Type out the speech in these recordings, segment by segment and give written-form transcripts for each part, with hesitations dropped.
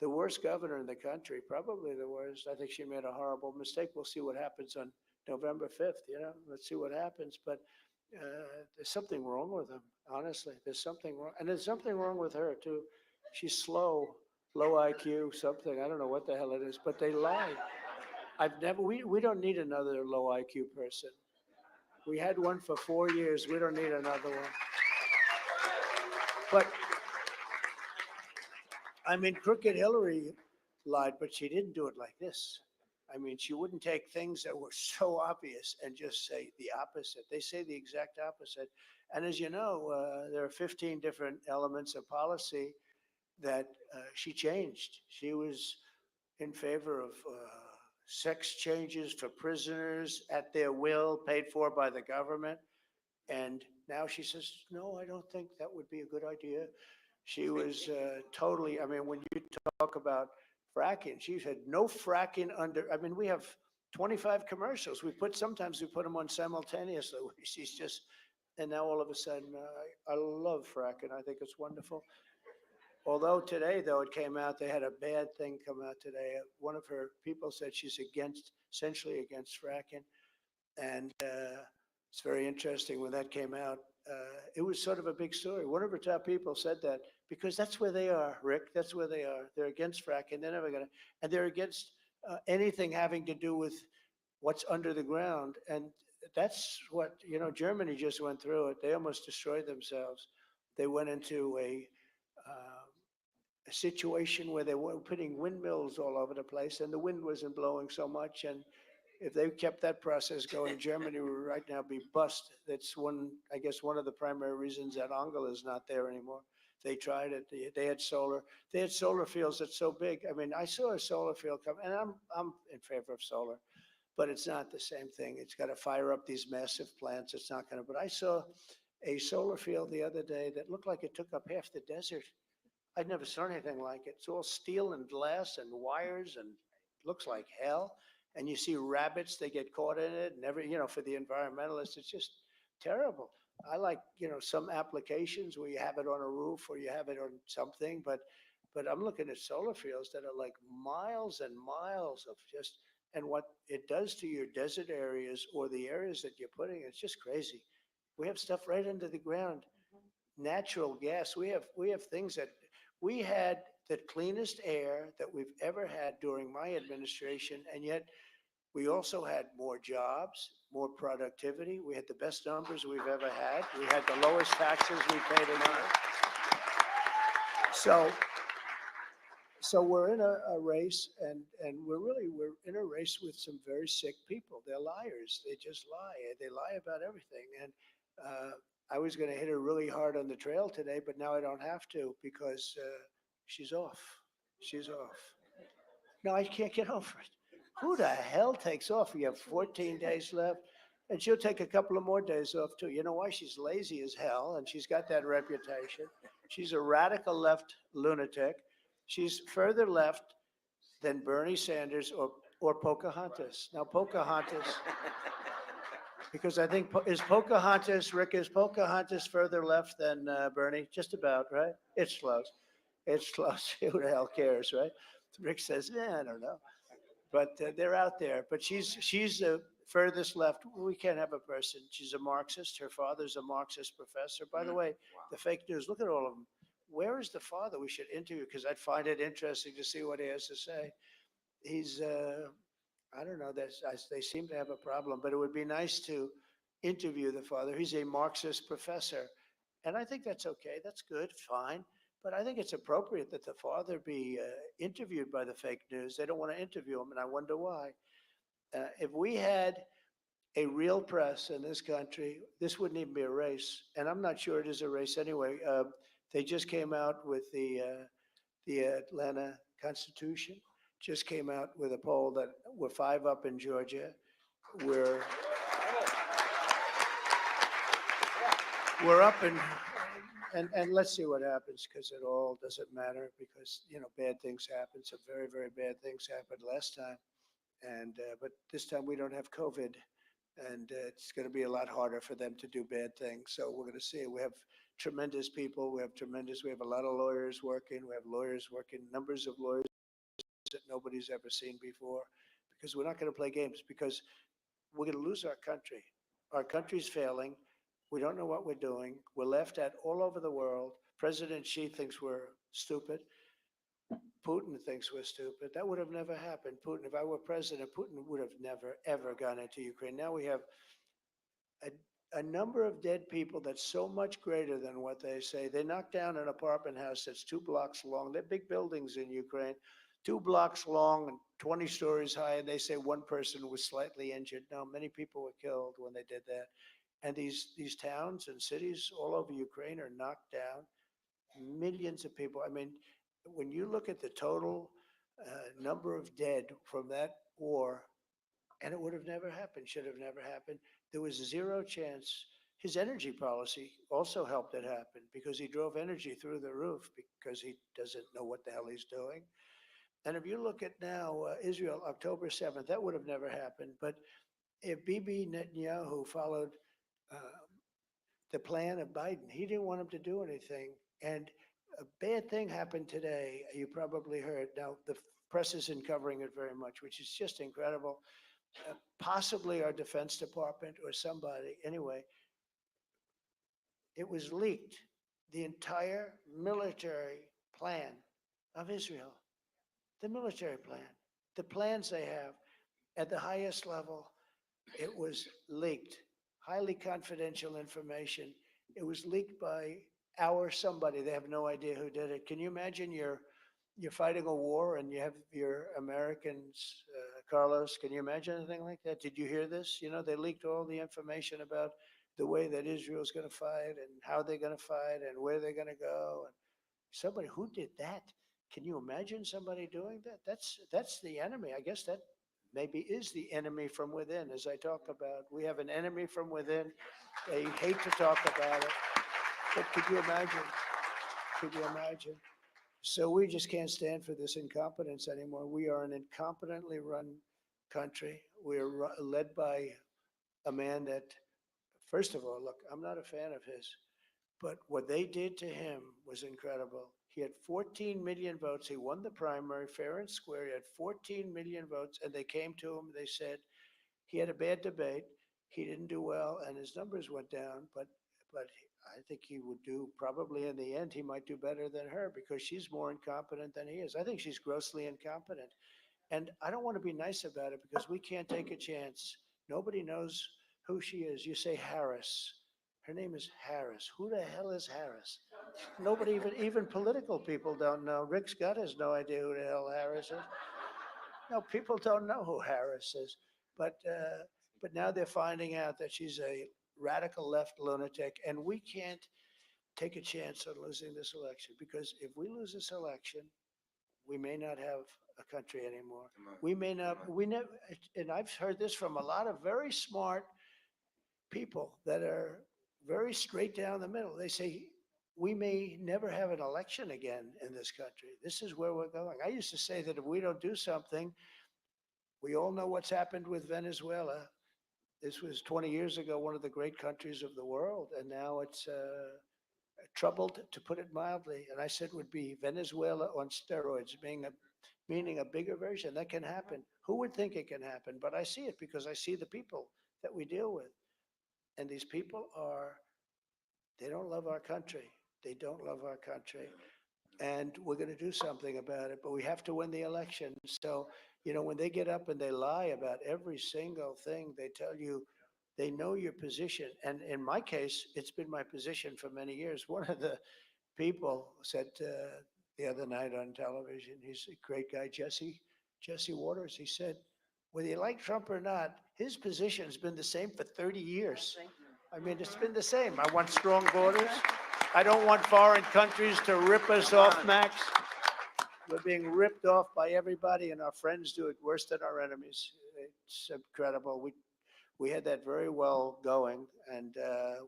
the worst governor in the country, probably the worst. I think she made a horrible mistake. We'll see what happens on November 5th, let's see what happens. But there's something wrong with them, honestly. There's something wrong. And there's something wrong with her, too. She's slow, low IQ, something. I don't know what the hell it is, but they lie. We don't need another low IQ person. We had one for 4 years. We don't need another one. But I mean, Crooked Hillary lied, but she didn't do it like this. I mean, she wouldn't take things that were so obvious and just say the opposite. They say the exact opposite. And as you know, there are 15 different elements of policy that she changed. She was in favor of sex changes for prisoners at their will, paid for by the government. And now she says, no, I don't think that would be a good idea. She was totally, I mean, when you talk about fracking, she said no fracking under, I mean, we have 25 commercials. Sometimes we put them on simultaneously. She's just, and now all of a sudden, I love fracking. I think it's wonderful. Although today, though, it came out, they had a bad thing come out today. One of her people said she's essentially against fracking. And it's very interesting when that came out. It was sort of a big story. One of her top people said that because that's where they are, Rick. That's where they are. They're against fracking. They're never going to, and they're against anything having to do with what's under the ground. And that's what, Germany just went through it. They almost destroyed themselves. They went into a situation where they were putting windmills all over the place, and the wind wasn't blowing so much. And if they kept that process going, Germany would right now be bust. That's I guess one of the primary reasons that Angela is not there anymore. They tried it. They had solar. They had solar fields that's so big. I mean, I saw a solar field come, and I'm in favor of solar, but it's not the same thing. It's got to fire up these massive plants. It's not going to. But I saw a solar field the other day that looked like it took up half the desert. I'd never saw anything like it. It's all steel and glass and wires, and it looks like hell. And you see rabbits, they get caught in it. Never, for the environmentalists, it's just terrible. I like, some applications where you have it on a roof or you have it on something, but I'm looking at solar fields that are like miles and miles of just, and what it does to your desert areas or the areas that you're putting, it's just crazy. We have stuff right under the ground, natural gas. We have things that we had the cleanest air that we've ever had during my administration, and yet we also had more jobs, more productivity. We had the best numbers we've ever had. We had the lowest taxes we paid in life. So we're in a race, and we're in a race with some very sick people. They're liars. They just lie. They lie about everything. And I was going to hit her really hard on the trail today, but now I don't have to because she's off. She's off. No, I can't get over it. Who the hell takes off? We have 14 days left, and she'll take a couple of more days off too. You know why? She's lazy as hell, and she's got that reputation. She's a radical left lunatic. She's further left than Bernie Sanders or Pocahontas. Now, Pocahontas, because I think, is Pocahontas further left than Bernie? Just about, right? It's close. It's close. Who the hell cares, right? Rick says, yeah, I don't know. But they're out there. But she's the furthest left. We can't have a person. She's a Marxist. Her father's a Marxist professor. By the way, the fake news, look at all of them. Where is the father? We should interview, because I'd find it interesting to see what he has to say. He's, I don't know, they seem to have a problem, but it would be nice to interview the father. He's a Marxist professor. And I think that's okay. That's good, fine. But I think it's appropriate that the father be interviewed by the fake news. They don't want to interview him, and I wonder why. If we had a real press in this country, this wouldn't even be a race. And I'm not sure it is a race anyway. They just came out with the Atlanta Constitution, just came out with a poll that we're 5 up in Georgia. We're up in... And let's see what happens, because it all doesn't matter, because, bad things happen. Some very, very bad things happened last time. And but this time we don't have COVID, and it's going to be a lot harder for them to do bad things. So we're going to see. We have tremendous people. We have a lot of lawyers working. We have lawyers working, numbers of lawyers. that nobody's ever seen before, because we're not going to play games, because we're going to lose our country. Our country's failing. We don't know what we're doing. We're left at all over the world. President Xi thinks we're stupid. Putin thinks we're stupid. That would have never happened. Putin, if I were president, Putin would have never, ever gone into Ukraine. Now we have a number of dead people that's so much greater than what they say. They knocked down an apartment house that's 2 blocks long. They're big buildings in Ukraine, 2 blocks long and 20 stories high. And they say one person was slightly injured. No, many people were killed when they did that. And these towns and cities all over Ukraine are knocked down. Millions of people. I mean, when you look at the total number of dead from that war, and it would have never happened, should have never happened. There was zero chance. His energy policy also helped it happen, because he drove energy through the roof, because he doesn't know what the hell he's doing. And if you look at now, Israel, October 7th, that would have never happened. But if Bibi Netanyahu followed uh, the plan of Biden, he didn't want him to do anything. And a bad thing happened today. You probably heard. Now, the press isn't covering it very much, which is just incredible. Possibly our Defense Department or somebody. Anyway, it was leaked, the entire military plan of Israel, the military plan, the plans they have at the highest level. It was leaked, highly confidential information. It was leaked by our somebody. They have no idea who did it. Can you imagine you're fighting a war and you have your Americans, Carlos, can you imagine anything like that? Did you hear this? You know, they leaked all the information about the way that Israel's going to fight and how they're going to fight and where they're going to go. And somebody who did that? Can you imagine somebody doing that? That's the enemy. I guess that maybe is the enemy from within. As I talk about, we have an enemy from within. They hate to talk about it. But could you imagine? Could you imagine? So we just can't stand for this incompetence anymore. We are an incompetently run country. We're led by a man that, first of all, look, I'm not a fan of his, but what they did to him was incredible. He had 14 million votes. He won the primary fair and square. He had 14 million votes, and they came to him. They said he had a bad debate. He didn't do well, and his numbers went down. But I think he would do, probably in the end, he might do better than her, because she's more incompetent than he is. I think she's grossly incompetent. And I don't want to be nice about it, because we can't take a chance. Nobody knows who she is. You say Harris. Her name is Harris. Who the hell is Harris? Nobody, even political people don't know. Rick Scott has no idea who the hell Harris is. No, people don't know who Harris is. But now they're finding out that she's a radical left lunatic, and we can't take a chance on losing this election, because if we lose this election, we may not have a country anymore. We may not. We never. And I've heard this from a lot of very smart people that are very straight down the middle. They say we may never have an election again in this country. This is where we're going. I used to say that if we don't do something, we all know what's happened with Venezuela. This was 20 years ago, one of the great countries of the world, and now it's troubled, to put it mildly. And I said would be Venezuela on steroids, meaning a bigger version. That can happen. Who would think it can happen? But I see it, because I see the people that we deal with. And these people they don't love our country. They don't love our country. And we're going to do something about it, but we have to win the election. So, when they get up and they lie about every single thing, they tell you they know your position. And in my case, it's been my position for many years. One of the people said the other night on television, he's a great guy, Jesse Waters. He said, whether you like Trump or not, his position has been the same for 30 years. I mean, it's been the same. I want strong borders. I don't want foreign countries to rip us off, Max. We're being ripped off by everybody, and our friends do it worse than our enemies. It's incredible. We had that very well going, and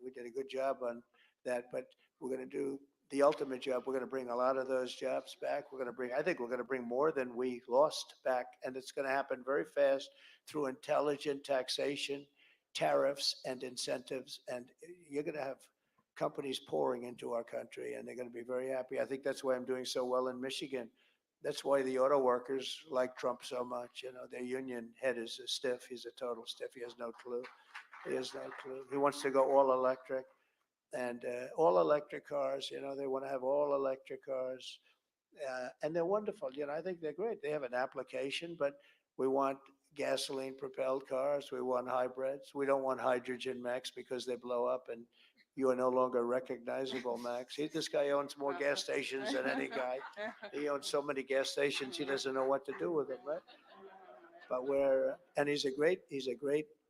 we did a good job on that. But we're going to do the ultimate job. We're going to bring a lot of those jobs back. I think we're going to bring more than we lost back, and it's going to happen very fast through intelligent taxation, tariffs, and incentives. And you're going to have companies pouring into our country, and they're going to be very happy. I think that's why I'm doing so well in Michigan. That's why the auto workers like Trump so much. You know, their union head is a stiff. He's a total stiff. He has no clue. He has no clue. He wants to go all electric and all electric cars. You know, they want to have all electric cars, and they're wonderful. You know, I think they're great. They have an application, but we want gasoline propelled cars. We want hybrids. We don't want hydrogen mechs because they blow up and you are no longer recognizable, Max. This guy owns more gas stations than any guy. He owns so many gas stations, he doesn't know what to do with them, right? But and he's a great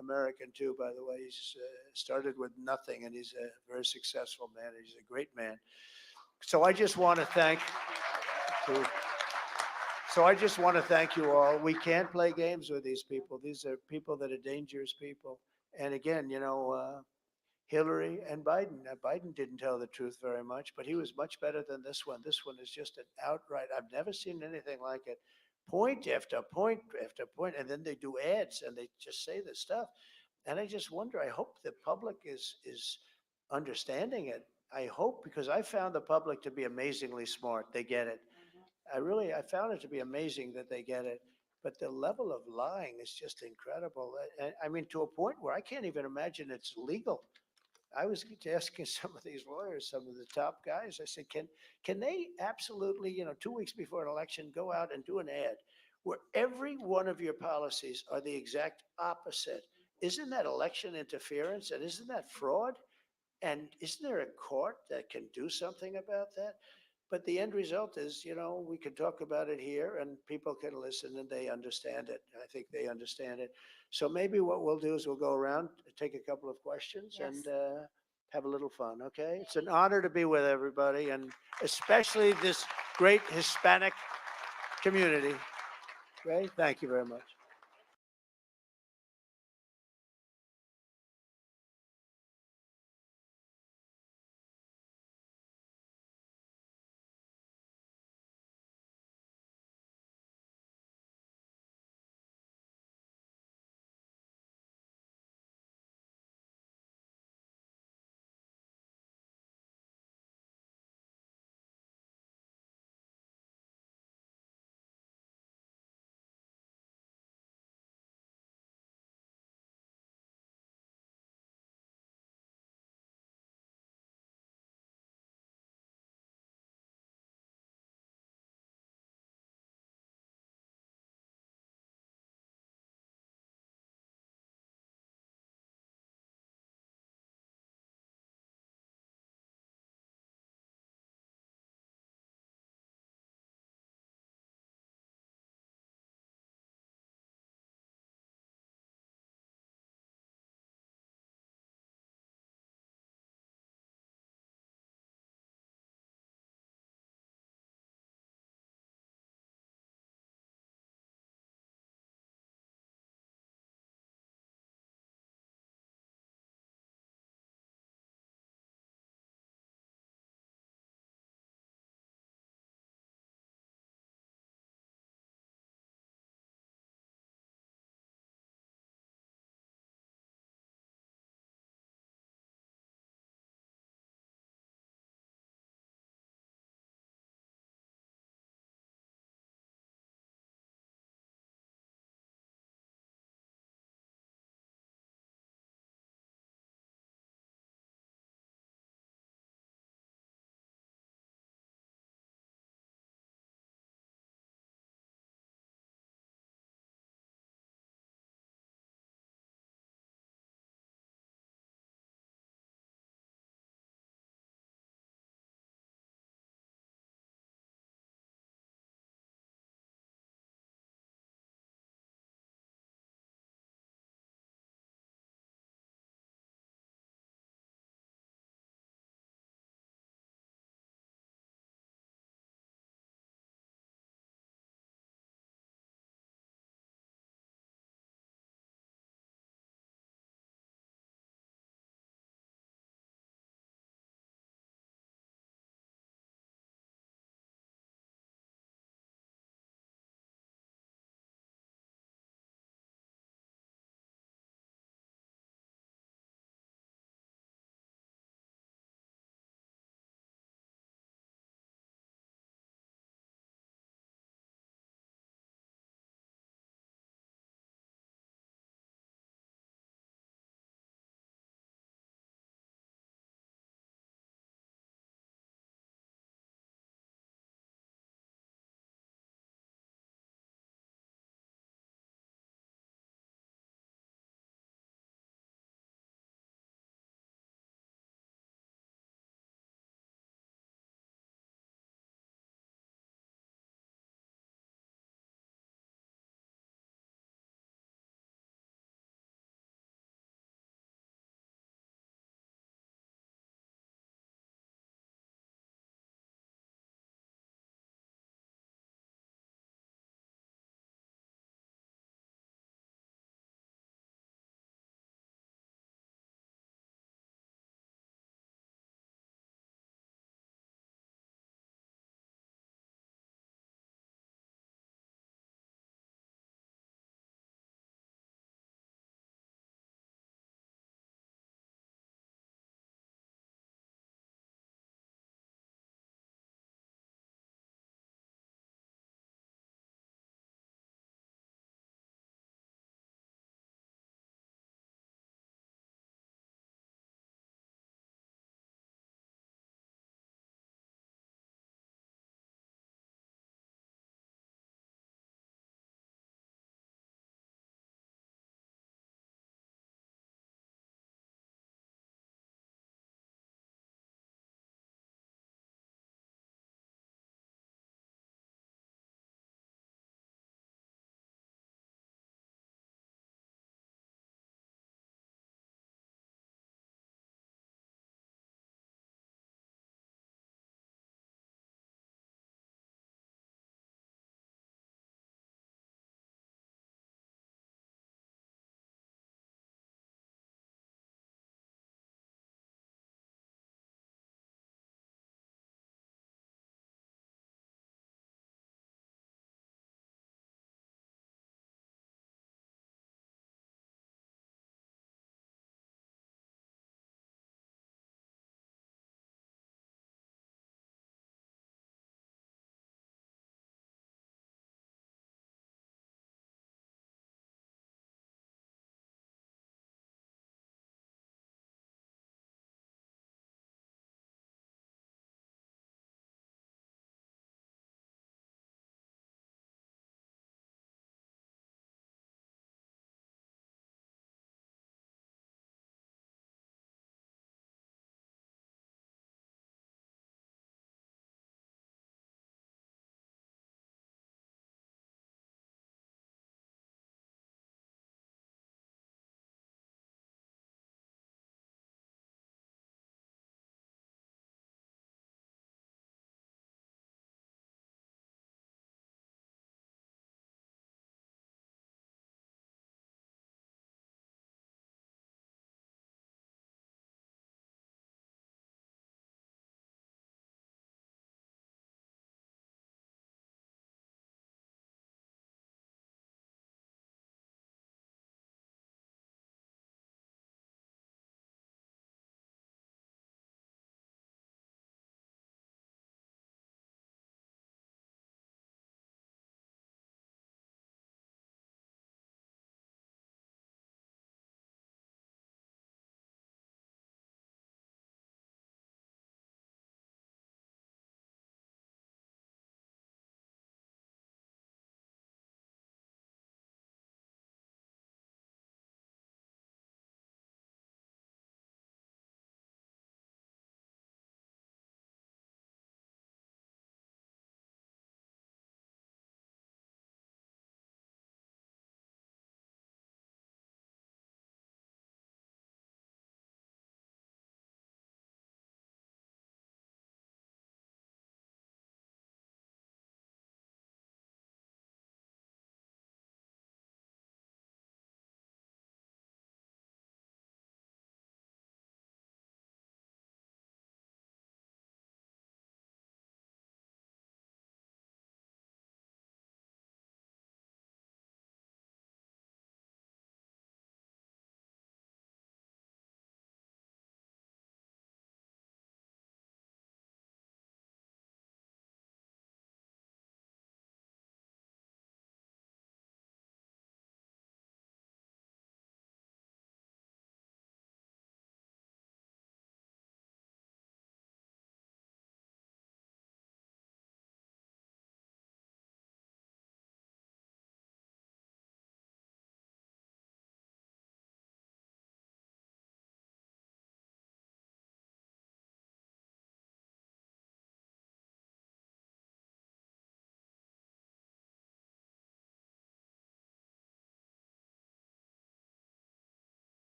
American too, by the way. He's started with nothing and he's a very successful man. He's a great man. So I just want to thank, so I just want to thank you all. We can't play games with these people. These are people that are dangerous people. And again, you know, Hillary and Biden. Now, Biden didn't tell the truth very much, but he was much better than this one. This one is just an outright, I've never seen anything like it. Point after point after point, and then they do ads and they just say this stuff. And I just wonder, I hope the public is understanding it. I hope, because I found the public to be amazingly smart. They get it. I found it to be amazing that they get it. But the level of lying is just incredible. I mean, to a point where I can't even imagine it's legal. I was asking some of these lawyers, some of the top guys, I said, can they absolutely, you know, 2 weeks before an election, go out and do an ad where every one of your policies are the exact opposite? Isn't that election interference and isn't that fraud? And isn't there a court that can do something about that? But the end result is, you know, we can talk about it here and people can listen and they understand it. I think they understand it. So maybe what we'll do is we'll go around, take a couple of questions Yes. and have a little fun, okay? It's an honor to be with everybody and especially this great Hispanic community. Great, thank you very much.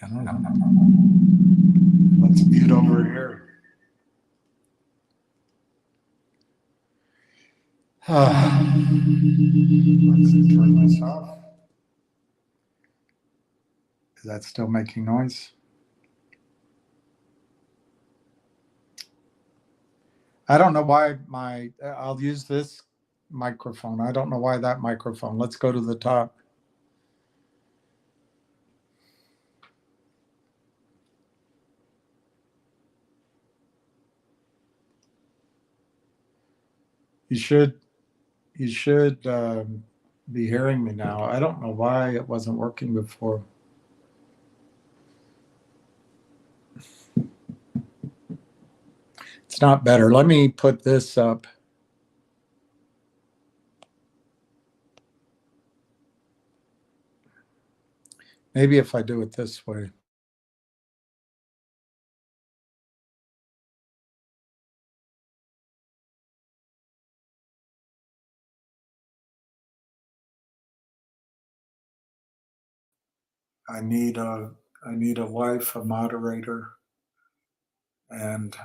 I don't know. Let's mute over here. Let's turn this off. Is that still making noise? I don't know why I'll use this microphone. I don't know why that microphone. Let's go to the top. You should be hearing me now. I don't know why it wasn't working before. It's not better. Let me put this up. Maybe if I do it this way. I need a wife, a moderator, and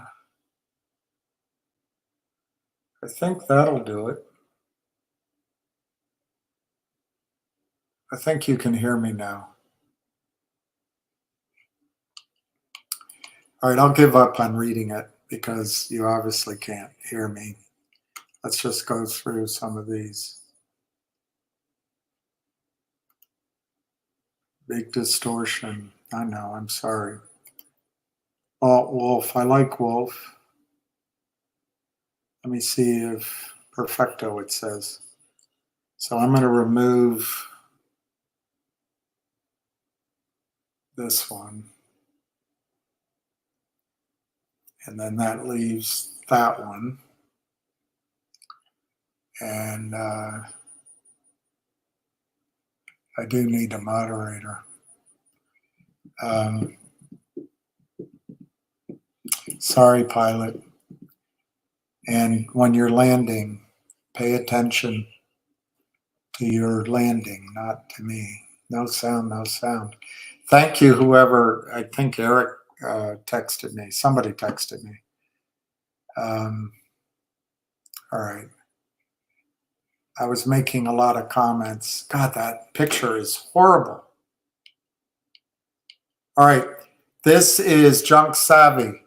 I think that'll do it. I think you can hear me now. All right, I'll give up on reading it because you obviously can't hear me. Let's just go through some of these. Big distortion. I know, I'm sorry. Oh, Wolf. I like Wolf. Let me see if perfecto it says. So I'm going to remove this one. And then that leaves that one. And I do need a moderator. Sorry, pilot. And when you're landing, pay attention to your landing, not to me. No sound, no sound. Thank you, whoever. I think Eric texted me. Somebody texted me. All right. I was making a lot of comments. God, that picture is horrible. All right. This is Junk Savvy.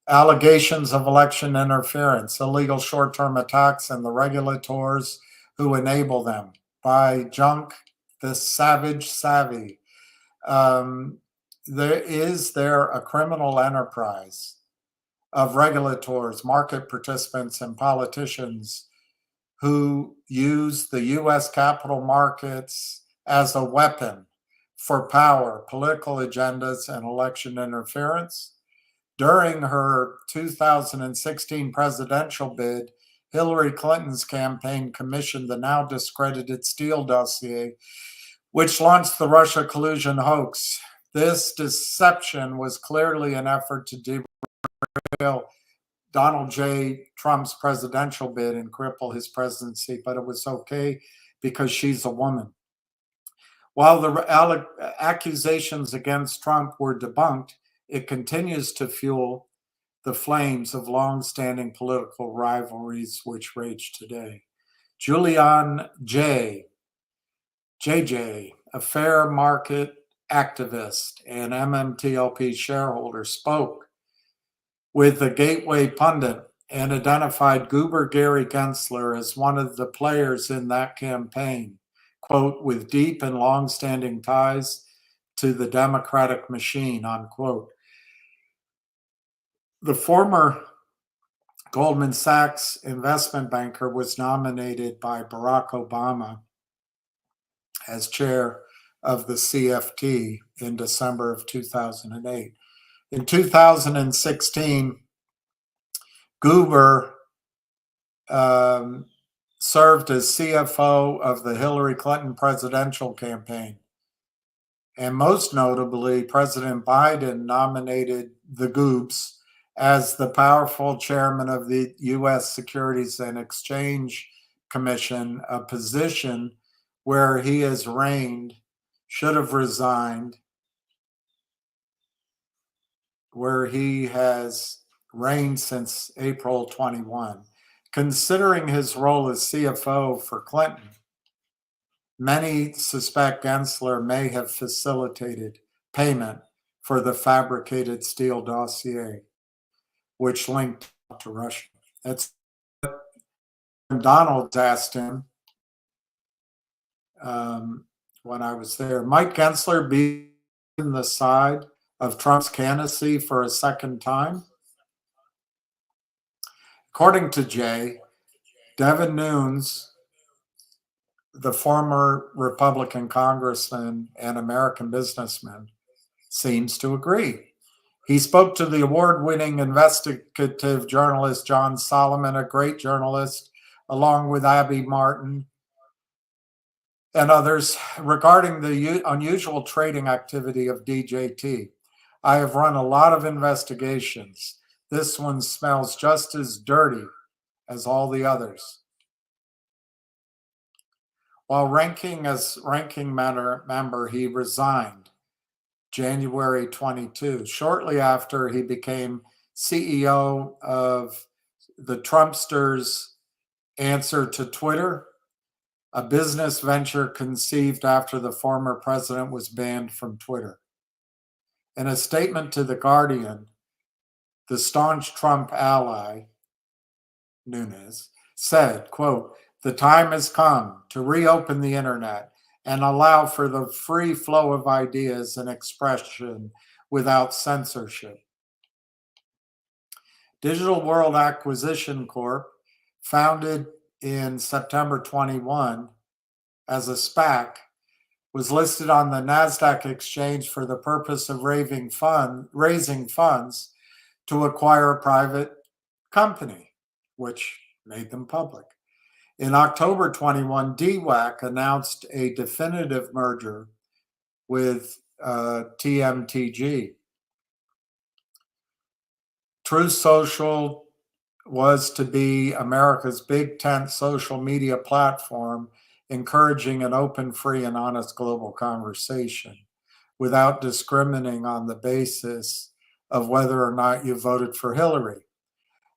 Allegations of election interference, illegal short-term attacks, and the regulators who enable them by Junk, the Savage Savvy. Is there a criminal enterprise of regulators, market participants, and politicians who use the U.S. capital markets as a weapon for power, political agendas, and election interference? During her 2016 presidential bid, Hillary Clinton's campaign commissioned the now discredited Steele dossier, which launched the Russia collusion hoax. This deception was clearly an effort to derail Donald J. Trump's presidential bid and cripple his presidency, but it was okay because she's a woman. While the accusations against Trump were debunked, it continues to fuel the flames of long-standing political rivalries which rage today. Julian JJ, a fair market activist and MMTLP shareholder, spoke with the Gateway Pundit and identified Goober Gary Gensler as one of the players in that campaign, quote, with deep and long-standing ties to the Democratic machine, unquote. The former Goldman Sachs investment banker was nominated by Barack Obama as chair of the CFT in December of 2008. In 2016, Goober served as CFO of the Hillary Clinton presidential campaign. And most notably, President Biden nominated the Goobs as the powerful chairman of the U.S. Securities and Exchange Commission, a position where he has reigned, should have resigned, where he has reigned since April 21. Considering his role as CFO for Clinton, many suspect Gensler may have facilitated payment for the fabricated Steele dossier, which linked to Russia. That's when Donald asked him when I was there, might Gensler be on the side of Trump's candidacy for a second time? According to Jay, Devin Nunes, the former Republican congressman and American businessman, seems to agree. He spoke to the award-winning investigative journalist John Solomon, a great journalist, along with Abby Martin and others, regarding the unusual trading activity of DJT. I have run a lot of investigations. This one smells just as dirty as all the others. While ranking member, he resigned January 22, shortly after he became CEO of the Trumpsters' answer to Twitter, a business venture conceived after the former president was banned from Twitter. In a statement to The Guardian, the staunch Trump ally, Nunes, said, quote, "The time has come to reopen the internet and allow for the free flow of ideas and expression without censorship." Digital World Acquisition Corp., founded in September 21 as a SPAC, was listed on the NASDAQ exchange for the purpose of raising funds to acquire a private company, which made them public. In October 21, DWAC announced a definitive merger with TMTG. Truth Social was to be America's big tent social media platform, encouraging an open, free, and honest global conversation without discriminating on the basis of whether or not you voted for Hillary.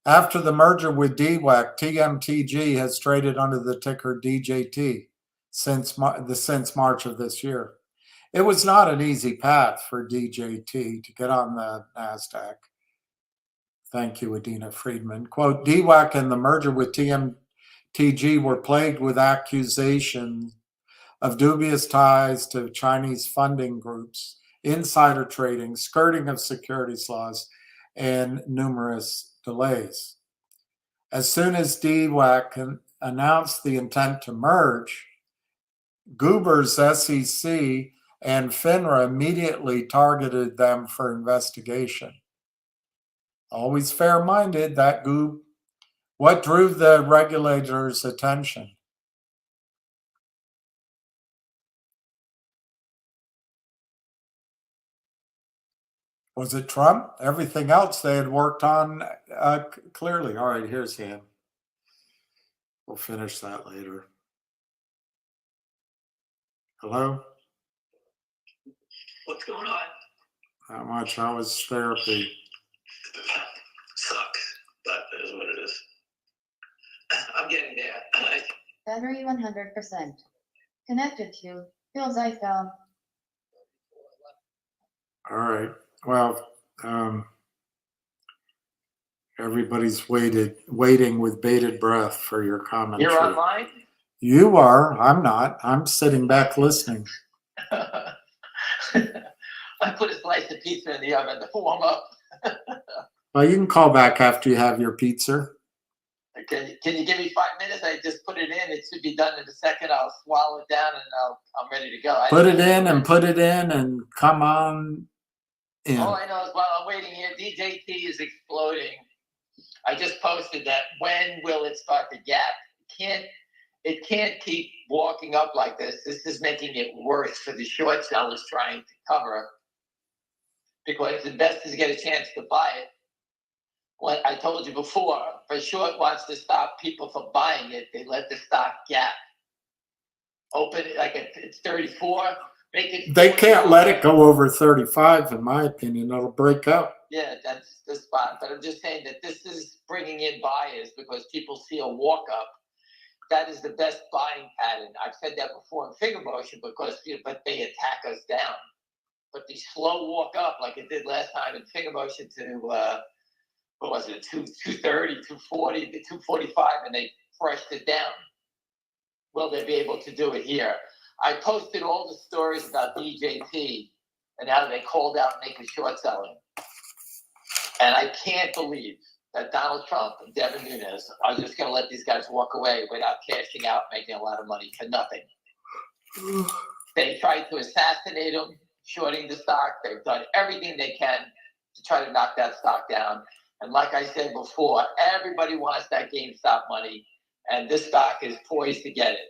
After the merger with DWAC, TMTG has traded under the ticker DJT since March of this year. It was not an easy path for DJT to get on the NASDAQ. Thank you, Adina Friedman. Quote, DWAC and the merger with TMTG were plagued with accusations of dubious ties to Chinese funding groups, insider trading, skirting of securities laws, and numerous delays. As soon as DWAC announced the intent to merge, Goober's SEC and FINRA immediately targeted them for investigation. Always fair-minded, that Goob. What drew the regulators' attention? Was it Trump? Everything else they had worked on clearly. All right, here's him. We'll finish that later. Hello? What's going on? Not much. How was therapy? Sucks, but it is what it is. I'm getting there. Battery 100%. Connected to Phil's iPhone. All right. Well, everybody's waiting with bated breath for your commentary. You're online? You are. I'm not. I'm sitting back listening. I put a slice of pizza in the oven to warm up. Well, you can call back after you have your pizza. Can you give me 5 minutes? I just put it in. It should be done in a second. I'll swallow it down and I'm ready to go. Put it in and come on in. All I know is while I'm waiting here, DJT is exploding. I just posted that. When will it start to gap? It can't keep walking up like this. This is making it worse for the short sellers trying to cover, because investors get a chance to buy it. What I told you before, if a short wants to stop people from buying it, they let the stock gap. Open it like it's 34. Make it They 40 can't let it okay. go over 35, in my opinion. It'll break up. Yeah, that's the spot. But I'm just saying that this is bringing in buyers because people see a walk up. That is the best buying pattern. I've said that before in figure motion because, but they attack us down. But the slow walk up, like it did last time in figure motion to, what was it, 230, 240, 245, and they pressed it down. Will they be able to do it here? I posted all the stories about DJT and how they called out making short selling. And I can't believe that Donald Trump and Devin Nunes are just going to let these guys walk away without cashing out, making a lot of money for nothing. They tried to assassinate him, shorting the stock. They've done everything they can to try to knock that stock down. And like I said before, everybody wants that GameStop money, and this stock is poised to get it.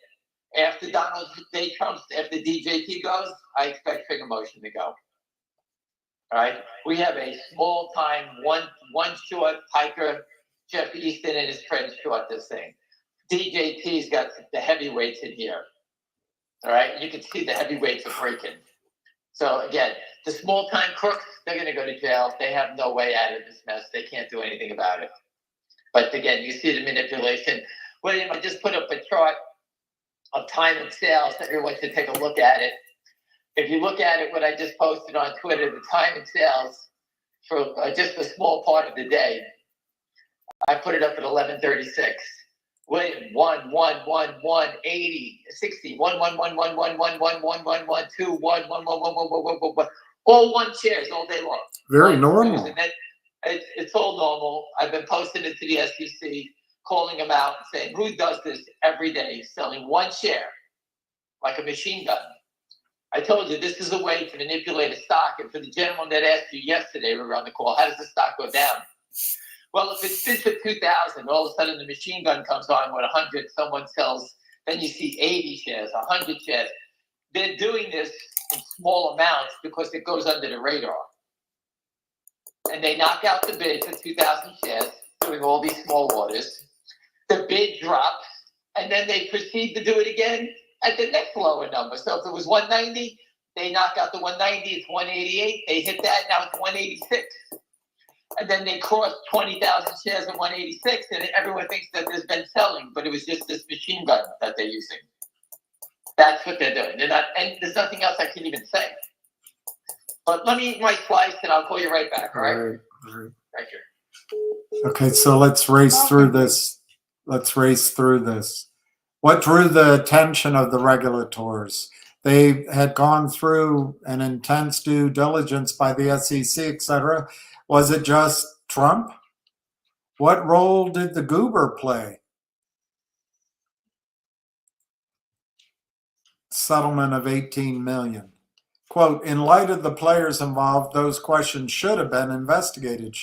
After Donald J. Trump, after DJT goes, I expect figure motion to go. All right, we have a small time one short hiker, Jeff Easton and his friends short this thing. DJT's got the heavyweights in here. All right, you can see the heavyweights are breaking. So again, the small time crooks, they're going to go to jail. They have no way out of this mess. They can't do anything about it. But again, you see the manipulation. William, I just put up a chart of time and sales. Everyone should take a look at it. If you look at it, what I just posted on Twitter, the time and sales for just a small part of the day, I put it up at 11:36. William, 1, 1, 1, 1, 80, 60, 1, 1, 1, 1, 1, 1, 1, 1, 1, 1, 2, 1, 1, 1, 1, 1, 1, 1, 1, all one shares all day long. Very normal. It's all normal. I've been posting it to the SEC, calling them out and saying, who does this every day, selling one share like a machine gun? I told you this is a way to manipulate a stock. And for the gentleman that asked you yesterday, we were on the call, how does the stock go down? Well, if it's been at 2,000, all of a sudden the machine gun comes on with 100, someone sells, then you see 80 shares, 100 shares. They're doing this in small amounts because it goes under the radar. And they knock out the bid for 2,000 shares, doing all these small orders. The bid drops, and then they proceed to do it again at the next lower number. So if it was 190, they knock out the 190, it's 188, they hit that, now it's 186. And then they cross 20,000 shares at 186, and everyone thinks that there's been selling, but it was just this machine gun that they're using. That's what they're doing. They're not, and there's nothing else I can even say. But let me eat my slice, and I'll call you right back, all right? All right. Thank you. Okay, so let's race through this. What drew the attention of the regulators? They had gone through an intense due diligence by the SEC, etc. Was it just Trump? What role did the goober play? Settlement of 18 million. Quote, in light of the players involved, those questions should have been investigated.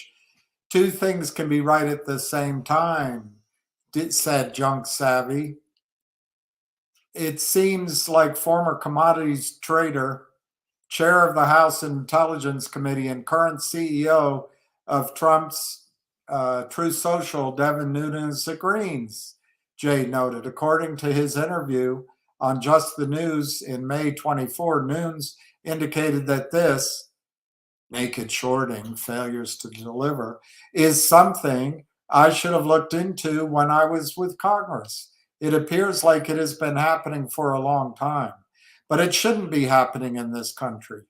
Two things can be right at the same time, said Junk Savvy. It seems like former commodities trader, chair of the House Intelligence Committee, and current CEO of Trump's Truth Social, Devin Nunes, agrees, Jay noted. According to his interview on Just the News in May 24, Nunes indicated that this, naked shorting, failures to deliver, is something I should have looked into when I was with Congress. It appears like it has been happening for a long time, but it shouldn't be happening in this country.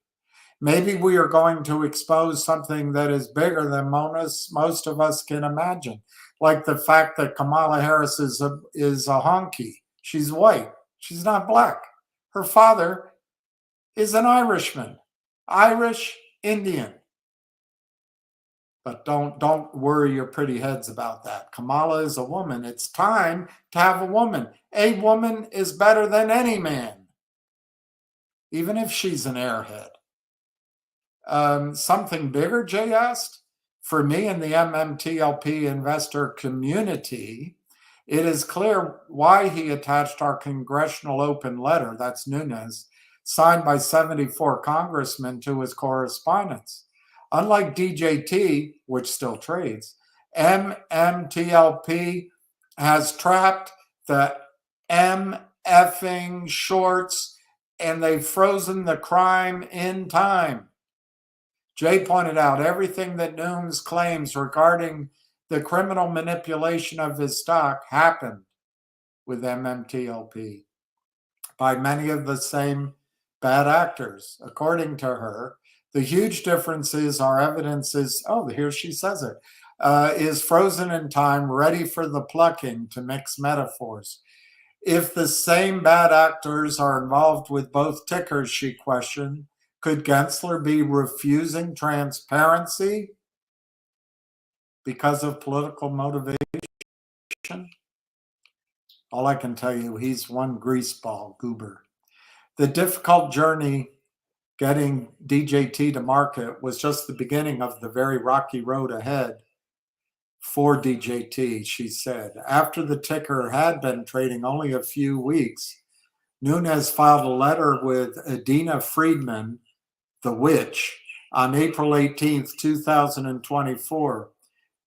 Maybe we are going to expose something that is bigger than most of us can imagine, like the fact that Kamala Harris is a honky. She's white. She's not black. Her father is an Irishman, Irish Indian. But don't worry your pretty heads about that. Kamala is a woman. It's time to have a woman. A woman is better than any man, even if she's an airhead. Something bigger, Jay asked? For me and the MMTLP investor community, it is clear why he attached our congressional open letter, that's Nunes, signed by 74 congressmen to his correspondence. Unlike DJT, which still trades, MMTLP has trapped the MFing shorts and they've frozen the crime in time. Jay pointed out everything that Nunes claims regarding the criminal manipulation of his stock happened with MMTLP by many of the same bad actors. According to her, the huge difference is our evidence is, oh, here she says it, is frozen in time, ready for the plucking, to mix metaphors. If the same bad actors are involved with both tickers, she questioned, could Gensler be refusing transparency because of political motivation? All I can tell you, he's one greaseball goober. The difficult journey getting DJT to market was just the beginning of the very rocky road ahead for DJT, she said. After the ticker had been trading only a few weeks, Nunes filed a letter with Adina Friedman, the witch, on April 18th, 2024.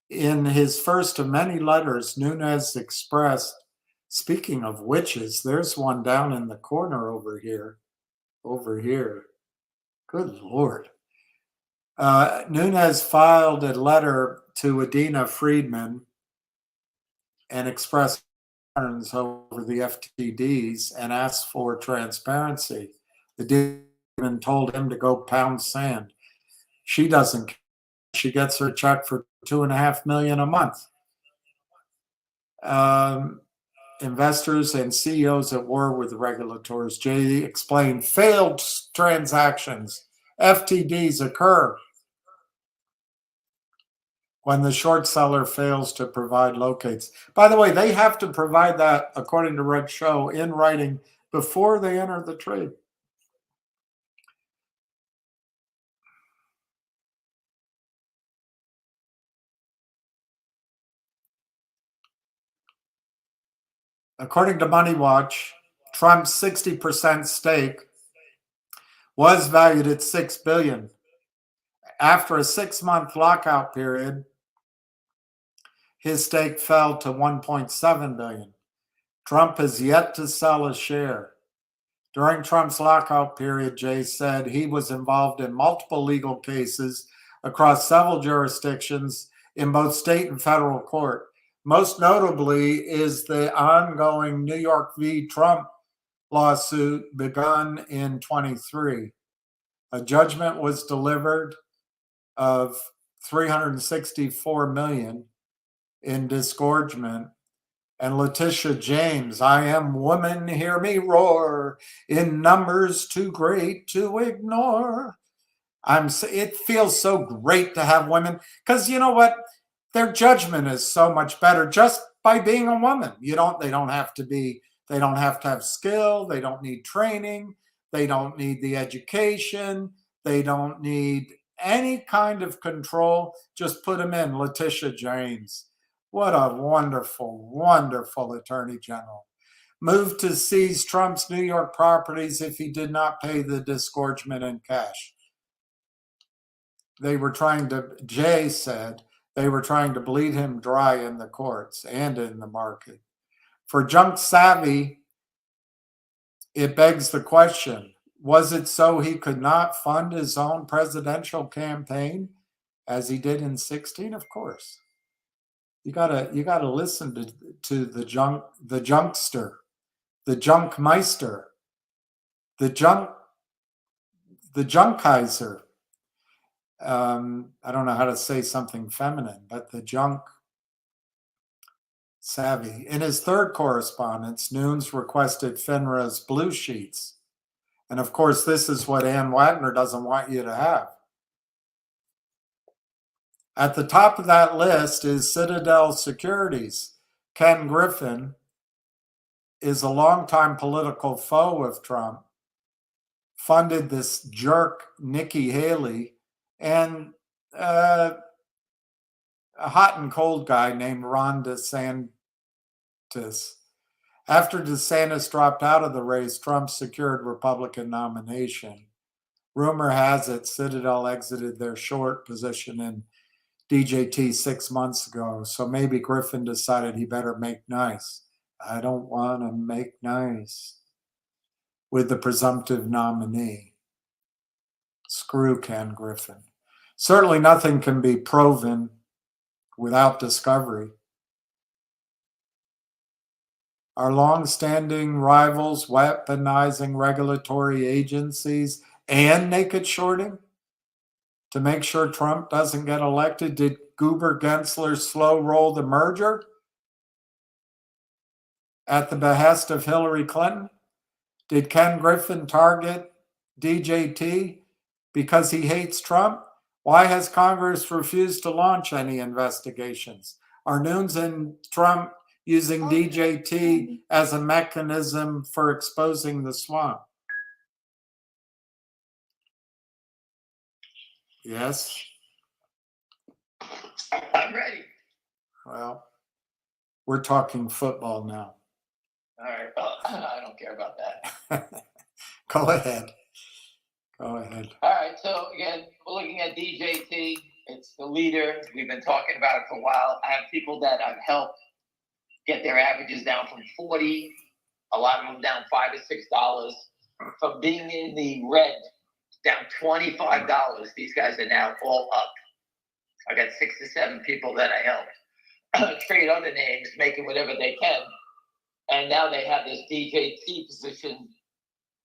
In his first of many letters, Nunes expressed, speaking of witches, there's one down in the corner over here. Good Lord. Nunes filed a letter to Adina Friedman and expressed concerns over the FTDs and asked for transparency. Adina told him to go pound sand. She doesn't care. She gets her check for $2.5 million a month. Investors and CEOs at war with the regulators. Jay explained failed transactions, FTDs, occur when the short seller fails to provide locates. By the way, they have to provide that, according to Red Show, in writing before they enter the trade. According to Money Watch, Trump's 60% stake was valued at $6 billion. After a 6-month lockout period, his stake fell to $1.7 billion. Trump has yet to sell a share. During Trump's lockout period, Jay said he was involved in multiple legal cases across several jurisdictions in both state and federal court. Most notably is the ongoing New York v. Trump lawsuit begun in 23. A judgment was delivered of $364 million in disgorgement. And Letitia James, I am woman, hear me roar, in numbers too great to ignore. It feels so great to have women, because you know what? Their judgment is so much better just by being a woman. They don't have to have skill, they don't need training, they don't need the education, they don't need any kind of control. Just put them in. Letitia James. What a wonderful, wonderful attorney general. Moved to seize Trump's New York properties if he did not pay the disgorgement in cash. Jay said, they were trying to bleed him dry in the courts and in the market. For junk savvy, it begs the question, was it so he could not fund his own presidential campaign as he did in 16? Of course. You gotta listen to the junkster, the junkmeister, the junkizer. I don't know how to say something feminine, but the junk savvy. In his third correspondence, Nunes requested FINRA's blue sheets. And of course, this is what Ann Wagner doesn't want you to have. At the top of that list is Citadel Securities. Ken Griffin is a longtime political foe of Trump, funded this jerk, Nikki Haley, and a hot and cold guy named Ron DeSantis. After DeSantis dropped out of the race, Trump secured Republican nomination. Rumor has it Citadel exited their short position in DJT 6 months ago, so maybe Griffin decided he better make nice. I don't want to make nice. with the presumptive nominee. Screw Ken Griffin. Certainly nothing can be proven without discovery. Our long-standing rivals weaponizing regulatory agencies and naked shorting to make sure Trump doesn't get elected. Did Goober Gensler slow roll the merger at the behest of Hillary Clinton? Did Ken Griffin target DJT because he hates Trump? Why has Congress refused to launch any investigations? Are Nunes and Trump using DJT as a mechanism for exposing the swamp? Yes? I'm ready. Well, we're talking football now. All right. Well, I don't care about that. Go ahead. Go ahead. All right. So again, we're looking at DJT. It's the leader. We've been talking about it for a while. I have people that I've helped get their averages down from 40, a lot of them down $5 to $6, from being in the red down $25. These guys are now all up. I got 6 to 7 people that I helped trade other names, making whatever they can. And now they have this DJT position.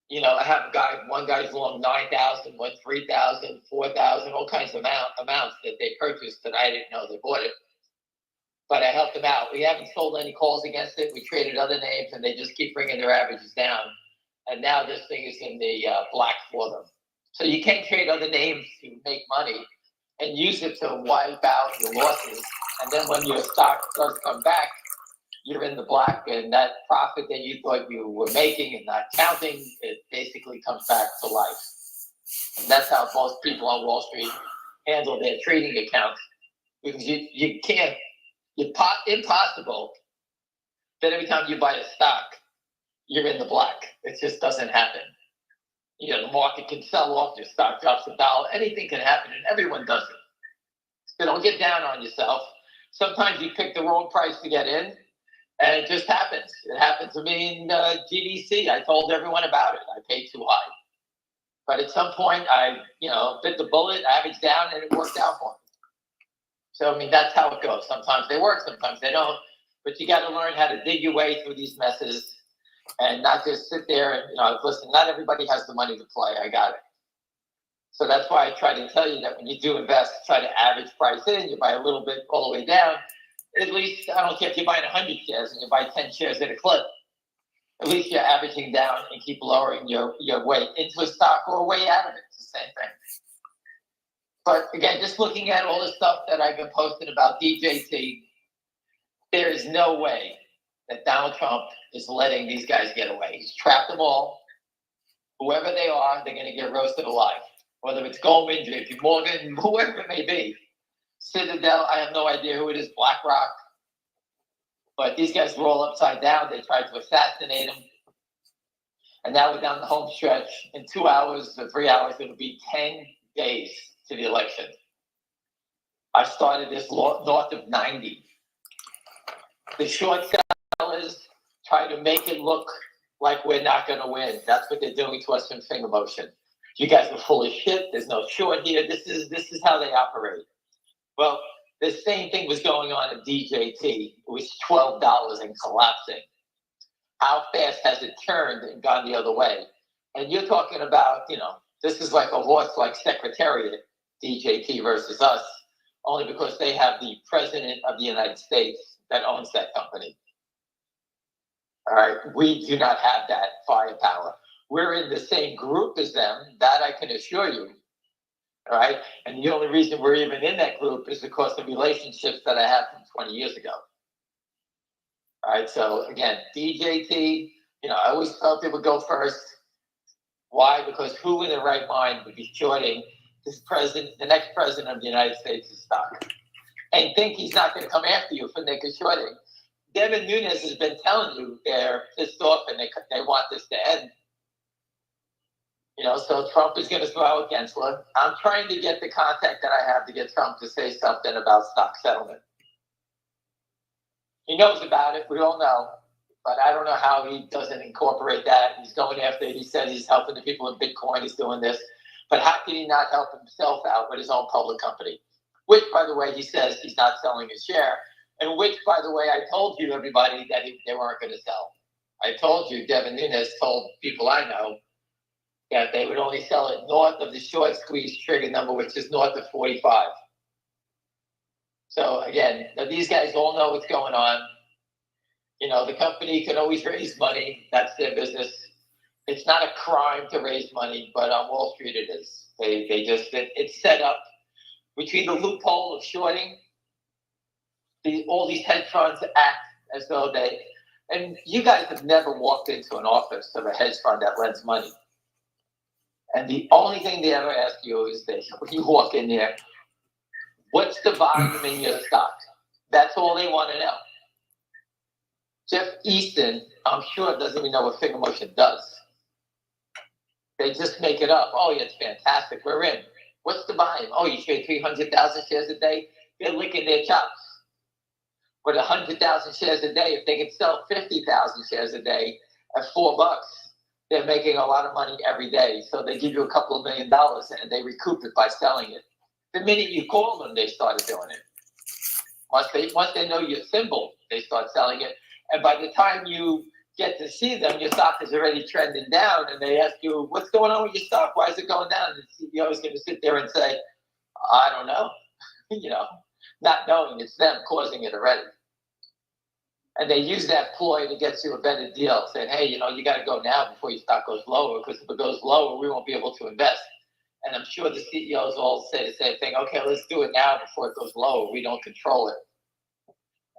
You know, I have one guy's long 9,000, one 3,000, 4,000, all kinds of amounts that they purchased that I didn't know they bought it. But I helped them out. We haven't sold any calls against it. We traded other names, and they just keep bringing their averages down. And now this thing is in the black for them. So you can't trade other names to make money and use it to wipe out your losses. And then when your stock does come back, you're in the black, and that profit that you thought you were making and not counting, it basically comes back to life. And that's how most people on Wall Street handle their trading accounts, because you can't, impossible that every time you buy a stock, you're in the black. It just doesn't happen. You know, the market can sell off, your stock drops $1, anything can happen, and everyone does it. So don't get down on yourself. Sometimes you pick the wrong price to get in, and it just happens. It happened to me in GDC. I told everyone about it. I paid too high. But at some point, I, bit the bullet, averaged down, and it worked out for me. So, I mean, that's how it goes. Sometimes they work, sometimes they don't. But you got to learn how to dig your way through these messes and not just sit there and, listen, not everybody has the money to play. I got it. So that's why I try to tell you that when you do invest, try to average price in. You buy a little bit all the way down. At least, I don't care if you're buying 100 shares and you buy 10 shares at a clip. At least you're averaging down and keep lowering your way into a stock or way out of it. It's the same thing. But again, just looking at all the stuff that I've been posting about DJT, there is no way that Donald Trump is letting these guys get away. He's trapped them all. Whoever they are, they're going to get roasted alive. Whether it's Goldman, JP Morgan, whoever it may be. Citadel, I have no idea who it is, BlackRock. But these guys were all upside down. They tried to assassinate him. And now we're down the home stretch. In 2 hours or 3 hours, it'll be 10 days to the election. I started this north of 90. The short sellers try to make it look like we're not going to win. That's what they're doing to us in finger motion. You guys are full of shit. There's no short here. This is how they operate. Well, the same thing was going on at DJT. It was $12 and collapsing. How fast has it turned and gone the other way? And you're talking about, this is like a horse like Secretariat, DJT versus us, only because they have the president of the United States that owns that company. All right, we do not have that firepower. We're in the same group as them, that I can assure you. All right, and the only reason we're even in that group is because of relationships that I had from 20 years ago. All right, so again, DJT, I always felt it would go first. Why? Because who in their right mind would be shorting the next president of the United States' stock, and think he's not going to come after you for naked shorting? Devin Nunes has been telling you they're pissed off and they want this to end. So Trump is going to throw out Gensler. I'm trying to get the contact that I have to get Trump to say something about stock settlement. He knows about it. We all know. But I don't know how he doesn't incorporate that. He's going after, he said he's helping the people in Bitcoin, he's doing this. But how can he not help himself out with his own public company? Which, by the way, he says he's not selling his share. And which, by the way, I told you, everybody, that they weren't going to sell. I told you, Devin Nunes told people I know that they would only sell it north of the short squeeze trigger number, which is north of 45. So again, these guys all know what's going on. You know, the company can always raise money. That's their business. It's not a crime to raise money, but on Wall Street it is. It's set up between the loophole of shorting. All these hedge funds act as though and you guys have never walked into an office of a hedge fund that lends money. And the only thing they ever ask you is this: when you walk in there, what's the volume in your stock? That's all they want to know. Jeff Easton, I'm sure, doesn't even know what finger motion does. They just make it up. Oh, yeah, it's fantastic. We're in. What's the volume? Oh, you trade 300,000 shares a day? They're licking their chops. But 100,000 shares a day, if they can sell 50,000 shares a day at $4, they're making a lot of money every day. So they give you a couple of $1 million and they recoup it by selling it. The minute you call them, they started doing it. Once they know your symbol, they start selling it. And by the time you get to see them, your stock is already trending down, and they ask you, what's going on with your stock? Why is it going down? And the CEO is going to sit there and say, I don't know, not knowing it's them causing it already. And they use that ploy to get you a better deal, saying, hey, you got to go now before your stock goes lower, because if it goes lower, we won't be able to invest. And I'm sure the CEOs all say the same thing. Okay, let's do it now before it goes lower. We don't control it.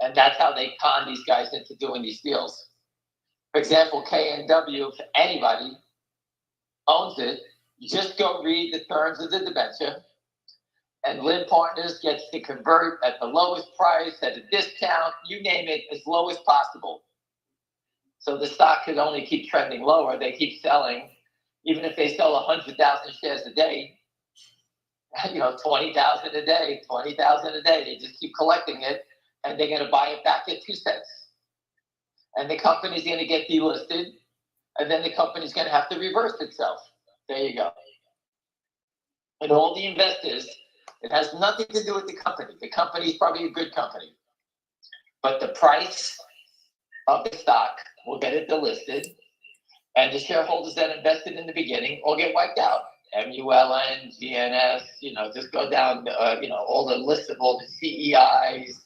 And that's how they con these guys into doing these deals. For example, KNW, if anybody owns it, just go read the terms of the debenture, and Lynn Partners gets to convert at the lowest price, at a discount, you name it, as low as possible. So the stock could only keep trending lower. They keep selling. Even if they sell 100,000 shares a day, 20,000 a day, 20,000 a day, they just keep collecting it, and they're going to buy it back at 2 cents. And the company's going to get delisted, and then the company's going to have to reverse itself. There you go. And all the investors, it has nothing to do with the company. The company is probably a good company. But the price of the stock will get it delisted, and the shareholders that invested in the beginning will get wiped out. MULN, GNS, just go down, all the list of all the CEIs,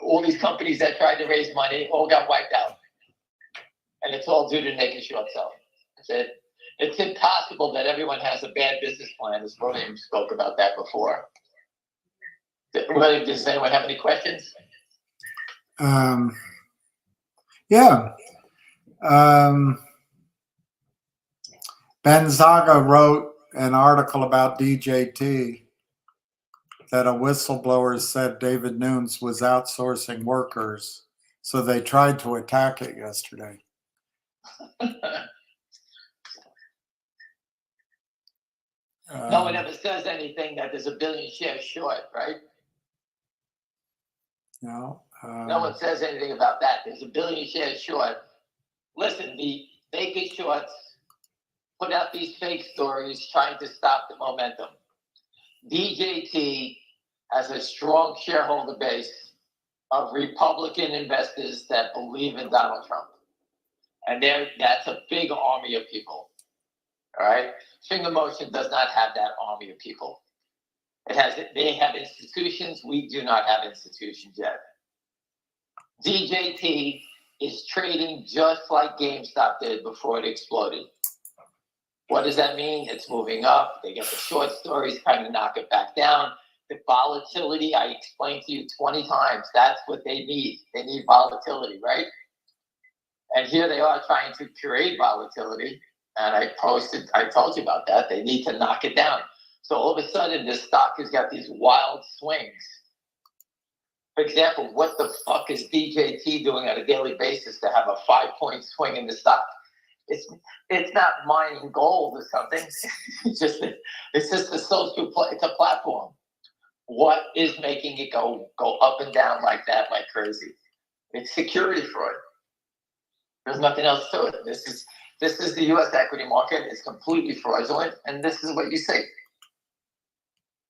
all these companies that tried to raise money all got wiped out. And it's all due to naked short selling. It's impossible that everyone has a bad business plan, as William spoke about that before. William, does anyone have any questions? Yeah. Ben Zaga wrote an article about DJT that a whistleblower said David Nunes was outsourcing workers, so they tried to attack it yesterday. No one ever says anything that there's a billion shares short, right? No. No one says anything about that. There's a billion shares short. Listen, the naked shorts put out these fake stories trying to stop the momentum. DJT has a strong shareholder base of Republican investors that believe in Donald Trump. And that's a big army of people. All right? Finger Motion does not have that army of people. They have institutions. We do not have institutions yet. DJT is trading just like GameStop did before it exploded. What does that mean? It's moving up. They get the short stories, kind of knock it back down. The volatility, I explained to you 20 times. That's what they need. They need volatility, right? And here they are trying to create volatility. And I told you about that. They need to knock it down. So all of a sudden, this stock has got these wild swings. For example, what the fuck is DJT doing on a daily basis to have a 5-point swing in the stock? It's not mining gold or something. It's just a social play. It's a platform. What is making it go up and down like that, like crazy? It's security fraud. There's nothing else to it. This is the U.S. equity market. It's completely fraudulent, and this is what you say.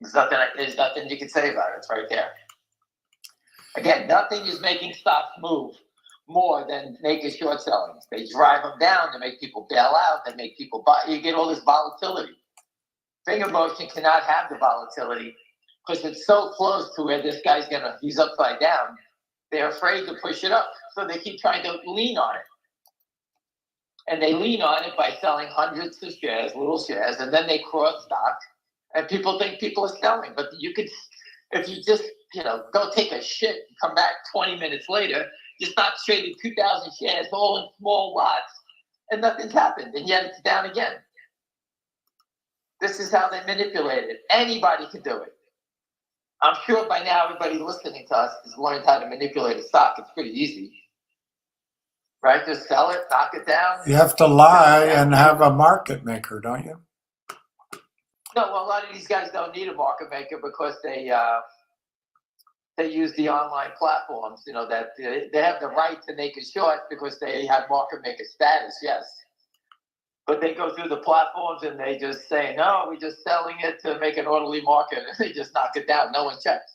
There's nothing you can say about it. It's right there. Again, nothing is making stocks move more than naked short selling. They drive them down to make people bail out. They make people buy. You get all this volatility. Finger motion cannot have the volatility because it's so close to where this guy's he's upside down. They're afraid to push it up, so they keep trying to lean on it. And they lean on it by selling hundreds of shares, little shares, and then they cross stock, and people think people are selling. But you could, if you just, go take a shit and come back 20 minutes later, you stop trading 2,000 shares all in small lots, and nothing's happened, and yet it's down again. This is how they manipulate it. Anybody can do it. I'm sure by now everybody listening to us has learned how to manipulate a stock. It's pretty easy. Right? Just sell it, knock it down. You have to lie and have a market maker, don't you? No, well, a lot of these guys don't need a market maker because they use the online platforms. That they have the right to make it short because they have market maker status. Yes, but they go through the platforms and they just say, no, we're just selling it to make an orderly market, and they just knock it down. No one checks.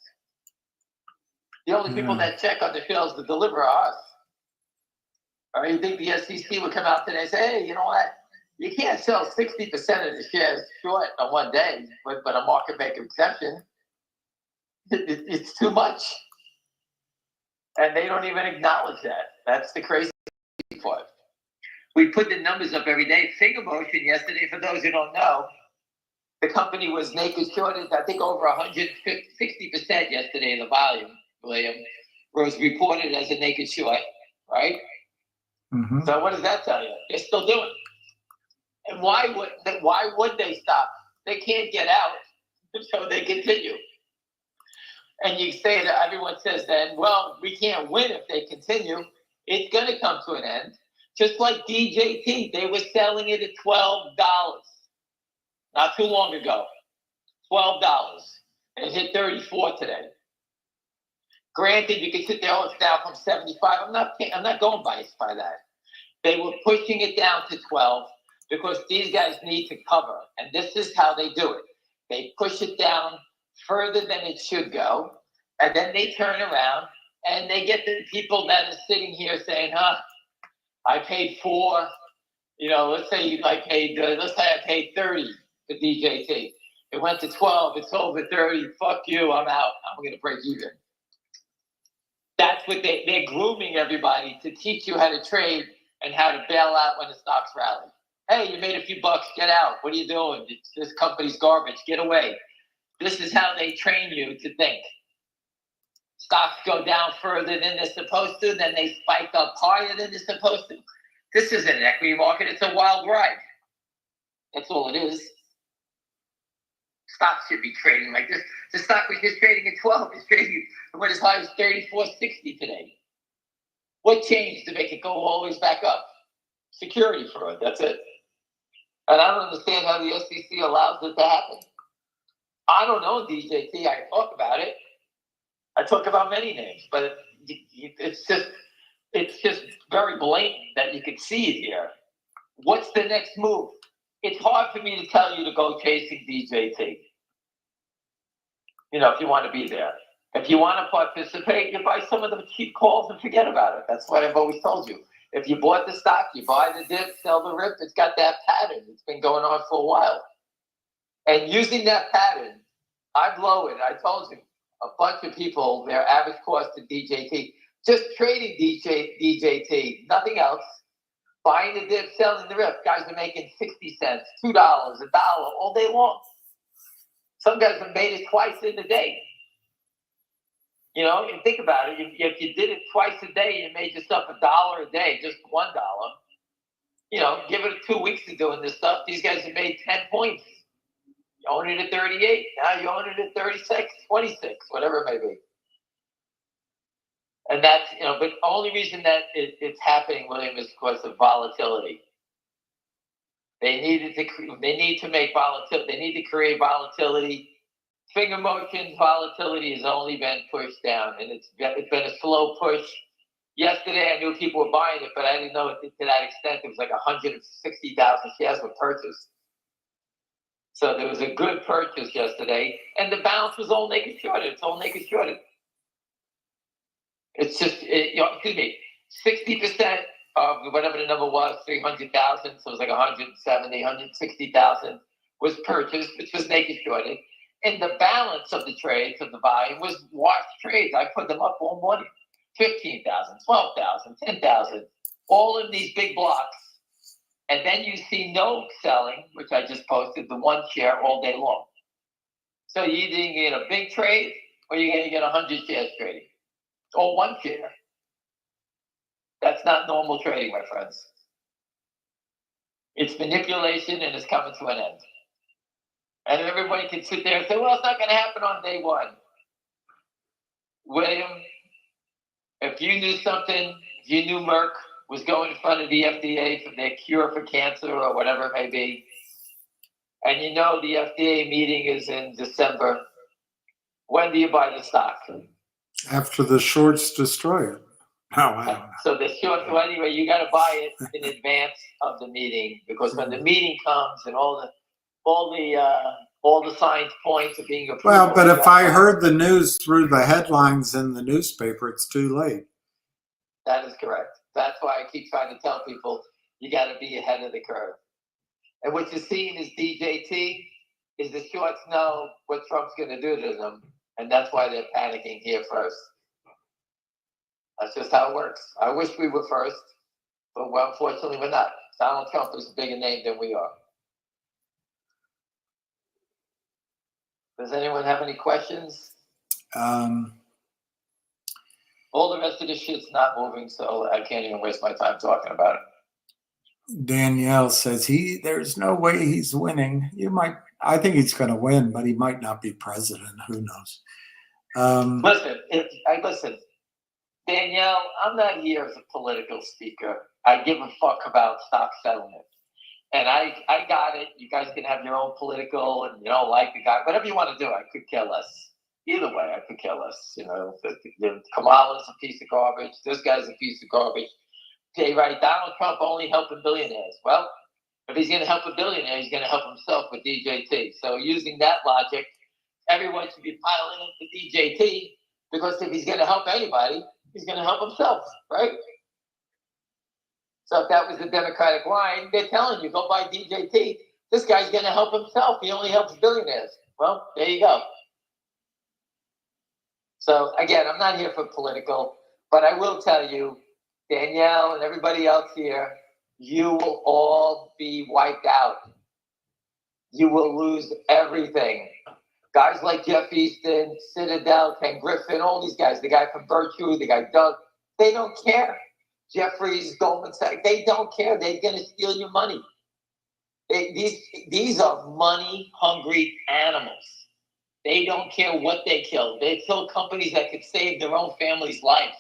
The only people that check on the shelves to deliver are us. Or you think the SEC would come out today and say, hey, you know what? You can't sell 60% of the shares short on one day, but a market maker exception. It's too much. And they don't even acknowledge that. That's the crazy part. We put the numbers up every day. Finger motion yesterday, for those who don't know, the company was naked shorted, I think over 160% yesterday in the volume, William, was reported as a naked short, right? Mm-hmm. So what does that tell you? They're still doing it. And why would they stop? They can't get out, so they continue. And you say that everyone says then, well, we can't win if they continue. It's going to come to an end. Just like DJT, they were selling it at $12 not too long ago. $12. And it hit 34 today. Granted, you can sit there, oh, it's down from 75. I'm not going by that. They were pushing it down to 12 because these guys need to cover. And this is how they do it. They push it down further than it should go. And then they turn around and they get the people that are sitting here saying, I paid let's say I paid 30 for DJT. It went to 12. It's over 30. Fuck you. I'm out. I'm going to break even. That's what they're grooming everybody to teach you how to trade and how to bail out when the stocks rally. Hey, you made a few bucks. Get out. What are you doing? This company's garbage. Get away. This is how they train you to think. Stocks go down further than they're supposed to, then they spike up higher than they're supposed to. This isn't an equity market. It's a wild ride. That's all it is. Stocks should be trading like this. The stock was just trading at 12. It's trading went as high as 34.60 today. What changed to make it go always back up? Security fraud. That's it. And I don't understand how the SEC allows it to happen. I don't know DJT. I talk about it. I talk about many names, but it's just very blatant that you can see it here. What's the next move? It's hard for me to tell you to go chasing DJT. If you want to be there. If you want to participate, you buy some of the cheap calls and forget about it. That's what I've always told you. If you bought the stock, you buy the dip, sell the rip. It's got that pattern. It's been going on for a while. And using that pattern, I blow it. I told you. A bunch of people, their average cost to DJT, just trading DJT, nothing else. Buying the dip, selling the rip. Guys are making 60 cents, $2, $1 all day long. Some guys have made it twice in a day. And think about it. If you did it twice a day, you made yourself $1 a day, just $1. Give it 2 weeks of doing this stuff. These guys have made 10 points. You own it at 38. Now you own it at 36, 26, whatever it may be. And that's, but the only reason that it's happening, William, is because of volatility. They need to make volatility. They need to create volatility. Finger motions, volatility has only been pushed down, and it's been a slow push. Yesterday, I knew people were buying it, but I didn't know it to that extent. It was like 160,000 shares were purchased. So there was a good purchase yesterday, and the balance was all naked shorted. It's all naked shorted. It's just, excuse me, 60% of whatever the number was, 300,000, so it was like 170, 160,000 was purchased, which was naked shorted. And the balance of the trades, of the volume, was washed trades. I put them up all morning. 15,000, 12,000, 10,000, all in these big blocks. And then you see no selling, which I just posted, the one share all day long. So you either get a big trade or you're going to get 100 shares trading, or one share. That's not normal trading, my friends. It's manipulation and it's coming to an end. And everybody can sit there and say, well, it's not going to happen on day one. William, if you knew something, if you knew Merck was going in front of the FDA for their cure for cancer or whatever it may be, and you know the FDA meeting is in December, when do you buy the stock? After the shorts destroy it. No, I don't know. So the short, so anyway, you got to buy it in advance of the meeting, because when the meeting comes and all the signs point to being approved. Well, but if I heard the news through the headlines in the newspaper, it's too late. That is correct. That's why I keep trying to tell people you got to be ahead of the curve. And what you're seeing is DJT, is the shorts know what Trump's going to do to them, and that's why they're panicking here first. That's just how it works. I wish we were first, but well, unfortunately we're not. Donald Trump is a bigger name than we are. Does anyone have any questions? All the rest of the shit's not moving, so I can't even waste my time talking about it. Danielle says there's no way he's winning. I think he's going to win, but he might not be president. Who knows? Listen, Danielle, I'm not here as a political speaker. I give a fuck about stock settlement. And I got it. You guys can have your own political, and you don't like the guy, whatever you want to do. I could care less. Either way, I could care less. Kamala's a piece of garbage. This guy's a piece of garbage. Okay, right? Donald Trump only helping billionaires. Well, if he's going to help a billionaire, he's going to help himself with DJT. So using that logic, everyone should be piling into DJT, because if he's going to help anybody, he's going to help himself, right? So if that was the Democratic line, they're telling you, go buy DJT. This guy's going to help himself. He only helps billionaires. Well, there you go. So again, I'm not here for political, but I will tell you, Danielle and everybody else here, you will all be wiped out. You will lose everything. Guys like Jeff Easton, Citadel, Ken Griffin, all these guys, the guy from Virtue, the guy Doug, they don't care. Jeffries, Goldman Sachs, they don't care. They're going to steal your money. These are money-hungry animals. They don't care what they kill. They kill companies that could save their own family's life.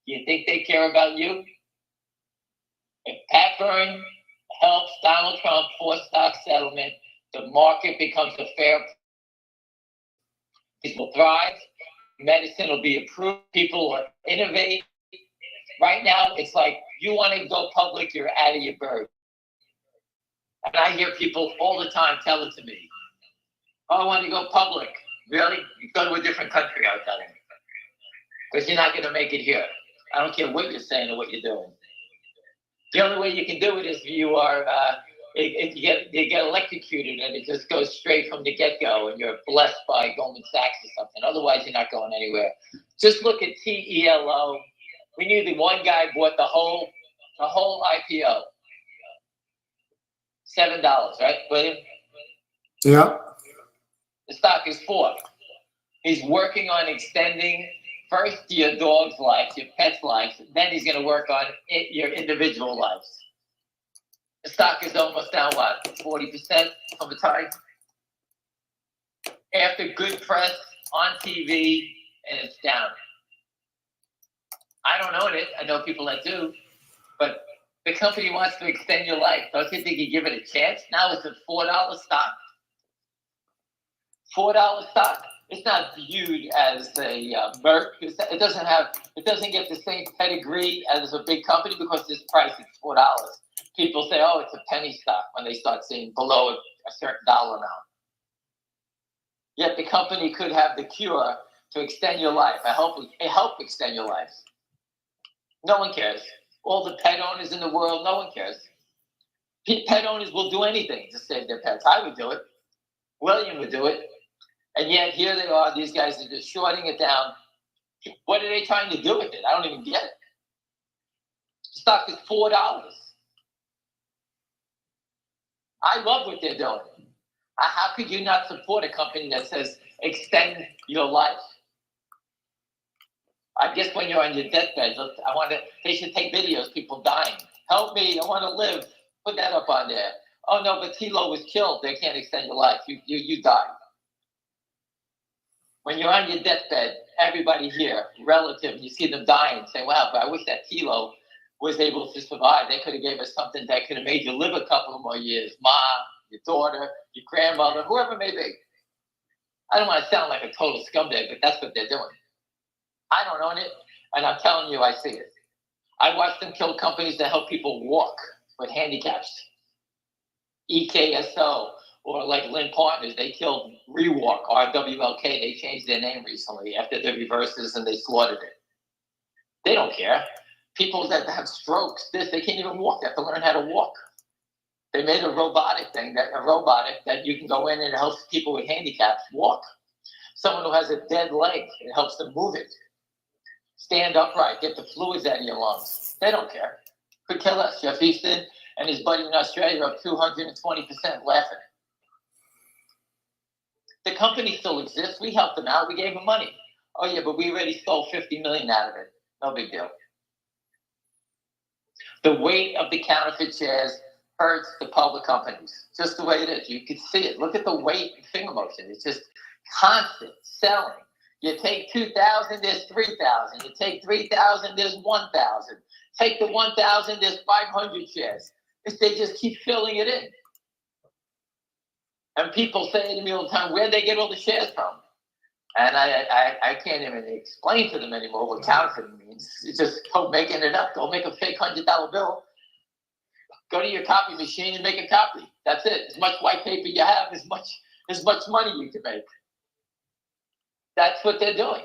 You think they care about you? If Pat Byrne helps Donald Trump force stock settlement, the market becomes a fair. People thrive. Medicine will be approved. People will innovate. Right now, it's like, you want to go public, you're out of your bird. And I hear people all the time tell it to me. Oh, I want to go public. Really? You go to a different country, I'll tell them. Because you're not going to make it here. I don't care what you're saying or what you're doing. The only way you can do it is if you are, if you get electrocuted and it just goes straight from the get-go and you're blessed by Goldman Sachs or something. Otherwise, you're not going anywhere. Just look at TELO. We knew the one guy bought the whole IPO. $7, right, William? Yeah. The stock is $4. He's working on extending first your dog's life, your pet's life, then he's going to work on your individual lives. The stock is almost down, 40% of the time? After good press on TV, and it's down. I don't own it. I know people that do. But the company wants to extend your life. Don't you think you give it a chance? Now it's a $4 stock. $4 stock. viewed as a merc. It doesn't get the same pedigree as a big company because this price is $4. People say, oh, it's a penny stock when they start seeing below a certain dollar amount. Yet the company could have the cure to extend your life. It help extend your life. No one cares. All the pet owners in the world, no one cares. Pet owners will do anything to save their pets. I would do it. William would do it. And yet here they are. These guys are just shorting it down. What are they trying to do with it? I don't even get it. The stock is $4. I love what they're doing. How could you not support a company that says extend your life? I guess when you're on your deathbed, they should take videos, people dying. Help me, I want to live. Put that up on there. Oh no, but Tilo was killed. They can't extend your life. You died. When you're on your deathbed, everybody here, relative, you see them dying, say, wow, but I wish that Tilo was able to survive. They could have gave us something that could have made you live a couple of more years. Mom, your daughter, your grandmother, whoever it may be. I don't want to sound like a total scumbag, but that's what they're doing. I don't own it, and I'm telling you, I see it. I watched them kill companies that help people walk with handicaps. EKSO, or like Lynn Partners, they killed Rewalk, RWLK. They changed their name recently after the reverses and they slaughtered it. They don't care. People that have strokes, they can't even walk. They have to learn how to walk. They made a robotic that you can go in and it helps people with handicaps walk. Someone who has a dead leg, it helps them move it. Stand upright, get the fluids out of your lungs. They don't care. Could kill us. Jeff Easton and his buddy in Australia are up 220% laughing. The company still exists. We helped them out. We gave them money. Oh yeah, but we already stole $50 million out of it. No big deal. The weight of the counterfeit shares hurts the public companies. Just the way it is. You can see it. Look at the weight and finger motion. It's just constant selling. You take 2,000, there's 3,000. You take 3,000, there's 1,000. Take the 1,000, there's 500 shares. They just keep filling it in. And people say to me all the time, where'd they get all the shares from? And I can't even explain to them anymore what counterfeit means. It's just making it up. Go make a fake $100 bill. Go to your copy machine and make a copy. That's it. As much white paper you have, as much money you can make. That's what they're doing.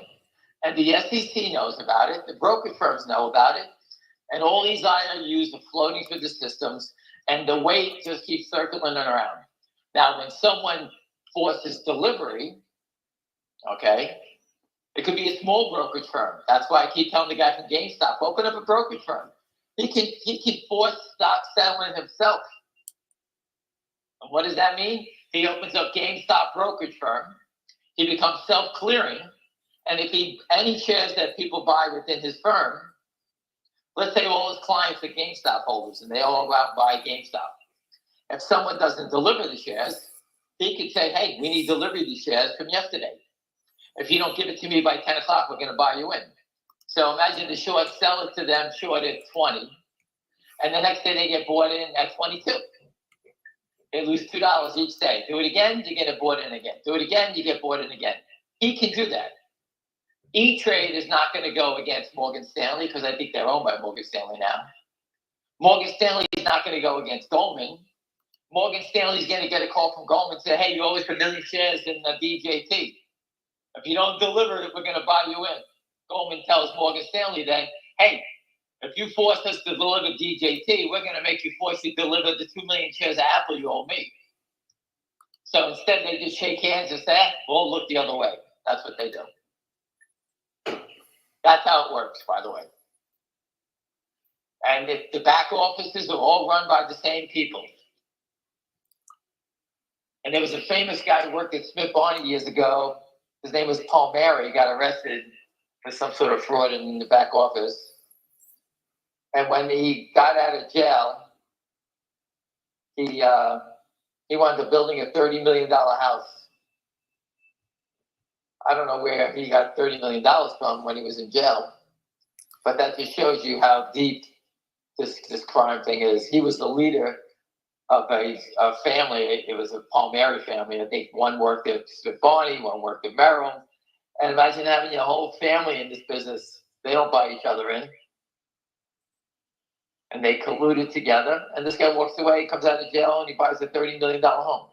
And the SEC knows about it. The broker firms know about it. And all these IOUs are floating through the systems. And the weight just keeps circling around. Now, when someone forces delivery, okay, it could be a small brokerage firm. That's why I keep telling the guy from GameStop, open up a brokerage firm. He can force stock settlement himself. And what does that mean? He opens up GameStop brokerage firm. He becomes self-clearing. And if any shares that people buy within his firm, let's say all his clients are GameStop holders and they all go out and buy GameStop. If someone doesn't deliver the shares, he could say, hey, we need to deliver these shares from yesterday. If you don't give it to me by 10 o'clock, we're going to buy you in. So imagine the short sell it to them short at 20. And the next day they get bought in at 22. They lose $2 each day. Do it again, you get bought in again. Do it again, you get bought in again. He can do that. E-Trade is not going to go against Morgan Stanley because I think they're owned by Morgan Stanley now. Morgan Stanley is not going to go against Goldman. Morgan Stanley's going to get a call from Goldman and say, hey, you owe us 1 million shares in the DJT. If you don't deliver it, we're going to buy you in. Goldman tells Morgan Stanley then, hey, if you force us to deliver DJT, we're going to make you force you to deliver the 2 million shares of Apple you owe me. So instead, they just shake hands and say, we'll look the other way. That's what they do. That's how it works, by the way. And if the back offices are all run by the same people. And there was a famous guy who worked at Smith Barney years ago. His name was Palmieri. He got arrested for some sort of fraud in the back office. And when he got out of jail, he wound up building a $30 million house. I don't know where he got $30 million from when he was in jail, but that just shows you how deep this crime thing is. He was the leader a family. It was a Palmieri family. I think one worked at Barney, one worked at Merrill. And imagine having your whole family in this business. They don't buy each other in. And they colluded together. And this guy walks away, comes out of jail, and he buys a $30 million home.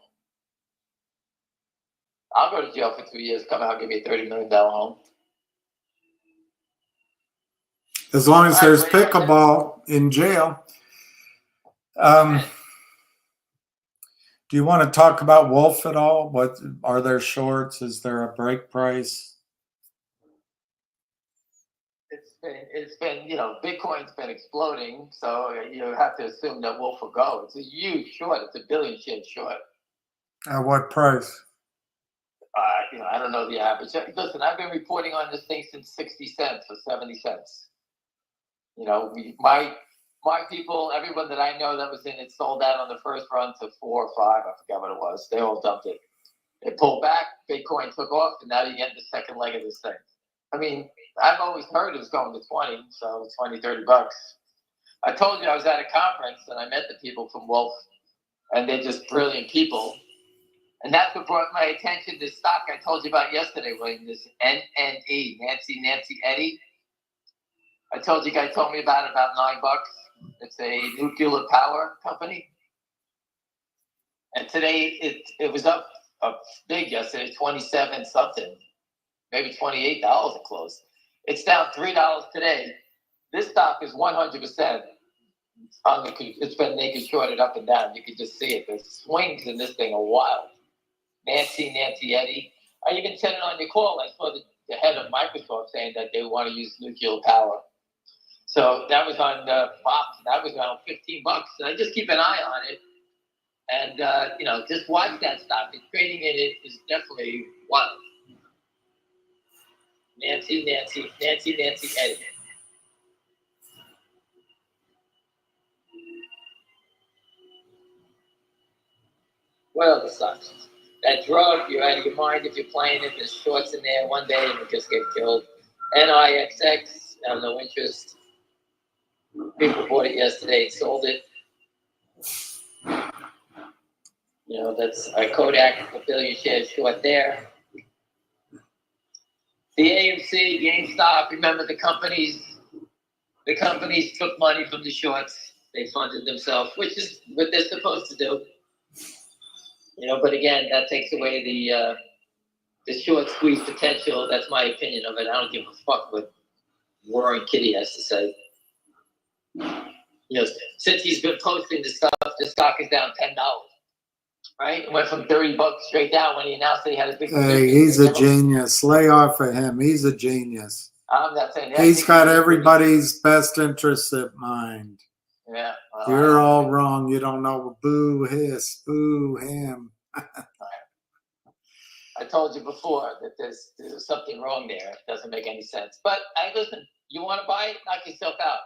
I'll go to jail for 2 years, come out, give me a $30 million home. As long as there's pickleball in jail. Do you want to talk about Wolf at all? What are there shorts? Is there a break price? It's been, Bitcoin's been exploding, so you have to assume that Wolf will go. It's a huge short. It's a $1 billion share short. At what price? I don't know the average. Listen, I've been reporting on this thing since 60 cents or 70 cents. My people, everyone that I know that was in it, sold out on the first run to 4 or 5. I forgot what it was. They all dumped it. It pulled back. Bitcoin took off, and now you get the second leg of this thing. I mean, I've always heard it was going to 20, so 20, 30 bucks. I told you I was at a conference, and I met the people from Wolf, and they're just brilliant people. And that's what brought my attention to this stock I told you about yesterday, William, this NNE, Nancy Eddy. I told you, guy told me about $9. It's a nuclear power company. And today it was up big yesterday, 27 something, maybe $28 at close. It's down $3 today. This stock is 100%. It's been naked shorted up and down. You can just see it. The swings in this thing are wild. Nancy Eddy. I even said it on your call. I saw the head of Microsoft saying that they want to use nuclear power. So that was on Fox. That was around $15. And I just keep an eye on it. And, just watch that stock. The trading in it is definitely wild. Nancy Eddy. What other stocks? That drug, you're out of your mind if you're playing it. There's shorts in there one day and you just get killed. NIXX, I have no interest. People bought it yesterday and sold it. That's Kodak, $1 billion shares short there. The AMC, GameStop, remember the companies took money from the shorts. They funded themselves, which is what they're supposed to do. But again, that takes away the short squeeze potential. That's my opinion of it. I don't give a fuck what Warren Kitty has to say. Since he's been posting this stuff, the stock is down $10. Right? It went from $30 straight down when he announced that he had his big. Hey, he's a genius. Lay off of him. He's a genius. I'm not saying that. He's got everybody's best interests at mind. Yeah. Well, you're all wrong. You don't know. Boo, hiss, boo, him. I told you before that there's something wrong there. It doesn't make any sense. But listen, you want to buy it? Knock yourself out.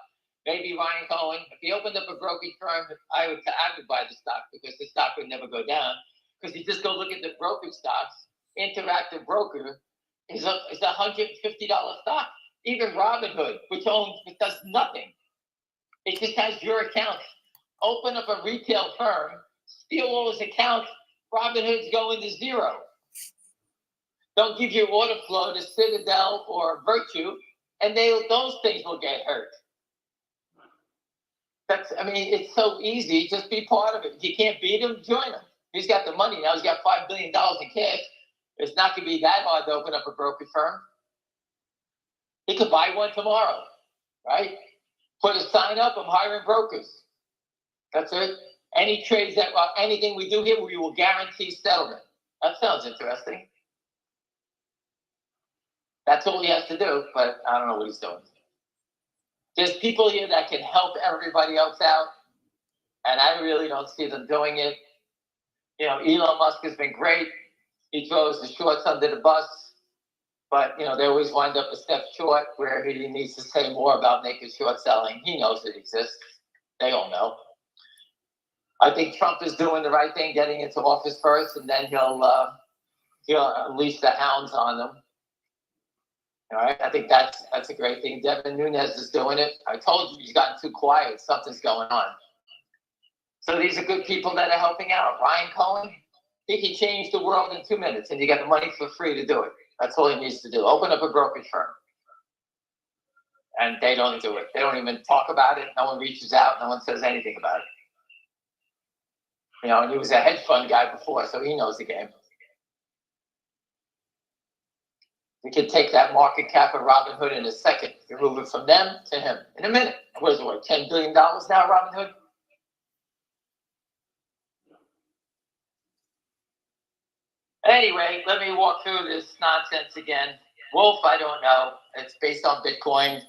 Maybe Ryan Cohen, if he opened up a brokerage firm, I would buy the stock because the stock would never go down. Because you just go look at the brokerage stocks. Interactive Broker is a $150 stock. Even Robinhood, which does nothing. It just has your accounts. Open up a retail firm, steal all his accounts. Robinhood's going to zero. Don't give your order flow to Citadel or Virtue, and those things will get hurt. It's so easy. Just be part of it. If you can't beat him, join him. He's got the money now. He's got $5 billion in cash. It's not going to be that hard to open up a brokerage firm. He could buy one tomorrow, right? Put a sign up. I'm hiring brokers. That's it. Any trades anything we do here, we will guarantee settlement. That sounds interesting. That's all he has to do, but I don't know what he's doing. There's people here that can help everybody else out, and I really don't see them doing it. Elon Musk has been great. He throws the shorts under the bus, but, they always wind up a step short where he needs to say more about naked short selling. He knows it exists. They all know. I think Trump is doing the right thing, getting into office first, and then he'll unleash the hounds on them. All right, I think that's a great thing. Devin Nunes is doing it. I told you he's gotten too quiet. Something's going on. So these are good people that are helping out. Ryan Cohen, he can change the world in 2 minutes, and you got the money for free to do it. That's all he needs to do. Open up a brokerage firm. And they don't do it. They don't even talk about it. No one reaches out. No one says anything about it. You know, and he was a hedge fund guy before, so he knows the game. We could take that market cap of Robinhood in a second. You move it from them to him in a minute. What is it worth? $10 billion now, Robinhood? Anyway, let me walk through this nonsense again. Wolf, I don't know. It's based on Bitcoin.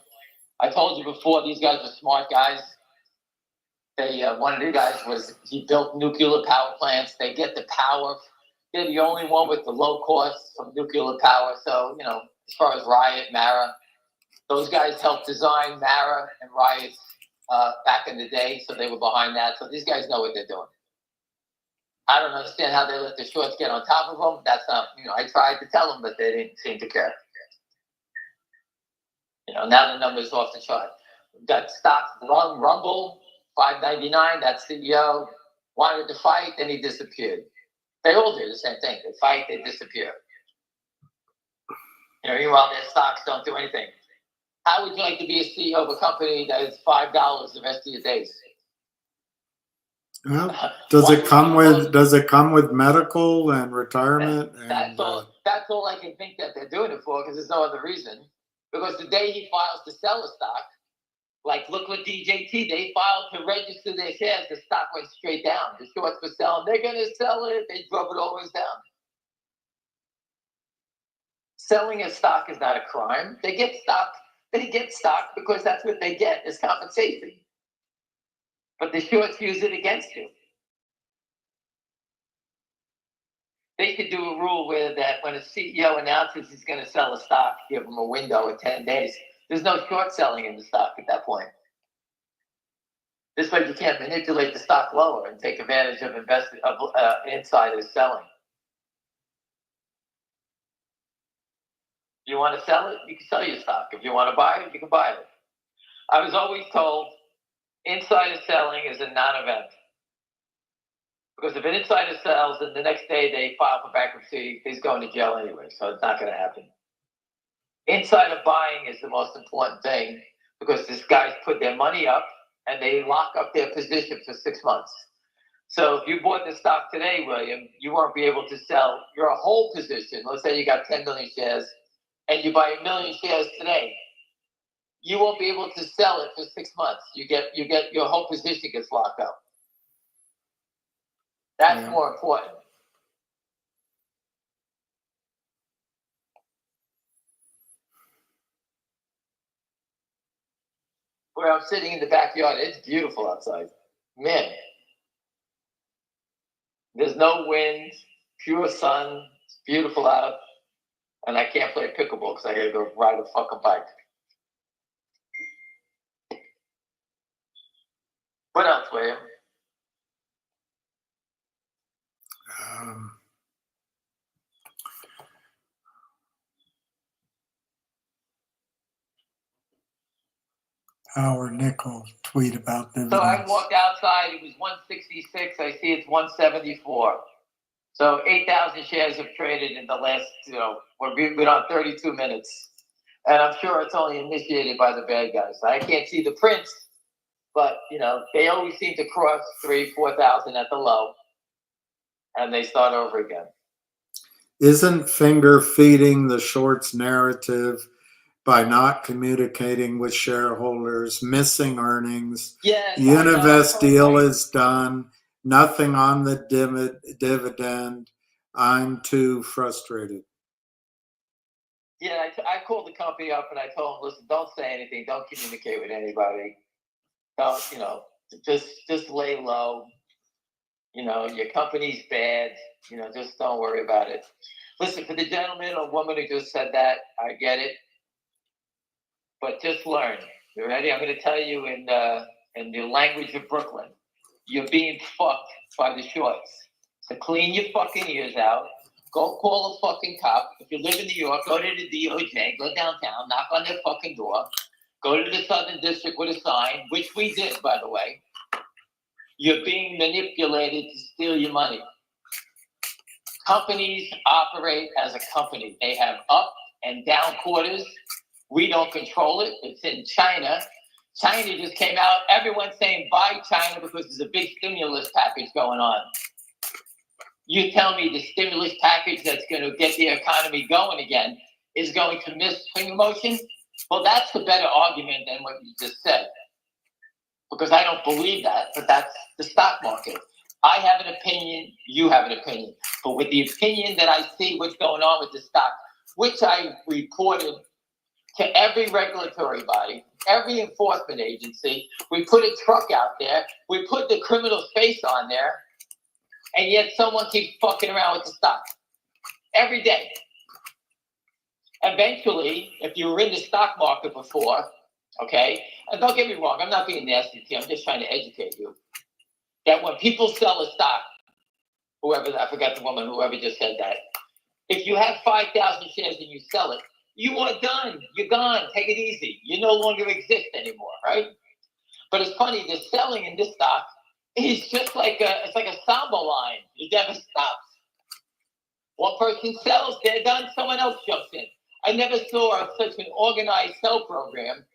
I told you before, these guys are smart guys. They one of the guys he built nuclear power plants. They get the power. They're the only one with the low cost of nuclear power. So, you know, as far as Riot, Mara, those guys helped design Mara and Riot back in the day. So they were behind that. So these guys know what they're doing. I don't understand how they let the shorts get on top of them. That's not, you know, I tried to tell them, but they didn't seem to care. You know, now the number's off the chart. We've got stock Rumble, $5.99. That CEO wanted to fight, then he disappeared. They all do the same thing. They fight, they disappear. You know, meanwhile, their stocks don't do anything. How would you like to be a CEO of a company that is $5 the rest of your days? Well, does it come with medical and retirement? That's all I can think that they're doing it for, because there's no other reason. Because the day he files to sell a stock, like look what DJT, they filed to register their shares, the stock went straight down. The shorts were selling, they're going to sell it, they drove it always down. Selling a stock is not a crime. They get stock because that's what they get as compensation. But the shorts use it against you. They should do a rule where that when a CEO announces he's going to sell a stock, give them a window of 10 days. There's no short selling in the stock at that point. This way you can't manipulate the stock lower and take advantage of insiders selling. You want to sell it, you can sell your stock. If you want to buy it, you can buy it. I was always told insider selling is a non-event. Because if an insider sells and the next day they file for bankruptcy, he's going to jail anyway, so it's not going to happen. Insider buying is the most important thing because these guys put their money up and they lock up their position for 6 months. So if you bought the stock today, William, you won't be able to sell your whole position. Let's say you got 10 million shares and you buy 1 million shares today. You won't be able to sell it for 6 months. You get your whole position gets locked up. That's more important. Where I'm sitting in the backyard, it's beautiful outside. Man, there's no wind, pure sun, it's beautiful out, and I can't play pickleball because I gotta go ride a fucking bike. What else, William? Howard Nichols tweet about dividends. So I walked outside, it was 166, I see it's 174. So 8,000 shares have traded in the last, we've been on 32 minutes. And I'm sure it's only initiated by the bad guys. I can't see the prints, but, they always seem to cross 3,000, 4,000 at the low. And they start over again. Isn't finger feeding the shorts narrative by not communicating with shareholders, missing earnings? Yes, Univest deal is done. Nothing on the dividend. I'm too frustrated. Yeah, I called the company up and I told them, listen, don't say anything. Don't communicate with anybody. Don't, just lay low. Your company's bad. Just don't worry about it. Listen, for the gentleman or woman who just said that, I get it. But just learn. You ready? I'm going to tell you in the language of Brooklyn. You're being fucked by the shorts. So clean your fucking ears out. Go call a fucking cop. If you live in New York, go to the DOJ. Go downtown. Knock on their fucking door. Go to the Southern District with a sign, which we did, by the way. You're being manipulated to steal your money. Companies operate as a company. They have up and down quarters. We don't control it. It's in China. China just came out. Everyone's saying buy China because there's a big stimulus package going on. You tell me the stimulus package that's going to get the economy going again is going to miss swing motion? Well, that's the better argument than what you just said. Because I don't believe that, but that's the stock market. I have an opinion, you have an opinion. But with the opinion that I see what's going on with the stock, which I reported to every regulatory body, every enforcement agency, we put a truck out there, we put the criminal's face on there, and yet someone keeps fucking around with the stock every day. Eventually, if you were in the stock market before, okay, and don't get me wrong, I'm not being nasty to you, I'm just trying to educate you, that when people sell a stock, whoever, I forgot the woman, whoever just said that, if you have 5,000 shares and you sell it, you are done, you're gone, take it easy, you no longer exist anymore, right? But it's funny, the selling in this stock is just like it's like a samba line, it never stops. One person sells, they're done, someone else jumps in. I never saw such an organized sell program.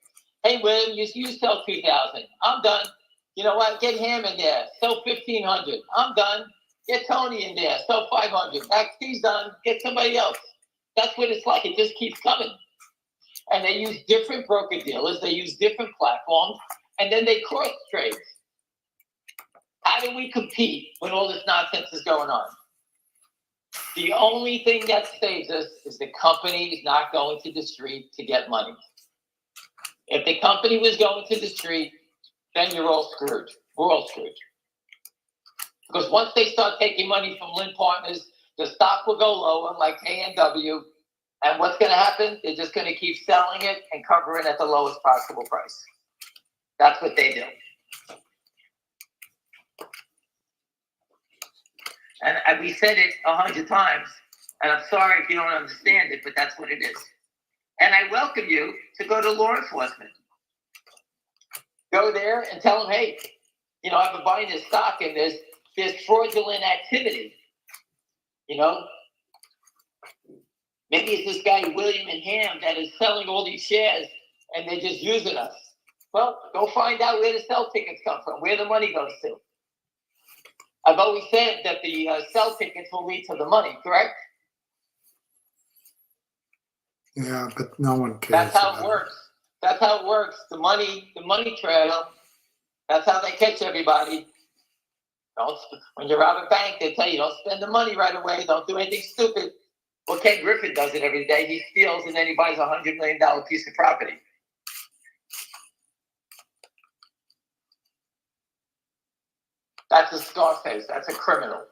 Hey, William, you sell 2,000. I'm done. You know what? Get Ham in there. Sell 1,500. I'm done. Get Tony in there. Sell 500. He's done. Get somebody else. That's what it's like. It just keeps coming. And they use different broker dealers. They use different platforms. And then they cross trade. How do we compete when all this nonsense is going on? The only thing that saves us is the company is not going to the street to get money. If the company was going to the street, then you're all screwed. We're all screwed. Because once they start taking money from Lynn Partners, the stock will go lower like A&W. And what's going to happen? They're just going to keep selling it and covering it at the lowest possible price. That's what they do. And we said it 100 times, and I'm sorry if you don't understand it, but that's what it is. And I welcome you to go to law enforcement. Go there and tell them, hey, you know, I've been buying this stock and there's fraudulent activity. You know, maybe it's this guy, William and Ham, that is selling all these shares and they're just using us. Well, go find out where the sell tickets come from, where the money goes to. I've always said that the sell tickets will lead to the money, correct? Yeah, but no one cares. That's how it works. That's how it works. The money trail. That's how they catch everybody. When you rob a bank, they tell you don't spend the money right away. Don't do anything stupid. Well, Ken Griffin does it every day. He steals and then he buys a $100 million piece of property. That's a Scarface. That's a criminal.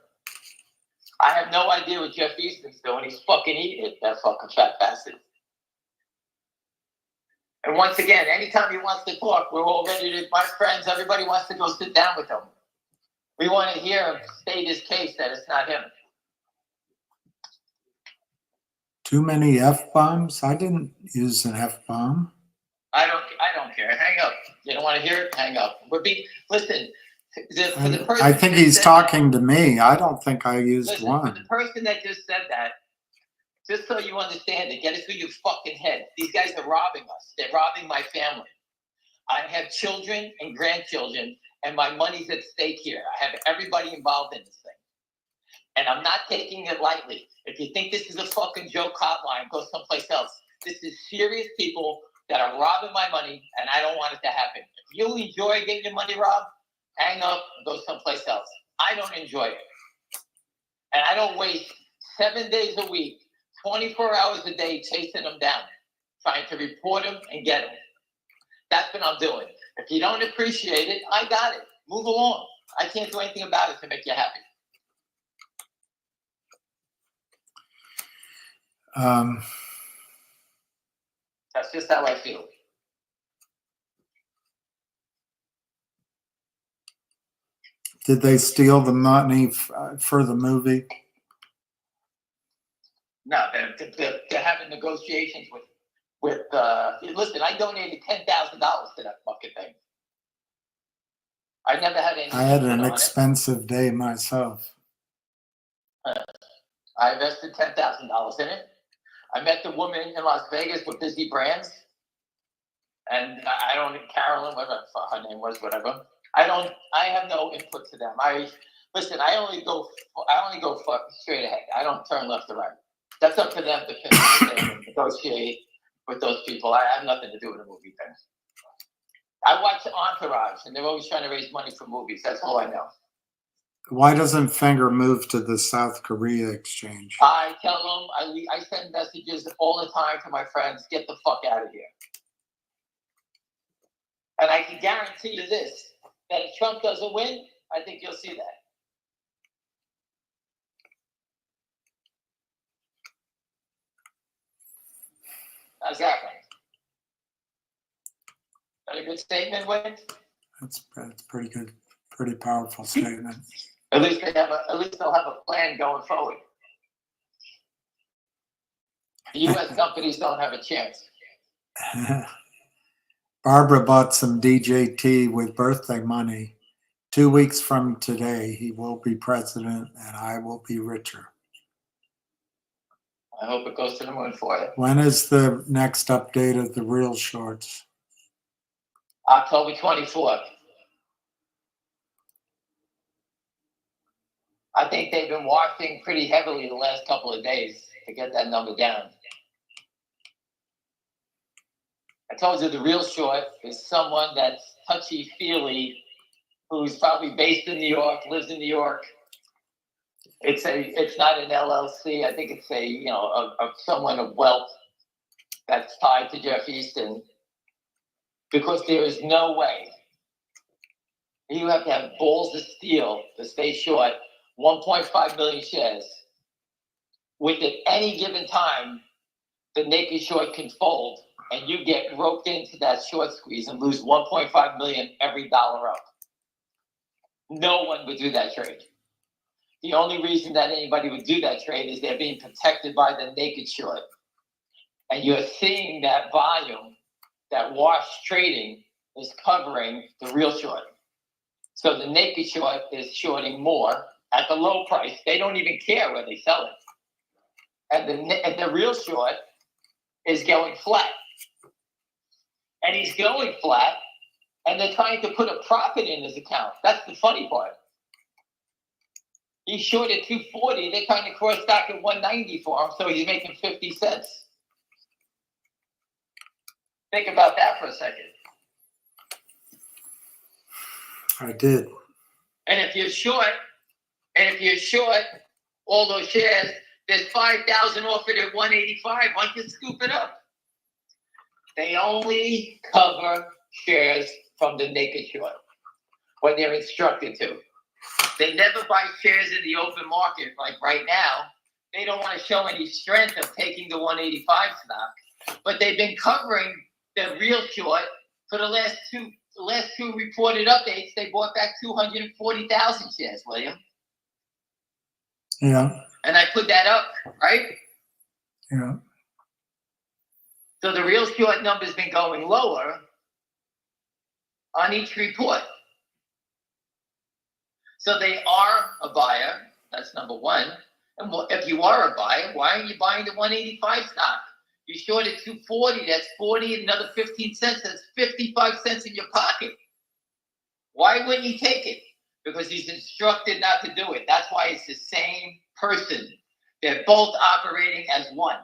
I have no idea what Jeff Easton's doing. He's fucking eating it, that fucking fat bastard. And once again, anytime he wants to talk, we're all ready to, my friends, everybody wants to go sit down with him. We want to hear him state his case that it's not him. Too many F-bombs? I didn't use an F-bomb. I don't care. Hang up. You don't want to hear it? Hang up. Listen. I think he's talking to me. I don't think I used one. For the person that just said that, just so you understand it, get it through your fucking head. These guys are robbing us. They're robbing my family. I have children and grandchildren, and my money's at stake here. I have everybody involved in this thing. And I'm not taking it lightly. If you think this is a fucking joke hotline, go someplace else. This is serious people that are robbing my money, and I don't want it to happen. If you enjoy getting your money robbed, hang up and go someplace else. I don't enjoy it. And I don't waste 7 days a week, 24 hours a day chasing them down, trying to report them and get them. That's what I'm doing. If you don't appreciate it, I got it. Move along. I can't do anything about it to make you happy. That's just how I feel. Did they steal the money for the movie? No, they're having negotiations with listen, I donated $10,000 to that fucking thing. I never had any. I had input an on it. expensive day myself. I invested $10,000 in it. I met the woman in Las Vegas with Busy Brands, and I don't, Carolyn, whatever her name was, whatever. I have no input to them. I only go straight ahead. I don't turn left or right. That's up to them to finish and negotiate with those people. I have nothing to do with the movie thing. I watch Entourage, and they're always trying to raise money for movies. That's all I know. Why doesn't Finger move to the South Korea exchange? I tell them, I send messages all the time to my friends, get the fuck out of here. And I can guarantee you this, that if Trump doesn't win, I think you'll see that. How's that, Frank? That a good statement, Wayne? That's pretty good, pretty powerful statement. At least they'll have a plan going forward. The U.S. companies don't have a chance. Barbara bought some DJT with birthday money. 2 weeks from today, he will be president and I will be richer. I hope it goes to the moon for you. When is the next update of the real shorts? October 24th. I think they've been washing pretty heavily the last couple of days to get that number down. I told you the real short is someone that's touchy-feely, who's probably based in New York, lives in New York. It's not an LLC. I think it's someone of wealth that's tied to Jeff Easton, because there is no way you have to have balls of steel to stay short 1.5 million shares. With at any given time, the naked short can fold, and you get roped into that short squeeze and lose 1.5 million every dollar up. No one would do that trade. The only reason that anybody would do that trade is they're being protected by the naked short. And you're seeing that volume, that wash trading is covering the real short. So the naked short is shorting more at the low price. They don't even care where they sell it. And the real short is going flat. And he's going flat, and they're trying to put a profit in his account. That's the funny part. He's short at 240. They're trying to cross stock at 190 for him, so he's making 50 cents. Think about that for a second. I did. And if you're short all those shares, there's 5,000 offered at 185. Why don't you scoop it up? They only cover shares from the naked short when they're instructed to. They never buy shares in the open market. Like right now, they don't want to show any strength of taking the 185 stock, but they've been covering the real short for the last two reported updates. They bought back 240,000 shares, William. Yeah. And I put that up, right? Yeah. So the real short number's been going lower on each report. So they are a buyer. That's number one. And if you are a buyer, why aren't you buying the 185 stock? You short at 240. That's 40. Another 15 cents. That's 55 cents in your pocket. Why wouldn't you take it? Because he's instructed not to do it. That's why it's the same person. They're both operating as one.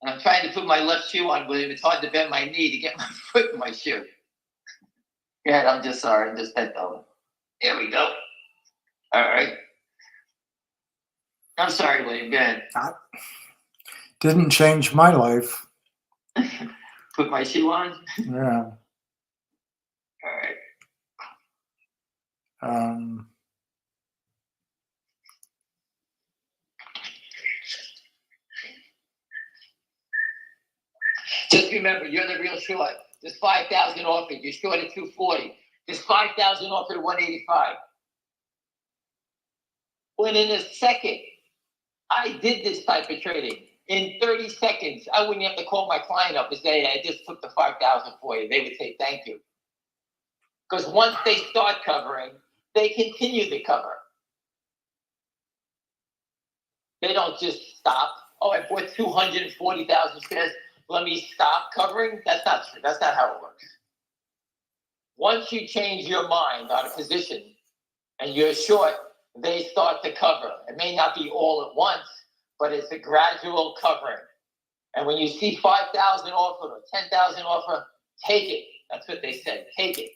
And I'm trying to put my left shoe on, William. It's hard to bend my knee to get my foot in my shoe. Yeah, I'm just sorry. I'm just bent over. There we go. All right. I'm sorry, William. Go ahead. Didn't change my life. Put my shoe on? Yeah. All right. Just remember, you're the real short. There's 5,000 offered. You're short at 240. There's 5,000 offered at 185. When in a second, I did this type of trading. In 30 seconds, I wouldn't have to call my client up and say, I just took the 5,000 for you. They would say, thank you. Because once they start covering, they continue to cover. They don't just stop. Oh, I bought 240,000 shares. Let me stop covering. That's not true. That's not how it works. Once you change your mind on a position and you're short, they start to cover. It may not be all at once, but it's a gradual covering. And when you see 5,000 offer or 10,000 offer, take it. That's what they say. Take it.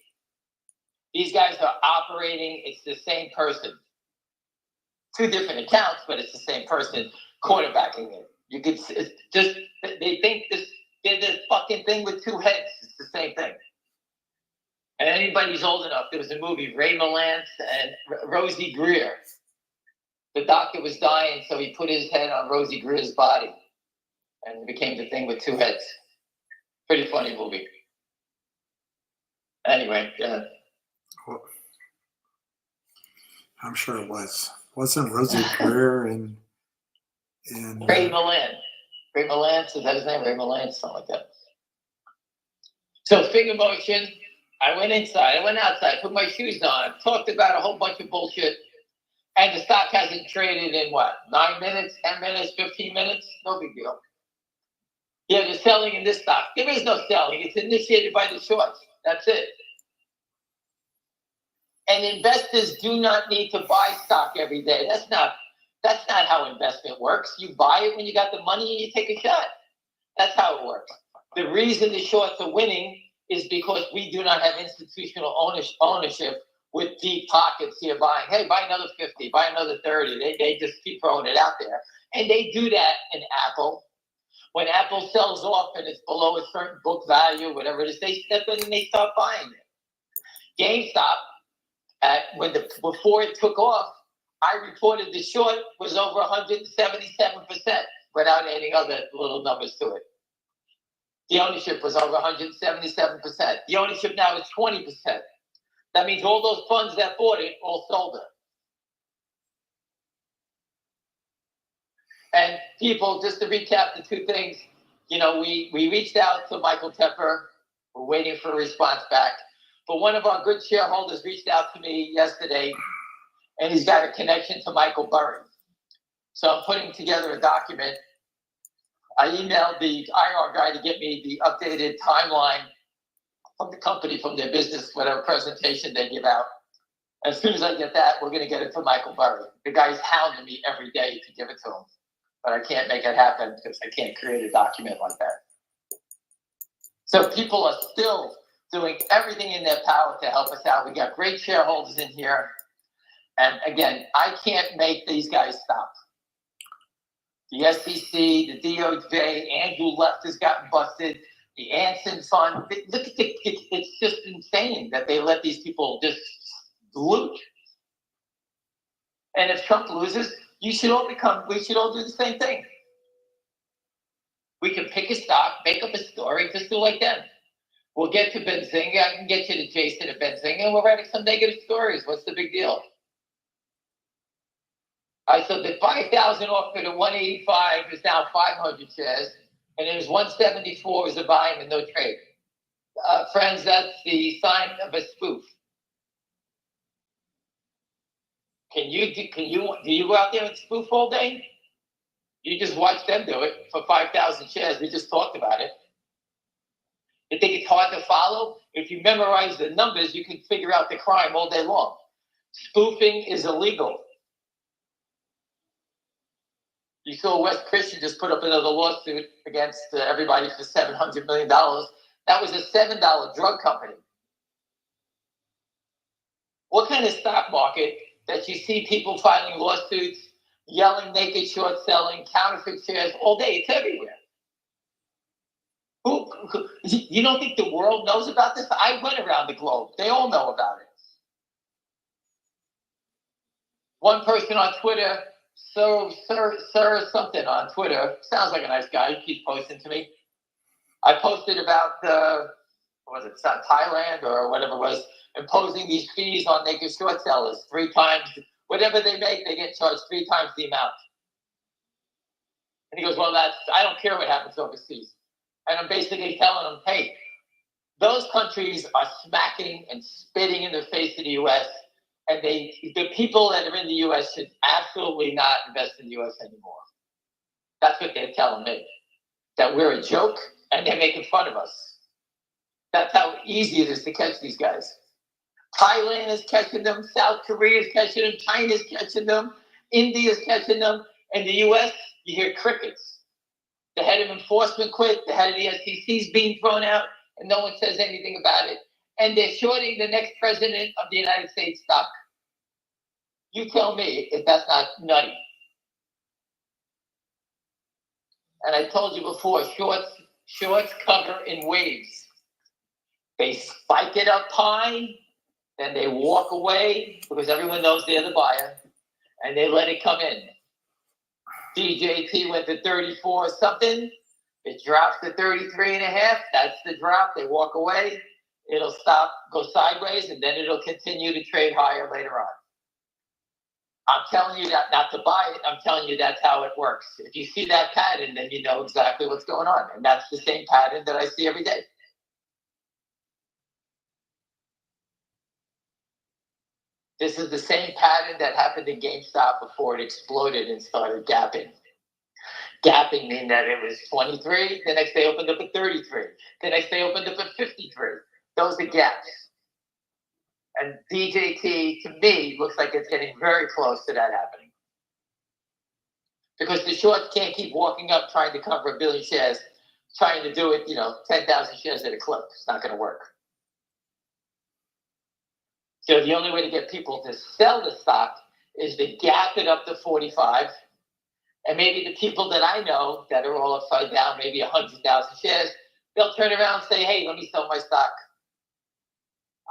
These guys are operating. It's the same person. Two different accounts, but it's the same person quarterbacking it. You could just, they think this fucking thing with two heads. It's the same thing. And anybody's old enough, there was a movie, Ray Milland and Rosie Greer. The doctor was dying, so he put his head on Rosie Greer's body. And it became the thing with two heads. Pretty funny movie. Anyway, yeah. I'm sure it was. Wasn't Rosie Greer in Ray Milland. Ray Milland, is that his name? Ray Milland, something like that. So finger motion. I went inside. I went outside. Put my shoes on. Talked about a whole bunch of bullshit. And the stock hasn't traded in what? 9 minutes, 10 minutes, 15 minutes? No big deal. Yeah, they're selling in this stock. There is no selling. It's initiated by the shorts. That's it. And investors do not need to buy stock every day. That's not how investment works. You buy it when you got the money and you take a shot. That's how it works. The reason the shorts are winning is because we do not have institutional ownership with deep pockets here buying, hey, buy another 50, buy another 30. They just keep throwing it out there. And they do that in Apple. When Apple sells off and it's below a certain book value, whatever it is, they step in and they start buying it. GameStop, before it took off, I reported the short was over 177% without adding other little numbers to it. The ownership was over 177%. The ownership now is 20%. That means all those funds that bought it all sold it. And people, just to recap the two things, we reached out to Michael Tepper. We're waiting for a response back. But one of our good shareholders reached out to me yesterday, and he's got a connection to Michael Burry. So I'm putting together a document. I emailed the IR guy to get me the updated timeline from the company, from their business, whatever presentation they give out. As soon as I get that, we're going to get it to Michael Burry. The guy's hounding me every day to give it to him. But I can't make it happen because I can't create a document like that. So people are still doing everything in their power to help us out. We got great shareholders in here. And again, I can't make these guys stop. The SEC, the DOJ, Andrew Left has gotten busted. The Anson Fund. Look at it's just insane that they let these people just loot. And if Trump loses, we should all do the same thing. We can pick a stock, make up a story, just do like them. We'll get to Benzinga. I can get you to Jason at Benzinga, and we're writing some negative stories. What's the big deal? So the 5,000 offered at 185 is now 500 shares, and it was 174 is a buying and no trade. Friends, that's the sign of a spoof. Do you go out there and spoof all day? You just watch them do it for 5,000 shares. We just talked about it. You think it's hard to follow? If you memorize the numbers, you can figure out the crime all day long. Spoofing is illegal. You saw West Christian just put up another lawsuit against everybody for $700 million. That was a $7 drug company. What kind of stock market that you see people filing lawsuits, yelling naked short selling, counterfeit shares all day? It's everywhere. You don't think the world knows about this? I went around the globe. They all know about it. One person on Twitter, Sir something on Twitter, sounds like a nice guy, he keeps posting to me. I posted about, Thailand or whatever it was, imposing these fees on naked short sellers 3 times. Whatever they make, they get charged 3 times the amount. And he goes, well, I don't care what happens overseas. And I'm basically telling him, hey, Those countries are smacking and spitting in the face of the U.S. And the people that are in the U.S. should absolutely not invest in the U.S. anymore. That's what they're telling me. That we're a joke and they're making fun of us. That's how easy it is to catch these guys. Thailand is catching them, South Korea is catching them, China is catching them, India is catching them, and the U.S., you hear crickets. The head of enforcement quit, the head of the SEC is being thrown out, and no one says anything about it. And they're shorting the next president of the United States stock. You tell me if that's not nutty. And I told you before, shorts cover in waves. They spike it up high, then they walk away because everyone knows they're the buyer, and they let it come in. DJT went to 34 something. It drops to 33.5. That's the drop. They walk away. It'll stop, go sideways, and then it'll continue to trade higher later on. I'm telling you that not to buy it. I'm telling you that's how it works. If you see that pattern, then you know exactly what's going on. And that's the same pattern that I see every day. This is the same pattern that happened in GameStop before it exploded and started gapping. Gapping mean that it was 23, the next day opened up at 33, the next day opened up at 53. Those are gaps. And DJT, to me, looks like it's getting very close to that happening. Because the shorts can't keep walking up trying to cover 1 billion shares, trying to do it, 10,000 shares at a clip. It's not going to work. So the only way to get people to sell the stock is to gap it up to 45. And maybe the people that I know that are all upside down, maybe 100,000 shares, they'll turn around and say, hey, let me sell my stock.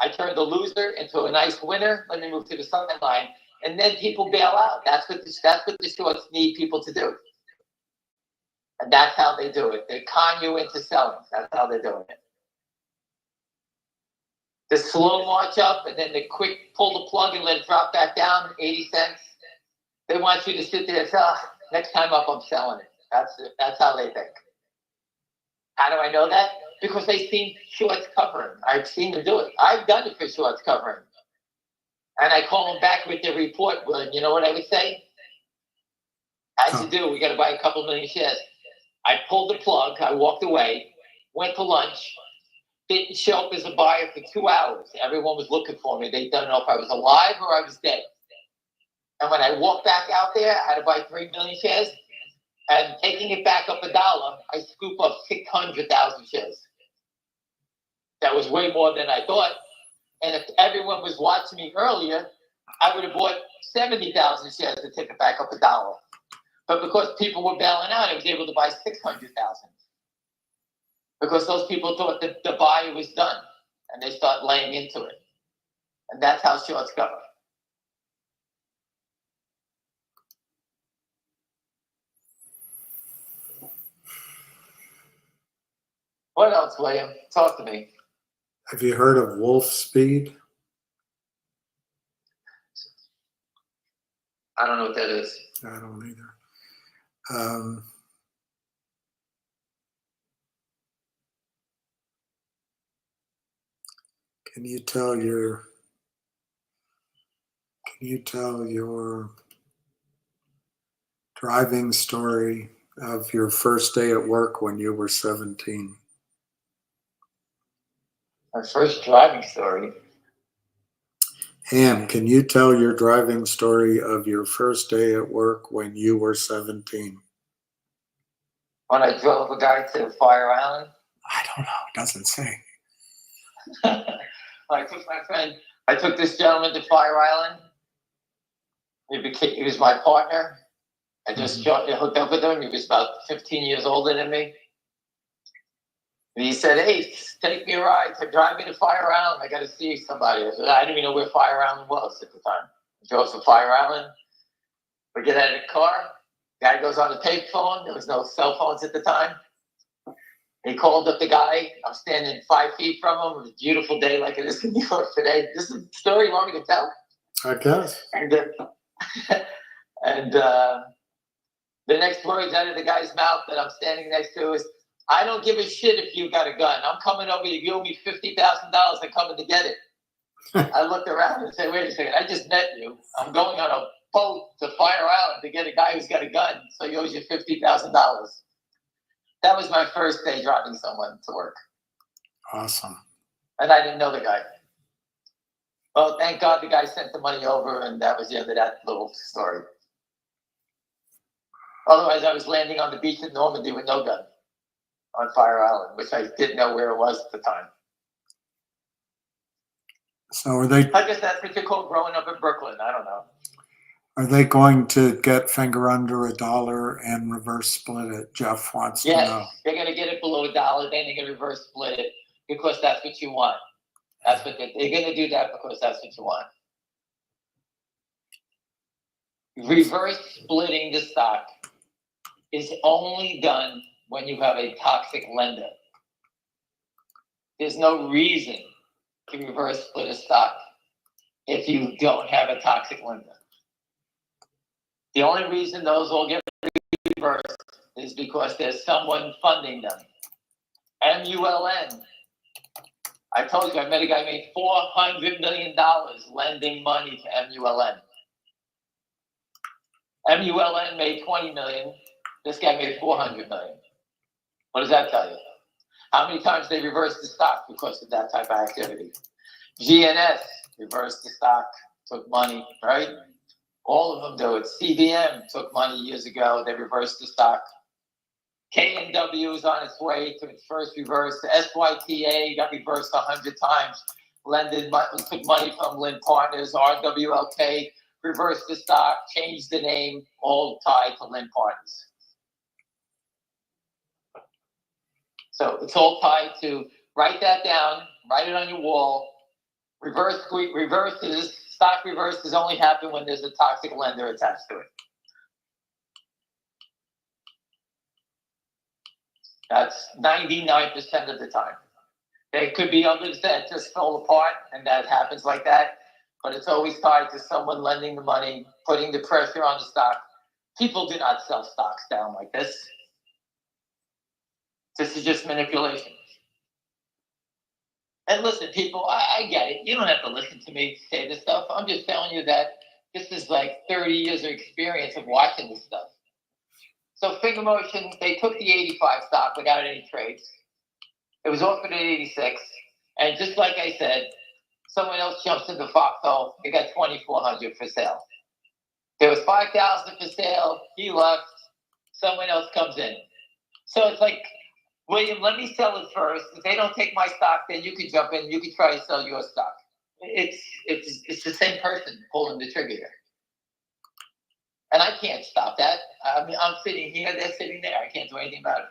I turned the loser into a nice winner. Let me move to the sideline. And then people bail out. That's what the shorts need people to do. And that's how they do it. They con you into selling. That's how they're doing it. The slow march up and then the quick pull the plug and let it drop back down 80 cents. They want you to sit there and say, next time up, I'm selling it. That's how they think. How do I know that? Because they've seen shorts covering. I've seen them do it. I've done it for shorts covering. And I call them back with their report. Well, you know what I would say? As you do, we got to buy a couple million shares. I pulled the plug. I walked away, went to lunch, didn't show up as a buyer for 2 hours. Everyone was looking for me. They didn't know if I was alive or I was dead. And when I walked back out there, I had to buy 3 million shares. And taking it back up $1, I scoop up 600,000 shares. That was way more than I thought. And if everyone was watching me earlier, I would have bought 70,000 shares to take it back up $1. But because people were bailing out, I was able to buy 600,000. Because those people thought that the buy was done, and they start laying into it. And that's how shorts cover. What else, William? Talk to me. Have you heard of wolf speed? I don't know what that is. I don't either. Can you tell your driving story of your first day at work when you were 17? My first driving story. Ham, can you tell your driving story of your first day at work when you were 17? When I drove a guy to Fire Island. I don't know. It doesn't say. I took this gentleman to Fire Island. He was my partner. I just hooked up with him. He was about 15 years older than me. And he said, hey, take me a ride. Drive me to Fire Island. I got to see somebody. I said, I didn't even know where Fire Island was at the time. I drove to Fire Island. We get out of the car. Guy goes on the payphone. There was no cell phones at the time. He called up the guy. I'm standing 5 feet from him. It was a beautiful day like it is in New York today. This is a story you want me to tell? I guess. And the next words out of the guy's mouth that I'm standing next to is, I don't give a shit if you got a gun. I'm coming over. You owe me $50,000. I'm coming to get it. I looked around and said, wait a second. I just met you. I'm going on a boat to Fire Island to get a guy who's got a gun. So he owes you $50,000. That was my first day driving someone to work. Awesome. And I didn't know the guy. Well, thank God the guy sent the money over, and that was the end of that little story. Otherwise, I was landing on the beach in Normandy with no gun on Fire Island, which I didn't know where it was at the time. So are they I guess that's what you call growing up in Brooklyn. I don't know. are they going to get finger under $1 and reverse split it? Jeff wants to know. Yes, they're going to get it below $1, then they're going to reverse split it because that's what you want. That's what they're going to do that because that's what you want. Reverse splitting the stock is only done when you have a toxic lender. There's no reason to reverse split a stock if you don't have a toxic lender. The only reason those all get reversed is because there's someone funding them. MULN. I told you, I met a guy who made $400 million lending money to MULN. MULN made $20 million. This guy made $400 million. What does that tell you? How many times they reversed the stock because of that type of activity? GNS reversed the stock, took money, right? All of them do it. CBM took money years ago. They reversed the stock. KNW is on its way to its first reverse. The SYTA got reversed 100 times. Took money from Lynn Partners. RWLK reversed the stock, changed the name, all tied to Lynn Partners. So it's all tied to, write that down, write it on your wall. Stock reverses only happen when there's a toxic lender attached to it. That's 99% of the time. There could be others that just fall apart, and that happens like that, but it's always tied to someone lending the money, putting the pressure on the stock. People do not sell stocks down like this. This is just manipulation. And listen, people, I get it. You don't have to listen to me say this stuff. I'm just telling you that this is like 30 years of experience of watching this stuff. So Finger Motion, they took the 85 stock without any trades. It was offered at 86. And just like I said, someone else jumps into Foxhole. They got 2,400 for sale. There was 5,000 for sale. He left. Someone else comes in. So it's like, William, let me sell it first. If they don't take my stock, then you can jump in. You can try to sell your stock. It's the same person pulling the trigger here. And I can't stop that. I mean, I'm sitting here, they're sitting there. I can't do anything about it.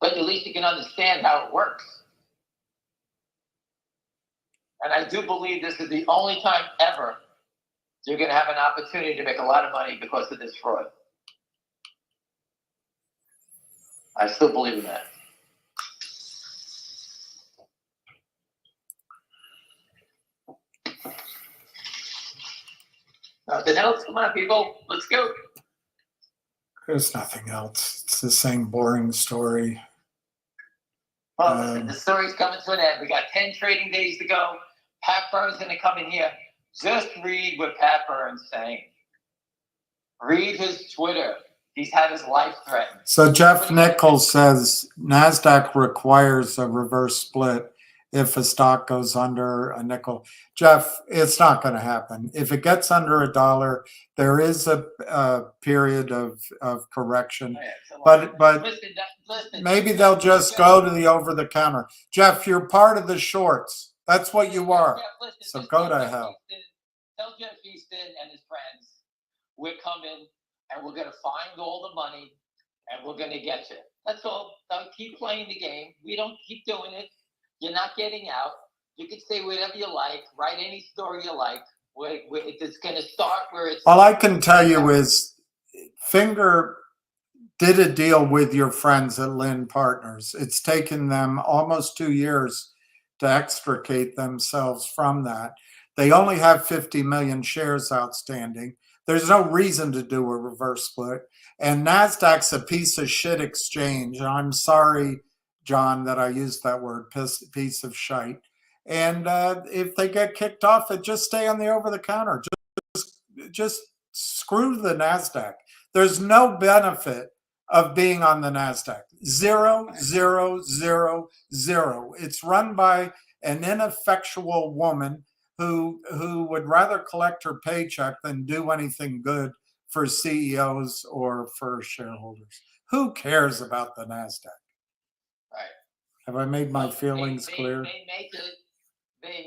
But at least you can understand how it works. And I do believe this is the only time ever you're going to have an opportunity to make a lot of money because of this fraud. I still believe in that. Nothing else? Come on, people. Let's go. There's nothing else. It's the same boring story. Well, listen, the story's coming to an end. We got 10 trading days to go. Pat Burns going to come in here. Just read what Pat Burns saying. Read his Twitter. He's had his life threatened. So Jeff Nichols says NASDAQ requires a reverse split if a stock goes under a nickel. Jeff, it's not going to happen. If it gets under $1, there is a period of correction. But Listen, maybe they'll just go to the over-the-counter. Jeff, you're part of the shorts. That's what you are. Jeff, listen, So just go tell to Jeff hell. Tell Jeff Easton and his friends, we're coming and we're going to find all the money and we're going to get you. That's all. Don't keep playing the game. We don't keep doing it. You're not getting out. You can say whatever you like, write any story you like. It's going to start where it's. All I can tell you is Finger did a deal with your friends at Lynn Partners. It's taken them almost 2 years to extricate themselves from that. They only have 50 million shares outstanding. There's no reason to do a reverse split. And NASDAQ's a piece of shit exchange. And I'm sorry, John, that I used that word, piece of shite. And if they get kicked off, it just stay on the over the counter. Just screw the NASDAQ. There's no benefit of being on the NASDAQ. 0, 0, 0, 0. It's run by an ineffectual woman who would rather collect her paycheck than do anything good for CEOs or for shareholders. Who cares about the NASDAQ? Right. Have I made my feelings clear? They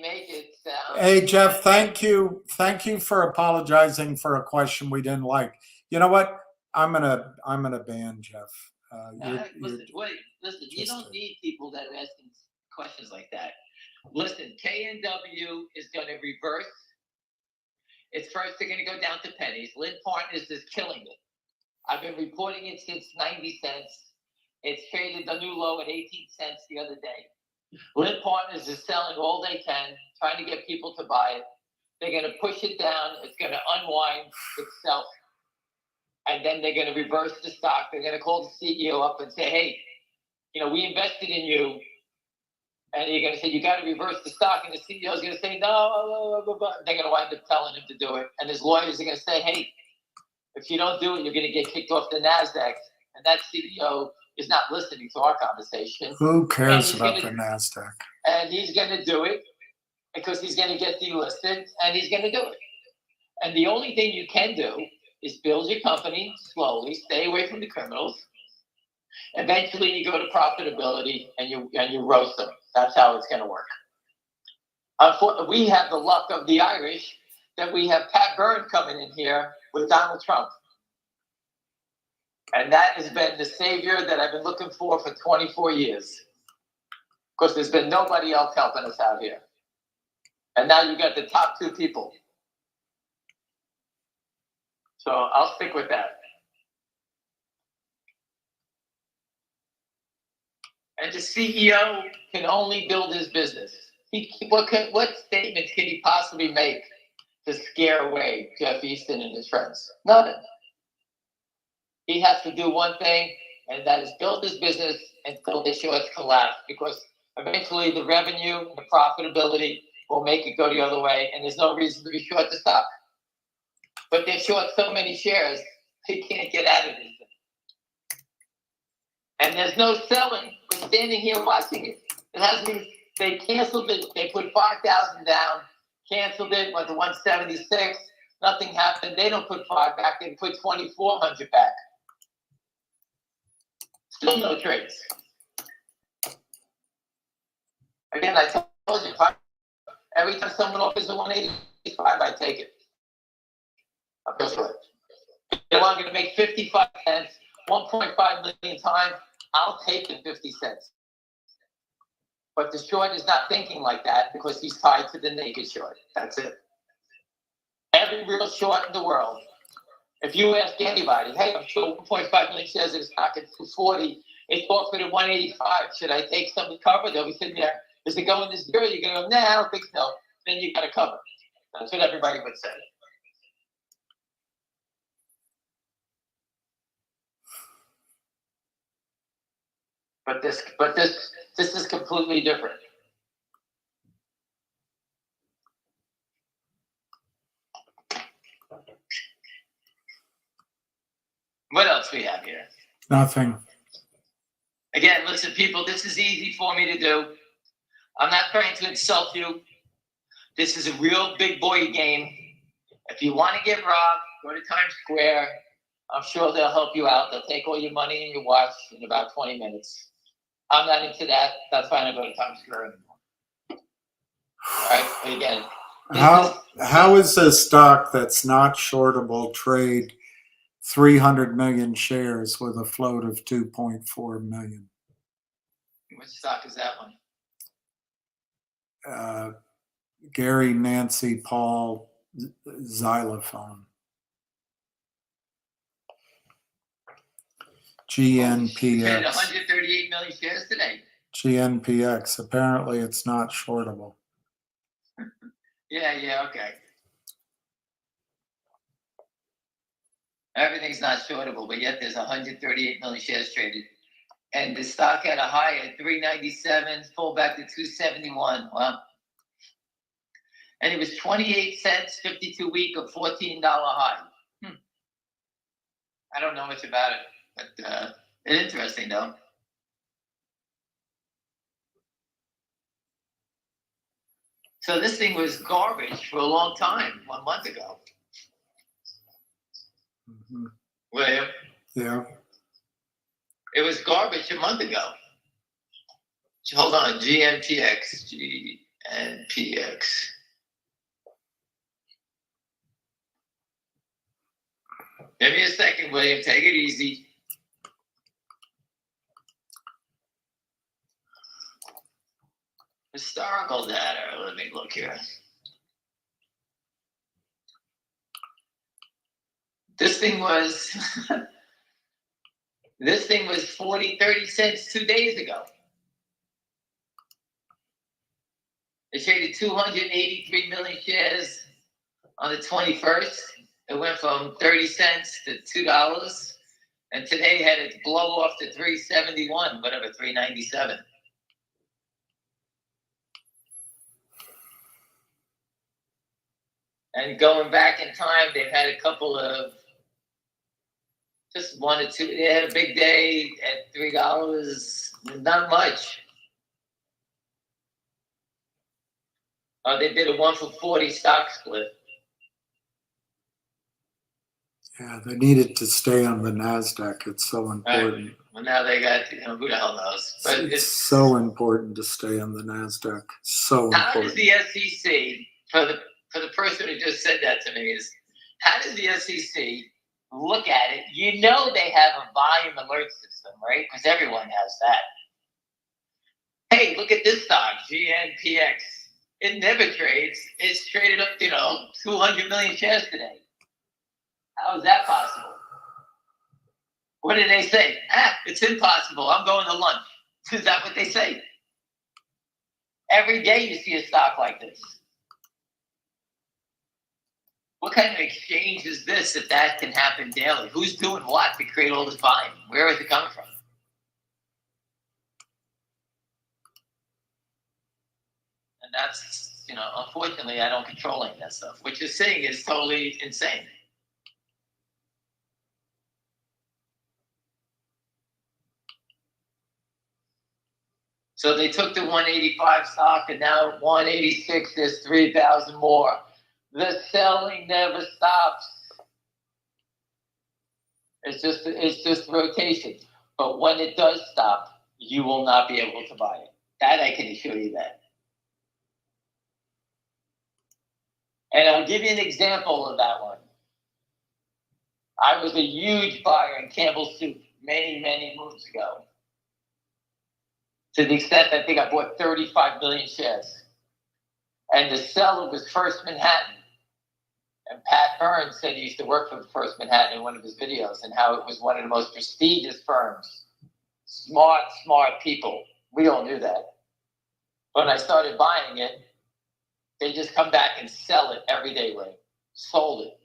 make it sound. Hey, Jeff, thank you. Thank you for apologizing for a question we didn't like. You know what? I'm gonna ban Jeff. Listen, you don't need people that are asking questions like that. Listen, KNW is going to reverse. It's first, they're going to go down to pennies. Lynn Partners is killing it. I've been reporting it since 90 cents. It's traded the new low at 18 cents the other day. Lynn Partners is selling all they can, trying to get people to buy it. They're going to push it down. It's going to unwind itself. And then they're going to reverse the stock. They're going to call the CEO up and say, hey, we invested in you. And you're going to say, you got to reverse the stock. And the CEO is going to say, no. They're going to wind up telling him to do it. And his lawyers are going to say, hey, if you don't do it, you're going to get kicked off the NASDAQ. And that CEO is not listening to our conversation. Who cares about the NASDAQ? And he's going to do it because he's going to get delisted, and he's going to do it. And the only thing you can do is build your company slowly, stay away from the criminals. Eventually, you go to profitability, and you roast them. That's how it's going to work. Unfortunately, we have the luck of the Irish that we have Pat Byrne coming in here with Donald Trump. And that has been the savior that I've been looking for 24 years. Because there's been nobody else helping us out here. And now you got the top two people. So I'll stick with that. And the CEO can only build his business. What statements can he possibly make to scare away Jeff Easton and his friends? Nothing. He has to do one thing, and that is build his business until the shorts collapse, because eventually the revenue, the profitability will make it go the other way, and there's no reason to be short the stock. But they're short so many shares, they can't get out of this thing. And there's no selling. We're standing here watching it. It hasn't been, they canceled it. They put 5,000 down, canceled it, went to 176. Nothing happened. They don't put 5 back. They put 2,400 back. Still no trades. Again, I told you, every time someone offers a 185, I take it. I'm just right. If I'm going to make 55 cents, 1.5 million times, I'll take it 50 cents. But the short is not thinking like that because he's tied to the naked short. That's it. Every real short in the world, if you ask anybody, hey, I'm sure 1.5 million shares of the stock at 240, it's offered at 185. Should I take some to cover? They'll be sitting there. Is it going to zero? You're going to go, nah, I don't think so. Then you got to cover. That's what everybody would say. But this is completely different. What else we have here? Nothing. Again, listen, people, this is easy for me to do. I'm not trying to insult you. This is a real big boy game. If you want to get robbed, go to Times Square. I'm sure they'll help you out. They'll take all your money and your watch in about 20 minutes. I'm not into that. That's why I don't go to Times Square anymore. All right, but again. How is a stock that's not shortable trade 300 million shares with a float of 2.4 million? Which stock is that one? Gary, Nancy, Paul, Xylophone. GNPX. 138 million shares today. GNPX. Apparently it's not shortable. Yeah, okay. Everything's not shortable, but yet there's 138 million shares traded. And the stock had a high at 397, pulled back to 271. Wow. And it was 28 cents, 52-week, a $14 high. I don't know much about it, but it's interesting, though. So this thing was garbage for a long time, 1 month ago. Mm-hmm. William? Yeah. It was garbage a month ago. Hold on, GNPX. Give me a second, William. Take it easy. Historical data. Let me look here. This thing was 30 cents 2 days ago. It traded 283 million shares on the 21st. It went from 30 cents to $2. And today had its blow off to 371, whatever, 397. And going back in time, they've had a couple of, just 1 or 2. They had a big day at $3, not much. They did a 1 for 40 stock split. Yeah, they needed to stay on the NASDAQ. It's so important. Right. Well, now they got, who the hell knows? But It's so important to stay on the NASDAQ. So how important. does the SEC, for the person who just said that to me, is how does the SEC look at it? You know they have a volume alert system, right? Because everyone has that. Hey, look at this stock, GNPX. It never trades. It's traded up, 200 million shares today. How is that possible? What did they say? It's impossible. I'm going to lunch. Is that what they say? Every day you see a stock like this. What kind of exchange is this if that can happen daily? Who's doing what to create all this volume? Where is it coming from? And that's, unfortunately, I don't control any of that stuff. What you're saying is totally insane. So they took the 185 stock, and now at 186, there's 3,000 more. The selling never stops. It's just rotation. But when it does stop, you will not be able to buy it. That I can assure you that. And I'll give you an example of that one. I was a huge buyer in Campbell Soup many, many moves ago. To the extent that I think I bought 35 million shares. And the seller was First Manhattan. And Pat Burns said he used to work for First Manhattan in one of his videos and how it was one of the most prestigious firms. Smart people. We all knew that. When I started buying it, they just come back and sell it every day, Ray. Sold it.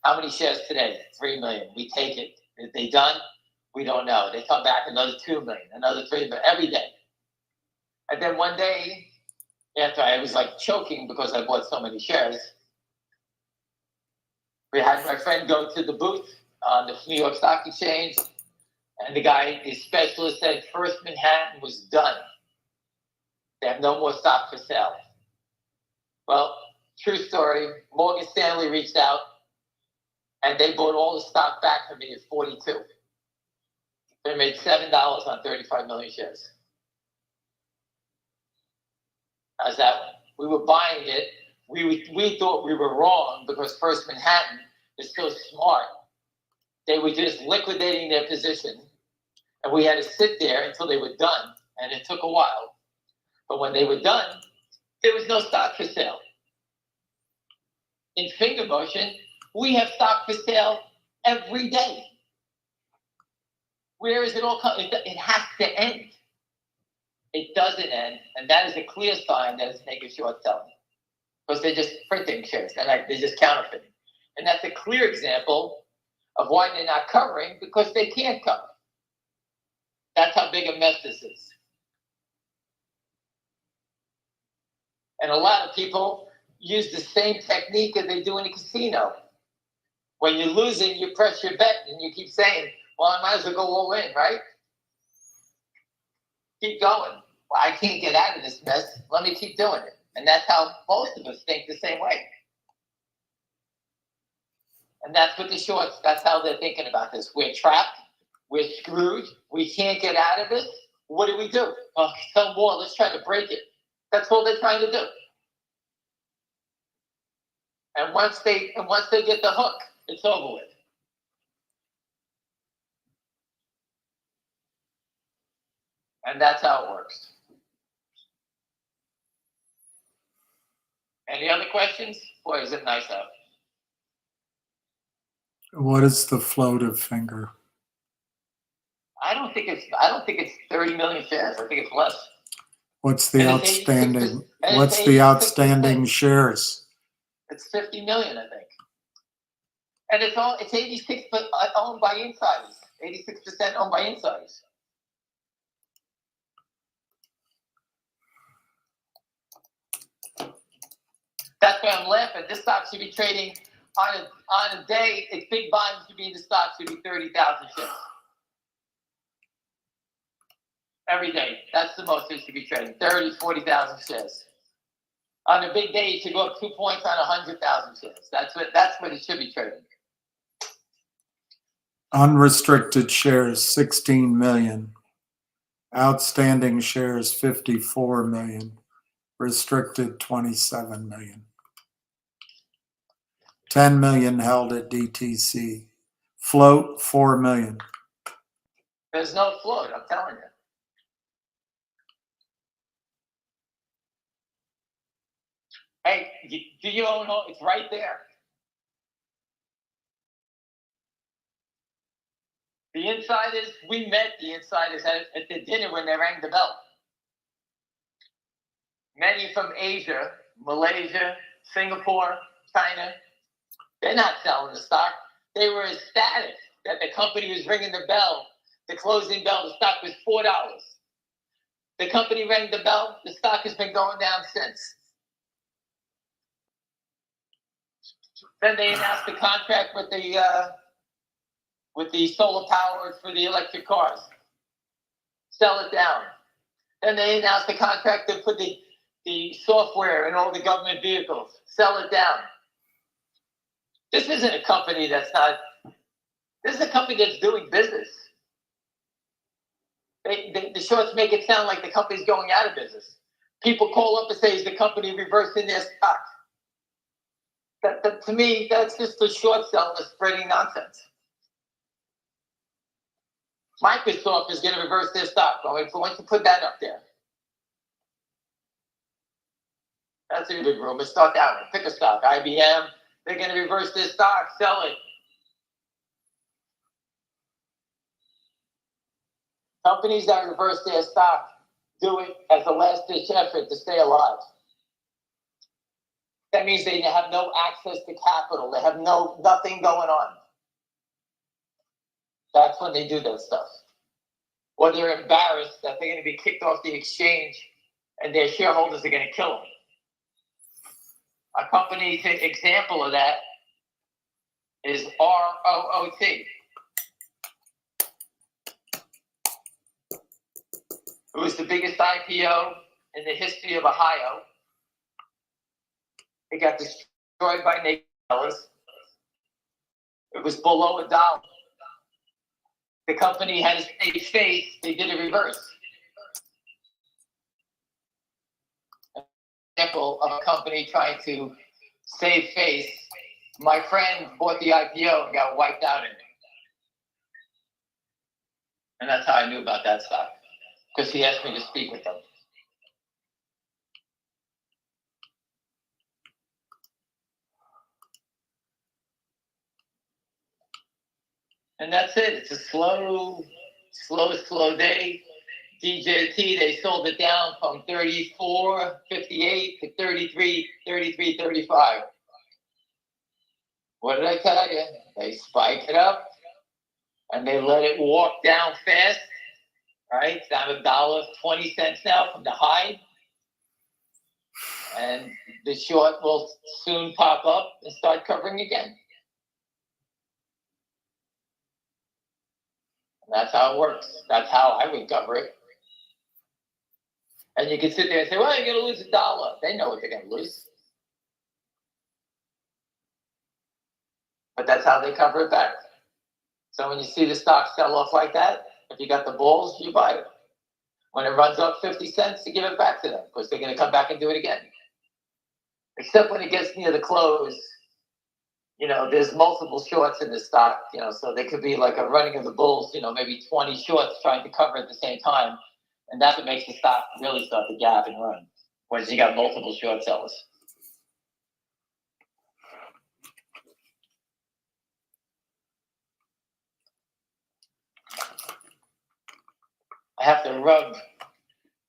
How many shares today? 3 million. We take it. If they done? We don't know. They come back another 2 million, another 3 million, every day. And then one day, after I was like choking because I bought so many shares, we had my friend go to the booth on the New York Stock Exchange, and the specialist said First Manhattan was done. They have no more stock for sale. Well, true story, Morgan Stanley reached out, and they bought all the stock back from me at 42. They made $7 on 35 million shares. How's that one? We were buying it. We thought we were wrong because First Manhattan is so smart. They were just liquidating their position, and we had to sit there until they were done, and it took a while. But when they were done, there was no stock for sale. In Finger Motion, we have stock for sale every day. Where is it all coming? It has to end. It doesn't end, and that is a clear sign that it's naked short selling. Because they're just printing shares, and they're just counterfeiting. And that's a clear example of why they're not covering, because they can't cover. That's how big a mess this is. And a lot of people use the same technique as they do in a casino. When you're losing, you press your bet and you keep saying, well, I might as well go all in, right? Keep going. Well, I can't get out of this mess. Let me keep doing it. And that's how most of us think the same way. And that's what the shorts, that's how they're thinking about this. We're trapped. We're screwed. We can't get out of it. What do? Oh, some more. Let's try to break it. That's all they're trying to do. And once they get the hook, it's over with. And that's how it works. Any other questions? Boy, is it nice out. What is the float of Finger? I don't think it's 30 million shares. I think it's less. What's the And it's outstanding? 86%. What's the outstanding shares? It's 50 million, I think. And it's 86 owned by insiders. 86% owned by insiders. That's why I'm laughing. This stock should be trading on a day. Its big volume should be in the stock should be 30,000 shares. Every day. That's the most it should be trading. 30, 40,000 shares. On a big day, it should go up 2 points on 100,000 shares. That's what it should be trading. Unrestricted shares, 16 million. Outstanding shares, 54 million. Restricted, 27 million. 10 million held at DTC. Float, 4 million. There's no float, I'm telling you. Hey, do you own home? It's right there. The insiders, we met the insiders at the dinner when they rang the bell. Many from Asia, Malaysia, Singapore, China, they're not selling the stock. They were ecstatic that the company was ringing the bell, the closing bell. The stock was $4. The company rang the bell. The stock has been going down since. Then they announced the contract with the solar power for the electric cars. Sell it down. Then they announced the contract to put the software in all the government vehicles. Sell it down. This isn't a company this is a company that's doing business. The shorts make it sound like the company's going out of business. People call up and say, is the company reversing their stock? That to me, that's just the short selling that's spreading nonsense. Microsoft is going to reverse their stock. Why don't you put that up there? That's a big rumor. Start that one. Pick a stock. IBM. They're going to reverse their stock. Sell it. Companies that reverse their stock do it as a last-ditch effort to stay alive. That means they have no access to capital. They have nothing going on. That's when they do that stuff. Or they're embarrassed that they're going to be kicked off the exchange and their shareholders are going to kill them. A company example of that is ROOT. It was the biggest IPO in the history of Ohio. It got destroyed by Nate. It was below $1. The company had to save face. They did a reverse. An example of a company trying to save face. My friend bought the IPO and got wiped out in it. And that's how I knew about that stock, because he asked me to speak with them. And that's it. It's a slow day. DJT, they sold it down from 34.58 to 33.35. What did I tell you? They spike it up and they let it walk down fast, right? It's down $1.20 now from the high. And the short will soon pop up and start covering again. And that's how it works. That's how I would cover it. And you can sit there and say, well, you're going to lose $1. They know what they're going to lose. But that's how they cover it back. So when you see the stock sell off like that, if you got the balls, you buy it. When it runs up 50 cents, you give it back to them because they're going to come back and do it again. Except when it gets near the close, you know, there's multiple shorts in the stock, you know, so there could be like a running of the bulls, you know, maybe 20 shorts trying to cover at the same time. And that's what makes the stock really start to gap and run, once you got multiple short sellers. I have to rub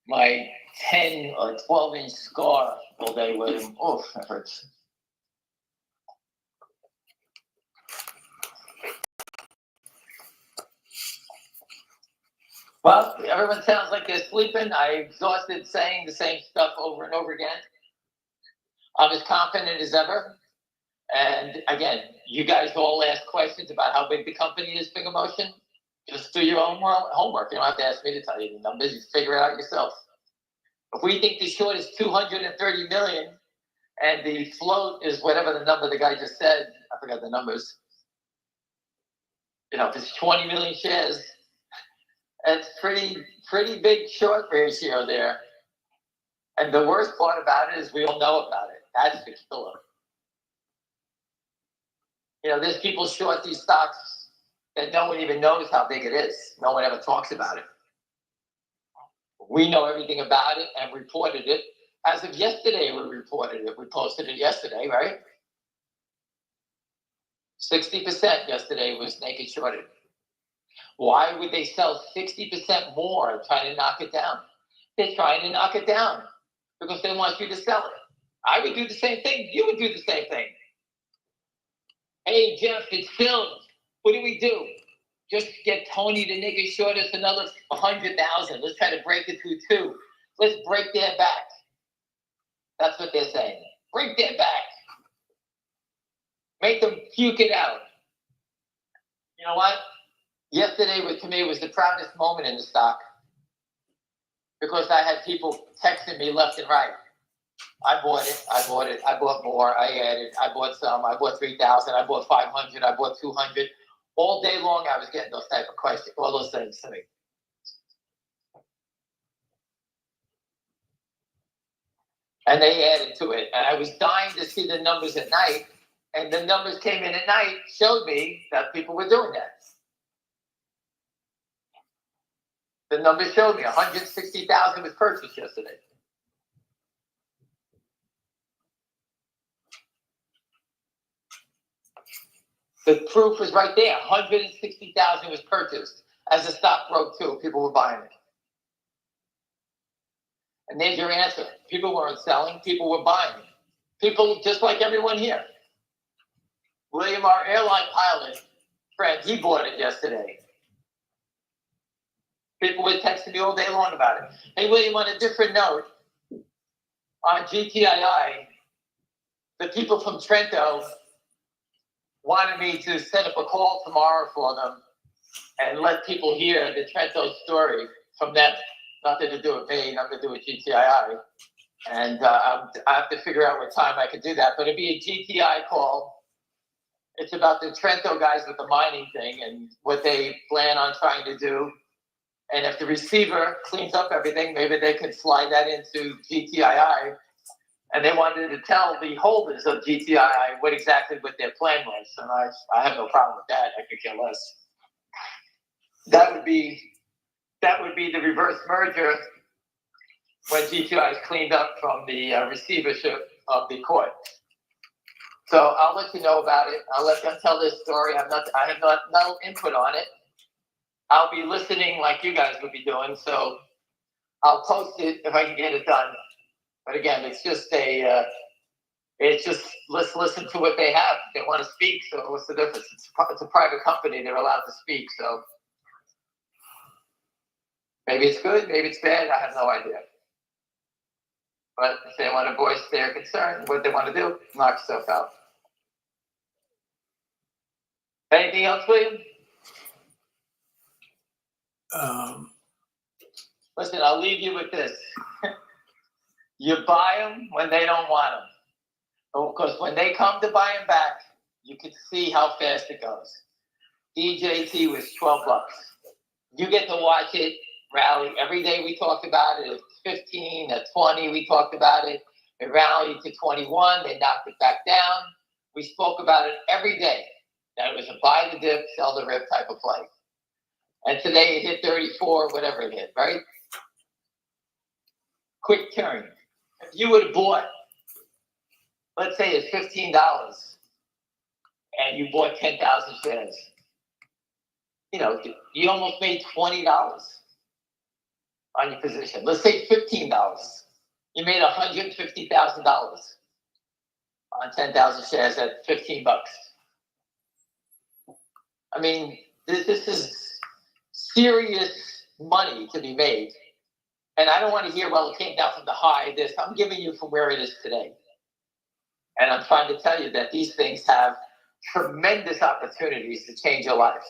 my 10 or 12-inch scar all day with him. Oh, that hurts. Well, everyone sounds like they're sleeping. I'm exhausted saying the same stuff over and over again. I'm as confident as ever. And again, you guys all ask questions about how big the company is, Big Emotion. Just do your own homework. You don't have to ask me to tell you the numbers. You figure it out yourself. If we think the short is 230 million and the float is whatever the number the guy just said, I forgot the numbers. You know, if it's 20 million shares, it's pretty big short ratio there. And the worst part about it is we all know about it. That's the killer. You know, there's people short these stocks that no one even knows how big it is. No one ever talks about it. We know everything about it and reported it. As of yesterday, we reported it. We posted it yesterday, right? 60% yesterday was naked shorted. Why would they sell 60% more trying to knock it down? They're trying to knock it down because they want you to sell it. I would do the same thing. You would do the same thing. Hey, Jeff, it's filled. What do we do? Just get Tony to naked short us another 100,000. Let's try to break it through 2. Let's break their back. That's what they're saying. Break their back. Make them puke it out. You know what? Yesterday, to me, was the proudest moment in the stock because I had people texting me left and right. I bought it. I bought more. I added. I bought some. I bought 3,000. I bought 500. I bought 200. All day long, I was getting those type of questions, all those things to me. And they added to it. And I was dying to see the numbers at night. And the numbers came in at night, showed me that people were doing that. The numbers showed me 160,000 was purchased yesterday. The proof was right there. 160,000 was purchased. As the stock broke too, people were buying it. And there's your answer. People weren't selling, people were buying it. People just like everyone here. William, our airline pilot friend, he bought it yesterday. People were texting me all day long about it. Hey, William, on a different note, on GTII, the people from Trento wanted me to set up a call tomorrow for them and let people hear the Trento story from them. Nothing to do with me, nothing to do with GTII. And I have to figure out what time I can do that. But it'd be a GTI call. It's about the Trento guys with the mining thing and what they plan on trying to do. And if the receiver cleans up everything, maybe they could slide that into GTII. And they wanted to tell the holders of GTII what their plan was. And I have no problem with that. I could care less. That would be the reverse merger when GTI is cleaned up from the receivership of the court. So I'll let you know about it. I'll let them tell this story. I have no input on it. I'll be listening like you guys would be doing. So I'll post it if I can get it done. But again, it's just a It's just, let's listen to what they have. They want to speak, so what's the difference? It's a private company. They're allowed to speak, so maybe it's good, maybe it's bad. I have no idea. But if they want to voice their concern, what they want to do, knock yourself out. Anything else, William? Listen, I'll leave you with this. You buy them when they don't want them. Because when they come to buy them back, you can see how fast it goes. DJT was $12. You get to watch it rally. Every day we talked about it. At 15, at 20, we talked about it. It rallied to 21. They knocked it back down. We spoke about it every day. That it was a buy the dip, sell the rip type of play. And today it hit 34, whatever it hit, right? Quick turn. If you would have bought, let's say it's $15, and you bought 10,000 shares, you know, you almost made $20 on your position. Let's say $15. You made $150,000 on 10,000 shares at $15. I mean, this is serious money to be made. And I don't want to hear, well, it came down from the high, this. I'm giving you from where it is today. And I'm trying to tell you that these things have tremendous opportunities to change your life.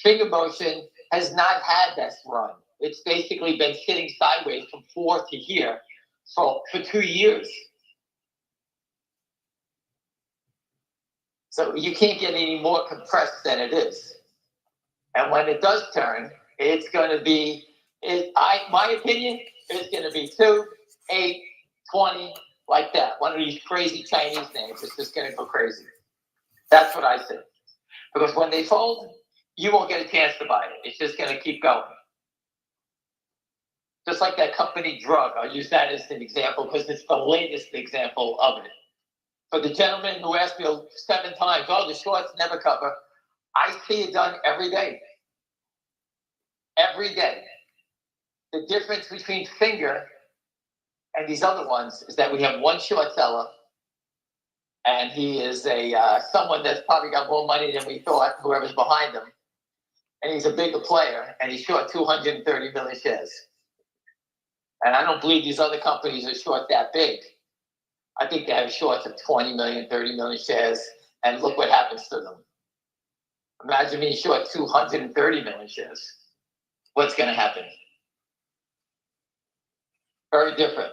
Finger motion has not had this run. It's basically been sitting sideways from 4 to here for 2 years. So you can't get any more compressed than it is. And when it does turn, it's going to be, my opinion, it's going to be 2, 8, 20, like that. One of these crazy Chinese names. It's just going to go crazy. That's what I say. Because when they fold, you won't get a chance to buy it. It's just going to keep going. Just like that company drug. I'll use that as an example because it's the latest example of it. For the gentleman who asked me 7 times, oh, the shorts never cover. I see it done every day. Every day. The difference between Finger and these other ones is that we have one short seller, and he is someone that's probably got more money than we thought, whoever's behind him. And he's a bigger player, and he's short 230 million shares. And I don't believe these other companies are short that big. I think they have shorts of 20 million, 30 million shares, and look what happens to them. Imagine being short 230 million shares. What's going to happen? Very different.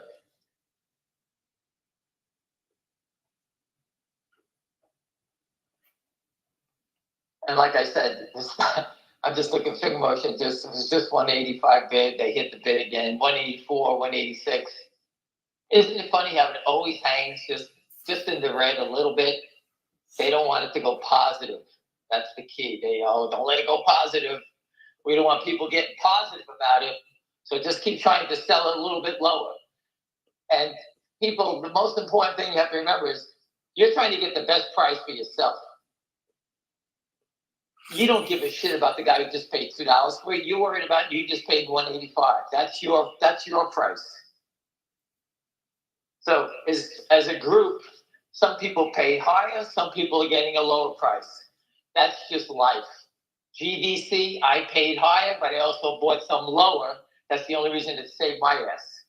And like I said, I'm just looking at finger motion. It was just 185 bid. They hit the bid again. 184, 186. Isn't it funny how it always hangs just in the red a little bit? They don't want it to go positive. That's the key. Don't let it go positive. We don't want people getting positive about it. So just keep trying to sell it a little bit lower. And people, the most important thing you have to remember is you're trying to get the best price for yourself. You don't give a shit about the guy who just paid $2 for it. You're worried about you just paid $185. That's your price. So as a group, some people pay higher, some people are getting a lower price. That's just life. GDC, I paid higher, but I also bought some lower. That's the only reason it saved my ass.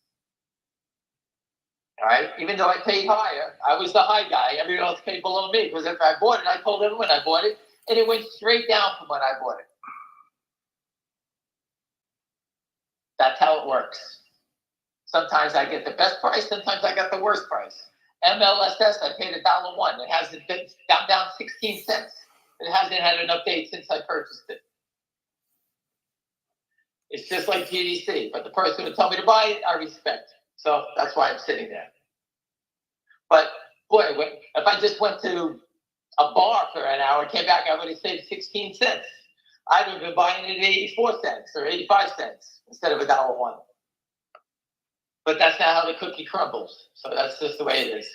All right? Even though I paid higher, I was the high guy. Everyone else paid below me. Because if I bought it, I told everyone I bought it, and it went straight down from when I bought it. That's how it works. Sometimes I get the best price, sometimes I got the worst price. MLSS, I paid $1.01. It hasn't been down 16 cents. It hasn't had an update since I purchased it. It's just like GDC, but the person who told me to buy it, I respect. So that's why I'm sitting there. But boy, if I just went to a bar for an hour and came back, I would have saved 16 cents. I'd have been buying it at 84 cents or 85 cents instead of $1.01. But that's not how the cookie crumbles. So that's just the way it is.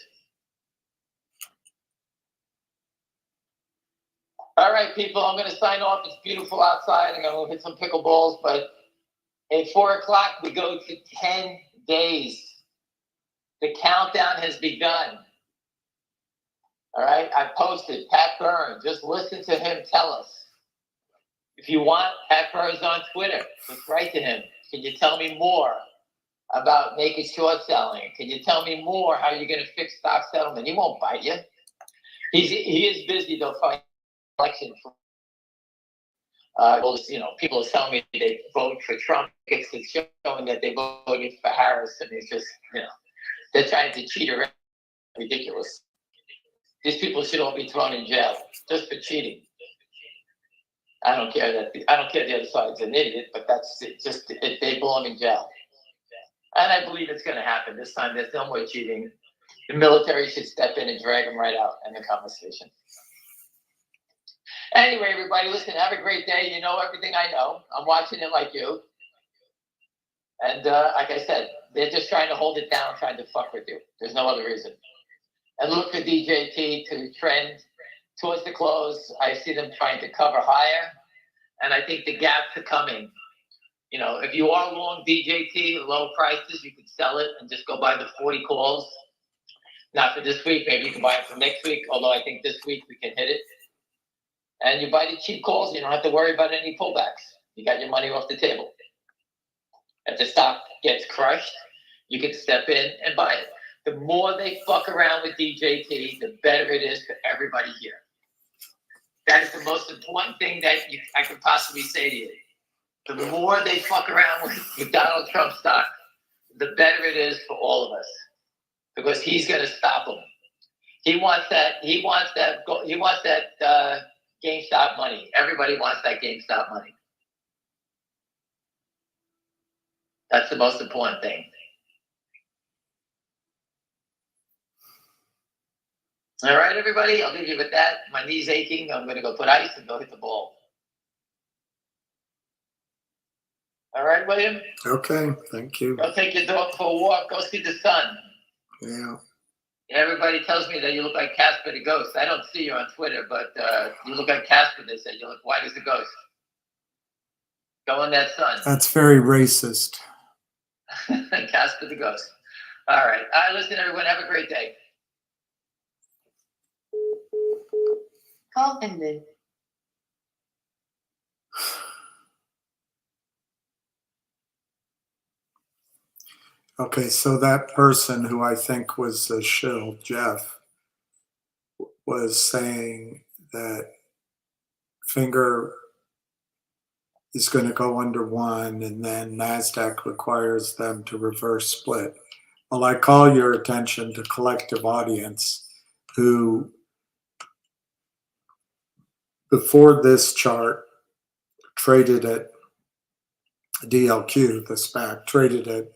All right, people, I'm going to sign off. It's beautiful outside. I'm going to hit some pickleballs. But at 4 o'clock, we go to 10 days. The countdown has begun. All right, I posted Pat Byrne. Just listen to him tell us. If you want, Pat Byrne's on Twitter. Just write to him. Can you tell me more about naked short selling? Can you tell me more how you're going to fix stock settlement? He won't bite you. He is busy though fighting election. People are telling me they vote for Trump. It's showing that they voted for Harris, and it's just, they're trying to cheat around. Ridiculous. These people should all be thrown in jail just for cheating. I don't care the other side's an idiot, but that's it. They belong in jail. And I believe it's going to happen this time. There's no more cheating. The military should step in and drag them right out in the conversation. Anyway, everybody, listen, have a great day. You know everything I know. I'm watching it like you. And like I said, they're just trying to hold it down, trying to fuck with you. There's no other reason. And look for DJT to trend towards the close. I see them trying to cover higher. And I think the gaps are coming. If you are long DJT, low prices, you can sell it and just go buy the 40 calls. Not for this week. Maybe you can buy it for next week, although I think this week we can hit it. And you buy the cheap calls, you don't have to worry about any pullbacks. You got your money off the table. If the stock gets crushed, you can step in and buy it. The more they fuck around with DJT, the better it is for everybody here. That is the most important thing that I could possibly say to you. The more they fuck around with Donald Trump stock, the better it is for all of us, because he's going to stop them. He wants that GameStop money. Everybody wants that GameStop money. That's the most important thing. All right, everybody, I'll leave you with that. My knee's aching. I'm going to go put ice and go hit the ball. All right, William? Okay, thank you. Go take your dog for a walk. Go see the sun. Yeah. Everybody tells me that you look like Casper the Ghost. I don't see you on Twitter, but you look like Casper. They say you look white as a ghost. Go in that sun. That's very racist. Casper the Ghost. All right. Listen, everyone. Have a great day. Call ended. Okay, so that person who I think was a shill, Jeff, was saying that Finger is going to go under 1 and then NASDAQ requires them to reverse split. Well, I call your attention to Collective Audience, who before this chart traded at DLQ, the SPAC, traded at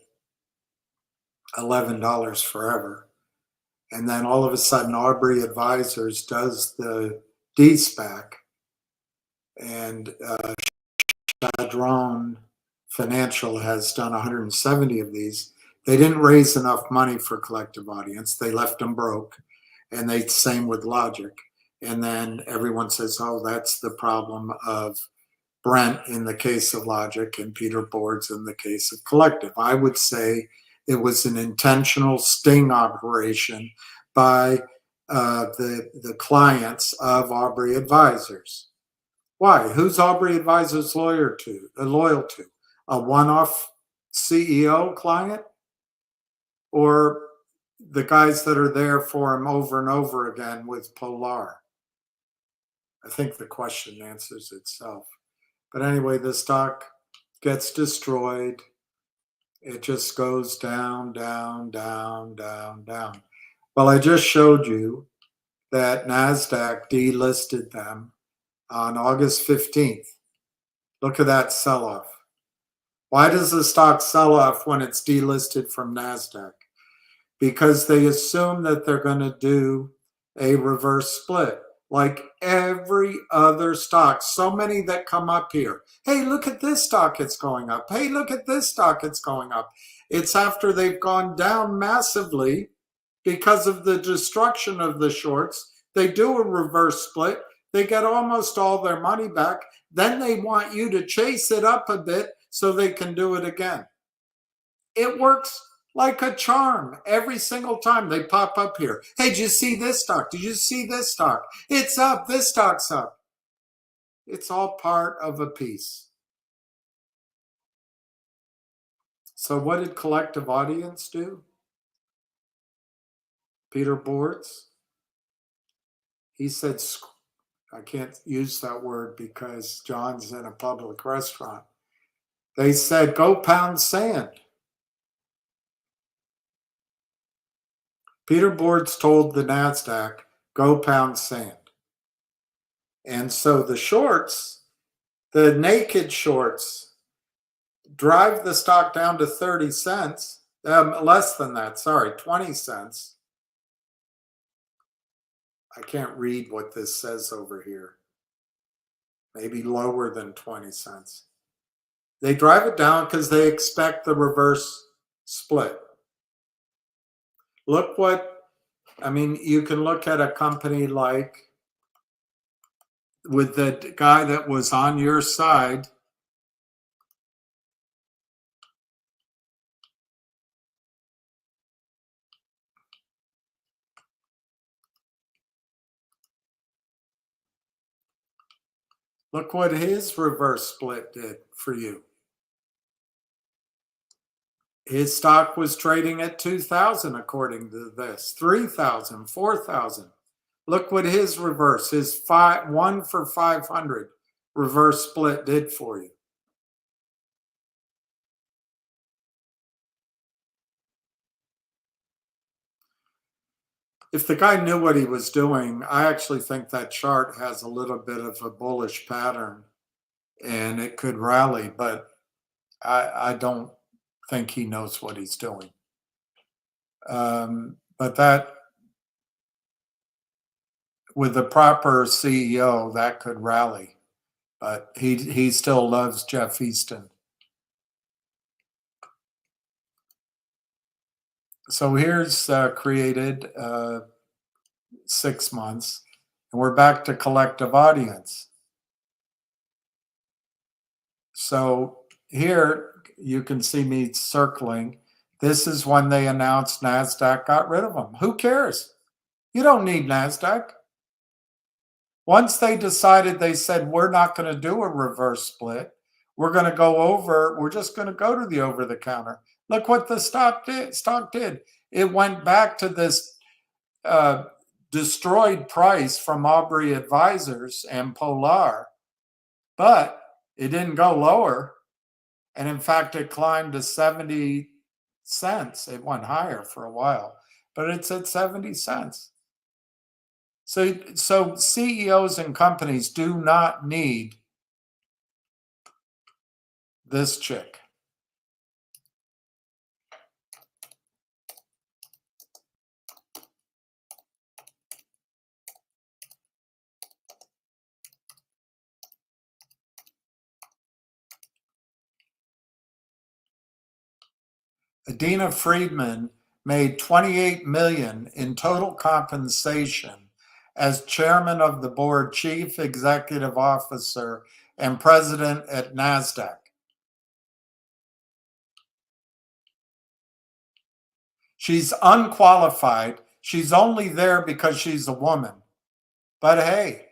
$11 forever. And then all of a sudden, Aubrey Advisors does the D-SPAC, and Chadron Financial has done 170 of these. They didn't raise enough money for Collective Audience. They left them broke. And they same with Logic. And then everyone says, oh, that's the problem of Brent in the case of Logic and Peter Boards in the case of Collective. I would say it was an intentional sting operation by the clients of Aubrey Advisors. Why? Who's Aubrey Advisors loyal to? A one-off CEO client? Or the guys that are there for him over and over again with Polar? I think the question answers itself. But anyway, the stock gets destroyed. It just goes down, down, down, down, down. Well, I just showed you that NASDAQ delisted them on August 15th. Look at that sell-off. Why does the stock sell off when it's delisted from NASDAQ? Because they assume that they're going to do a reverse split like every other stock. So many that come up here. Hey, look at this stock, it's going up. Hey, look at this stock, it's going up. It's after they've gone down massively because of the destruction of the shorts. They do a reverse split. They get almost all their money back. Then they want you to chase it up a bit so they can do it again. It works like a charm. Every single time they pop up here. Hey, did you see this stock? Did you see this stock? It's up. This stock's up. It's all part of a piece. So what did Collective Audience do? Peter Boards, he said, I can't use that word because John's in a public restaurant. They said, go pound sand. Peter Boards told the NASDAQ, go pound sand. And so the shorts, the naked shorts, drive the stock down to 30 cents, less than that, sorry, 20 cents. I can't read what this says over here. Maybe lower than 20 cents. They drive it down because they expect the reverse split. Look what, I mean, you can look at a company like, with the guy that was on your side, look what his reverse split did for you. His stock was trading at 2,000 according to this, 3,000, 4,000. Look what his reverse, his 1 for 500 reverse split did for you. If the guy knew what he was doing, I actually think that chart has a little bit of a bullish pattern and it could rally, but I don't think he knows what he's doing. But that, with the proper CEO, that could rally. But he still loves Jeff Easton. So here's created 6 months, and we're back to Collective Audience. So here you can see me circling. This is when they announced NASDAQ got rid of them. Who cares? You don't need NASDAQ. Once they decided, they said, we're not going to do a reverse split. We're going to go over, we're just going to go to the over-the-counter. Look what the stock did. It went back to this destroyed price from Aubrey Advisors and Polar, but it didn't go lower. And in fact, it climbed to 70 cents. It went higher for a while, but it's at 70 cents. So CEOs and companies do not need this chick. Adina Friedman made $28 million in total compensation as chairman of the board, chief executive officer, and president at NASDAQ. She's unqualified. She's only there because she's a woman. But hey,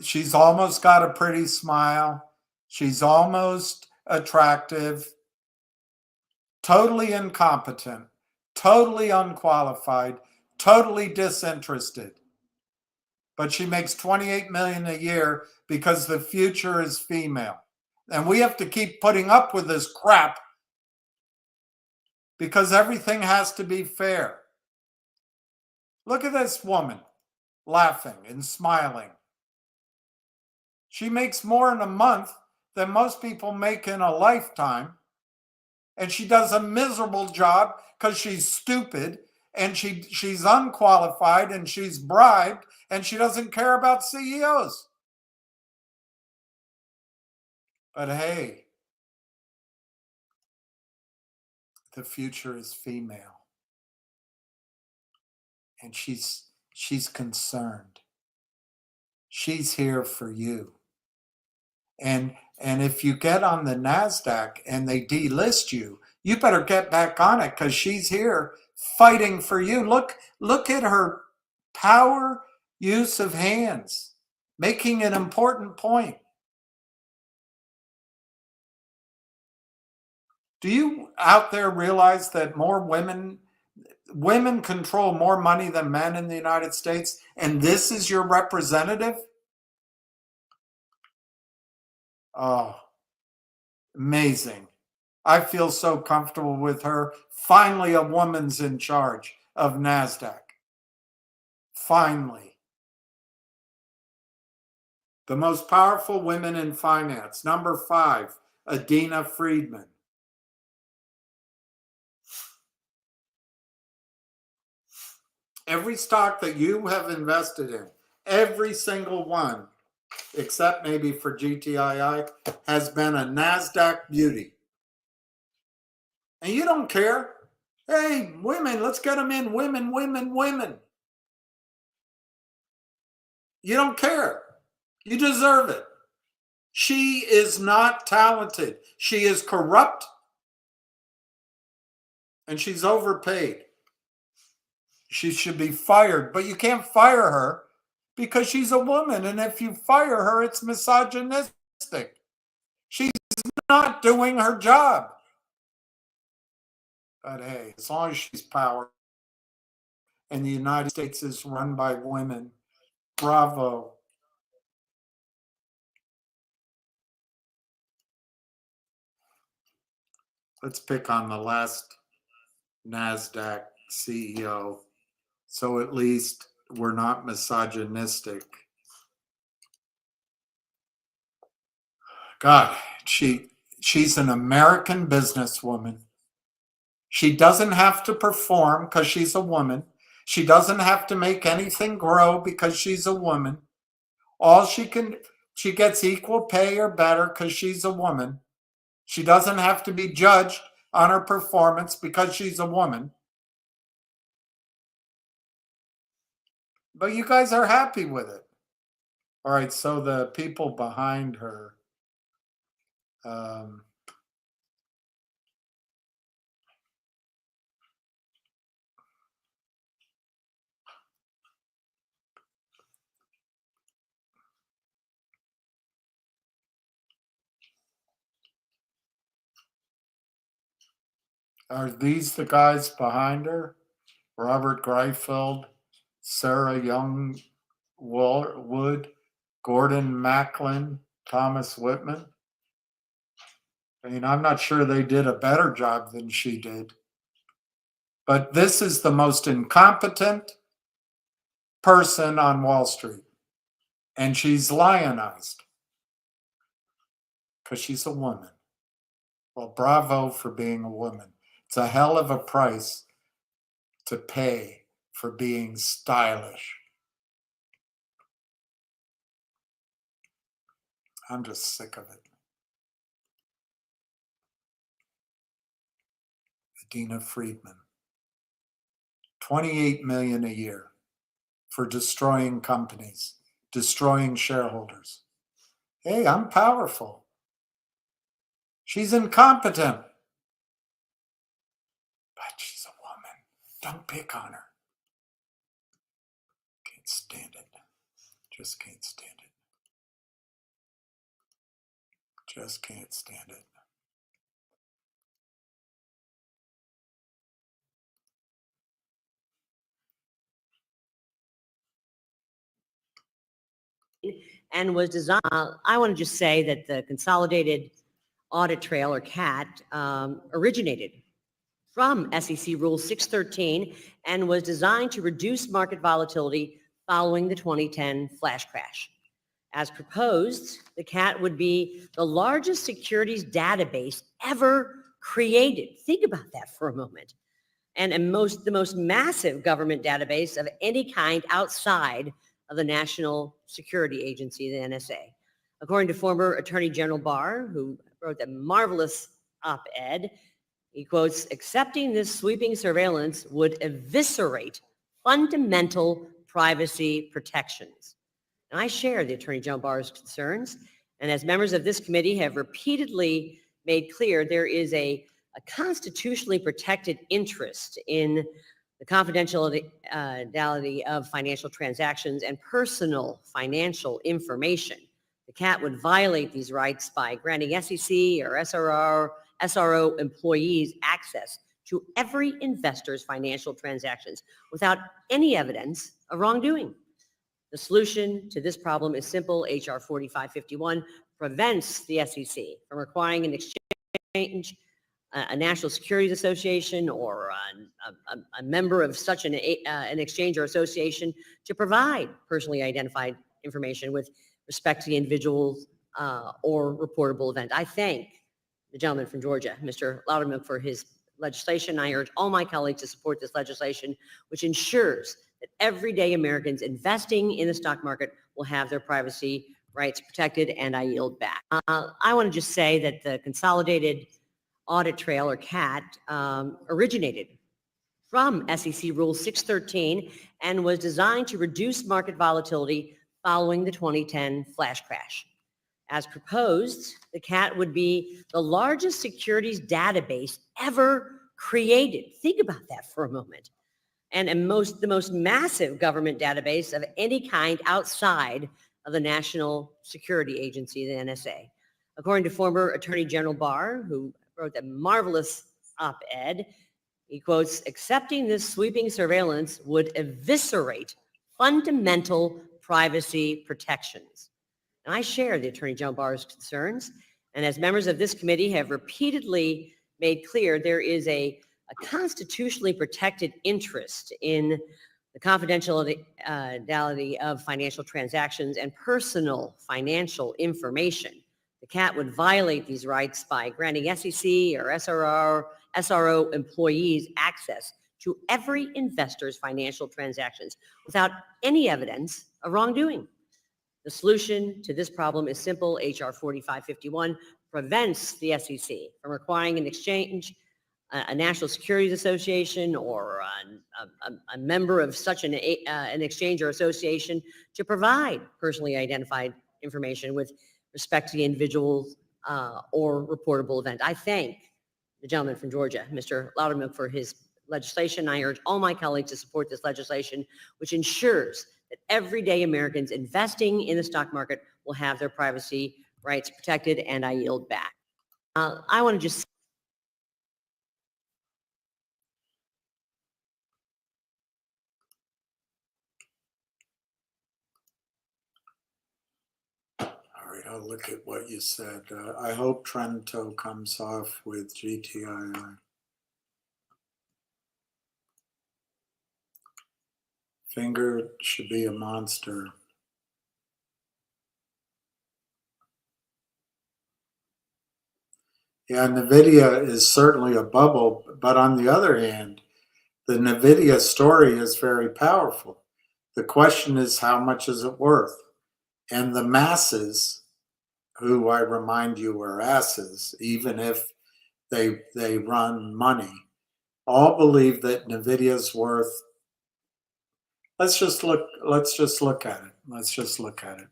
she's almost got a pretty smile. She's almost attractive. Totally incompetent, totally unqualified, totally disinterested. But she makes $28 million a year because the future is female. And we have to keep putting up with this crap because everything has to be fair. Look at this woman laughing and smiling. She makes more in a month than most people make in a lifetime. And she does a miserable job because she's stupid and she's unqualified and she's bribed and she doesn't care about CEOs. But hey, the future is female. And she's concerned. She's here for you. And if you get on the NASDAQ and they delist you, you better get back on it because she's here fighting for you. Look at her power use of hands, making an important point. Do you out there realize that more women control more money than men in the United States, and this is your representative? Oh, amazing. I feel so comfortable with her. Finally, a woman's in charge of NASDAQ. Finally. The most powerful women in finance. Number 5, Adina Friedman. Every stock that you have invested in, every single one, except maybe for GTII, has been a NASDAQ beauty. And you don't care. Hey, women, let's get them in. Women, women, women. You don't care. You deserve it. She is not talented. She is corrupt. And she's overpaid. She should be fired. But you can't fire her because she's a woman. And if you fire her, it's misogynistic. She's not doing her job. But hey, as long as she's powerful and the United States is run by women, bravo. Let's pick on the last NASDAQ CEO, so at least we're not misogynistic. God, she's an American businesswoman. She doesn't have to perform because she's a woman. She doesn't have to make anything grow because she's a woman. She gets equal pay or better because she's a woman. She doesn't have to be judged on her performance because she's a woman. But you guys are happy with it. All right, so the people behind her, are these the guys behind her? Robert Greifeld, Sarah Youngwood, Gordon Macklin, Thomas Whitman. I mean, I'm not sure they did a better job than she did. But this is the most incompetent person on Wall Street. And she's lionized because she's a woman. Well, bravo for being a woman. It's a hell of a price to pay for being stylish. I'm just sick of it. Adina Friedman. $28 million a year for destroying companies, destroying shareholders. Hey, I'm powerful. She's incompetent. But she's a woman. Don't pick on her. Can't stand it. Just can't stand it. Just can't stand it. And was designed, I want to just say that the Consolidated Audit Trail, or CAT, originated from SEC Rule 613 and was designed to reduce market volatility following the 2010 flash crash. As proposed, the CAT would be the largest securities database ever created. Think about that for a moment. And the most massive government database of any kind outside of the National Security Agency, the NSA. According to former Attorney General Barr, who wrote a marvelous op-ed, he quotes, "Accepting this sweeping surveillance would eviscerate fundamental privacy protections." And I share the Attorney General Barr's concerns. And as members of this committee have repeatedly made clear, there is a a constitutionally protected interest in the confidentiality of financial transactions and personal financial information. The CAT would violate these rights by granting SEC or SRO employees access to every investor's financial transactions without any evidence of wrongdoing. The solution to this problem is simple. HR 4551 prevents the SEC from requiring an exchange, a National Securities Association, or a member of such an exchange or association to provide personally identified information with respect to the individual or reportable event. I thank the gentleman from Georgia, Mr. Loudermilk, for his legislation. I urge all my colleagues to support this legislation, which ensures that everyday Americans investing in the stock market will have their privacy rights protected, and I yield back. I want to just say that the Consolidated Audit Trail, or CAT, originated from SEC Rule 613 and was designed to reduce market volatility following the 2010 flash crash. As proposed, the CAT would be the largest securities database ever created. Think about that for a moment. And the most massive government database of any kind outside of the National Security Agency, the NSA. According to former Attorney General Barr, who wrote a marvelous op-ed, he quotes, "Accepting this sweeping surveillance would eviscerate fundamental privacy protections." And I share the Attorney General Barr's concerns. And as members of this committee have repeatedly made clear, there is a constitutionally protected interest in the confidentiality of financial transactions and personal financial information. The CAT would violate these rights by granting SEC or SRO employees access to every investor's financial transactions without any evidence of wrongdoing. The solution to this problem is simple. HR 4551 prevents the SEC from requiring an exchange, a National Securities Association, or a member of such an exchange or association to provide personally identified information with respect to the individual or reportable event. I thank the gentleman from Georgia, Mr. Loudermilk, for his legislation. I urge all my colleagues to support this legislation, which ensures that everyday Americans investing in the stock market will have their privacy rights protected, and I yield back. I want to just I'll look at what you said. I hope Trento comes off with GTII. Finger should be a monster. Yeah, NVIDIA is certainly a bubble, but on the other hand, the NVIDIA story is very powerful. The question is, how much is it worth? And the masses, who I remind you are asses, even if they run money, all believe that NVIDIA's worth. Let's just look at it. Let's just look at it.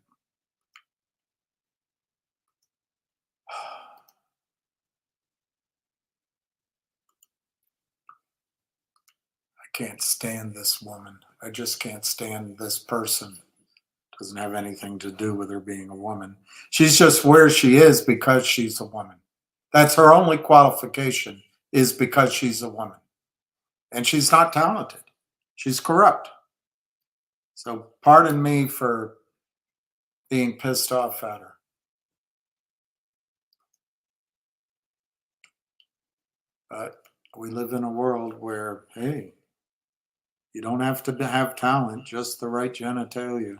I can't stand this woman. I just can't stand this person. Doesn't have anything to do with her being a woman. She's just where she is because she's a woman. That's her only qualification, is because she's a woman. And she's not talented. She's corrupt. So pardon me for being pissed off at her. But we live in a world where, hey, you don't have to have talent, just the right genitalia.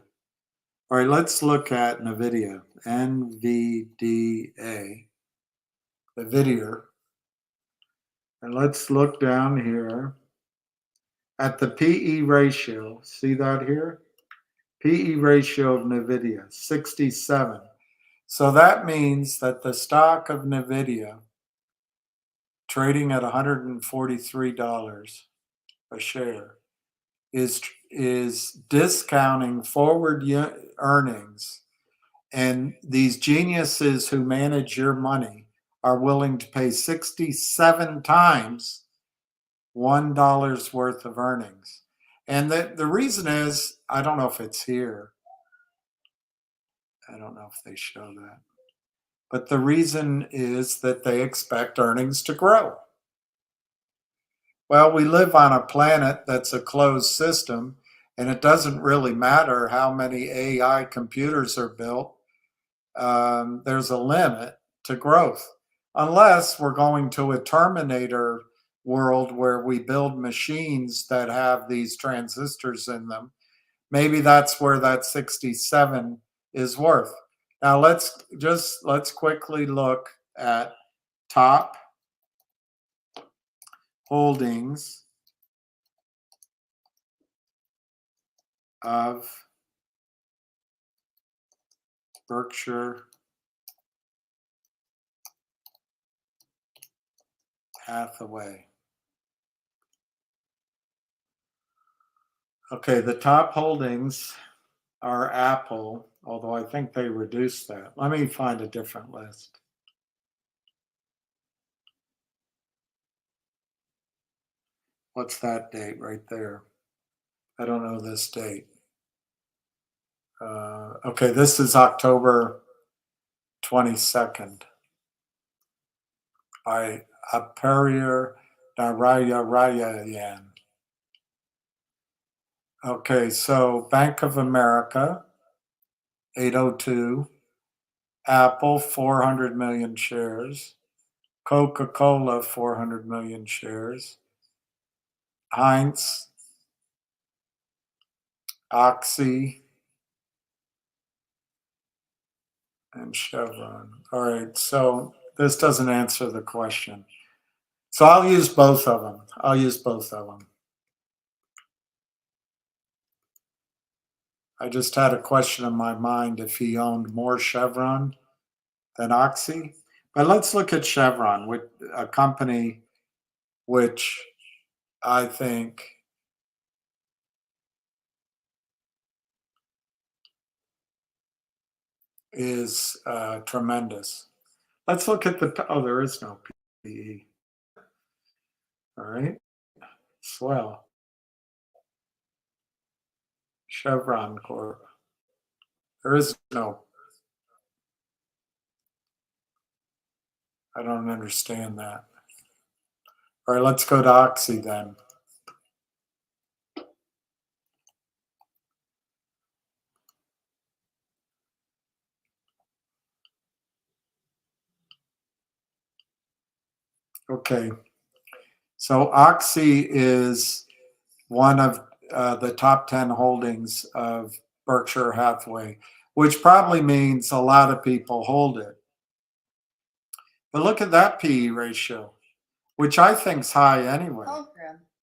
All right, let's look at NVIDIA, NVDA, NVIDIA. And let's look down here at the PE ratio. See that here? PE ratio of NVIDIA, 67. So that means that the stock of NVIDIA, trading at $143 a share, is discounting forward earnings, and these geniuses who manage your money are willing to pay 67 times $1 worth of earnings. And the reason is, I don't know if it's here. I don't know if they show that. But the reason is that they expect earnings to grow. Well, we live on a planet that's a closed system, and it doesn't really matter how many AI computers are built. There's a limit to growth, unless we're going to a Terminator world where we build machines that have these transistors in them. Maybe that's where that 67 is worth. Now let's quickly look at top holdings of Berkshire Hathaway. Okay, the top holdings are Apple, although I think they reduced that. Let me find a different list. What's that date right there? I don't know this date. Okay, this is October 22nd. By Aperior Narayan. Okay, so Bank of America, 802. Apple, 400 million shares. Coca-Cola, 400 million shares. Heinz, Oxy, and Chevron. All right, so this doesn't answer the question. So I'll use both of them. I just had a question in my mind if he owned more Chevron than Oxy. But let's look at Chevron, with a company which I think is tremendous. Let's look at there is no PE. All right, swell. Chevron Corp. There is no. I don't understand that. All right, let's go to Oxy then. Okay, so Oxy is one of the top 10 holdings of Berkshire Hathaway, which probably means a lot of people hold it. But look at that PE ratio, which I think is high anyway.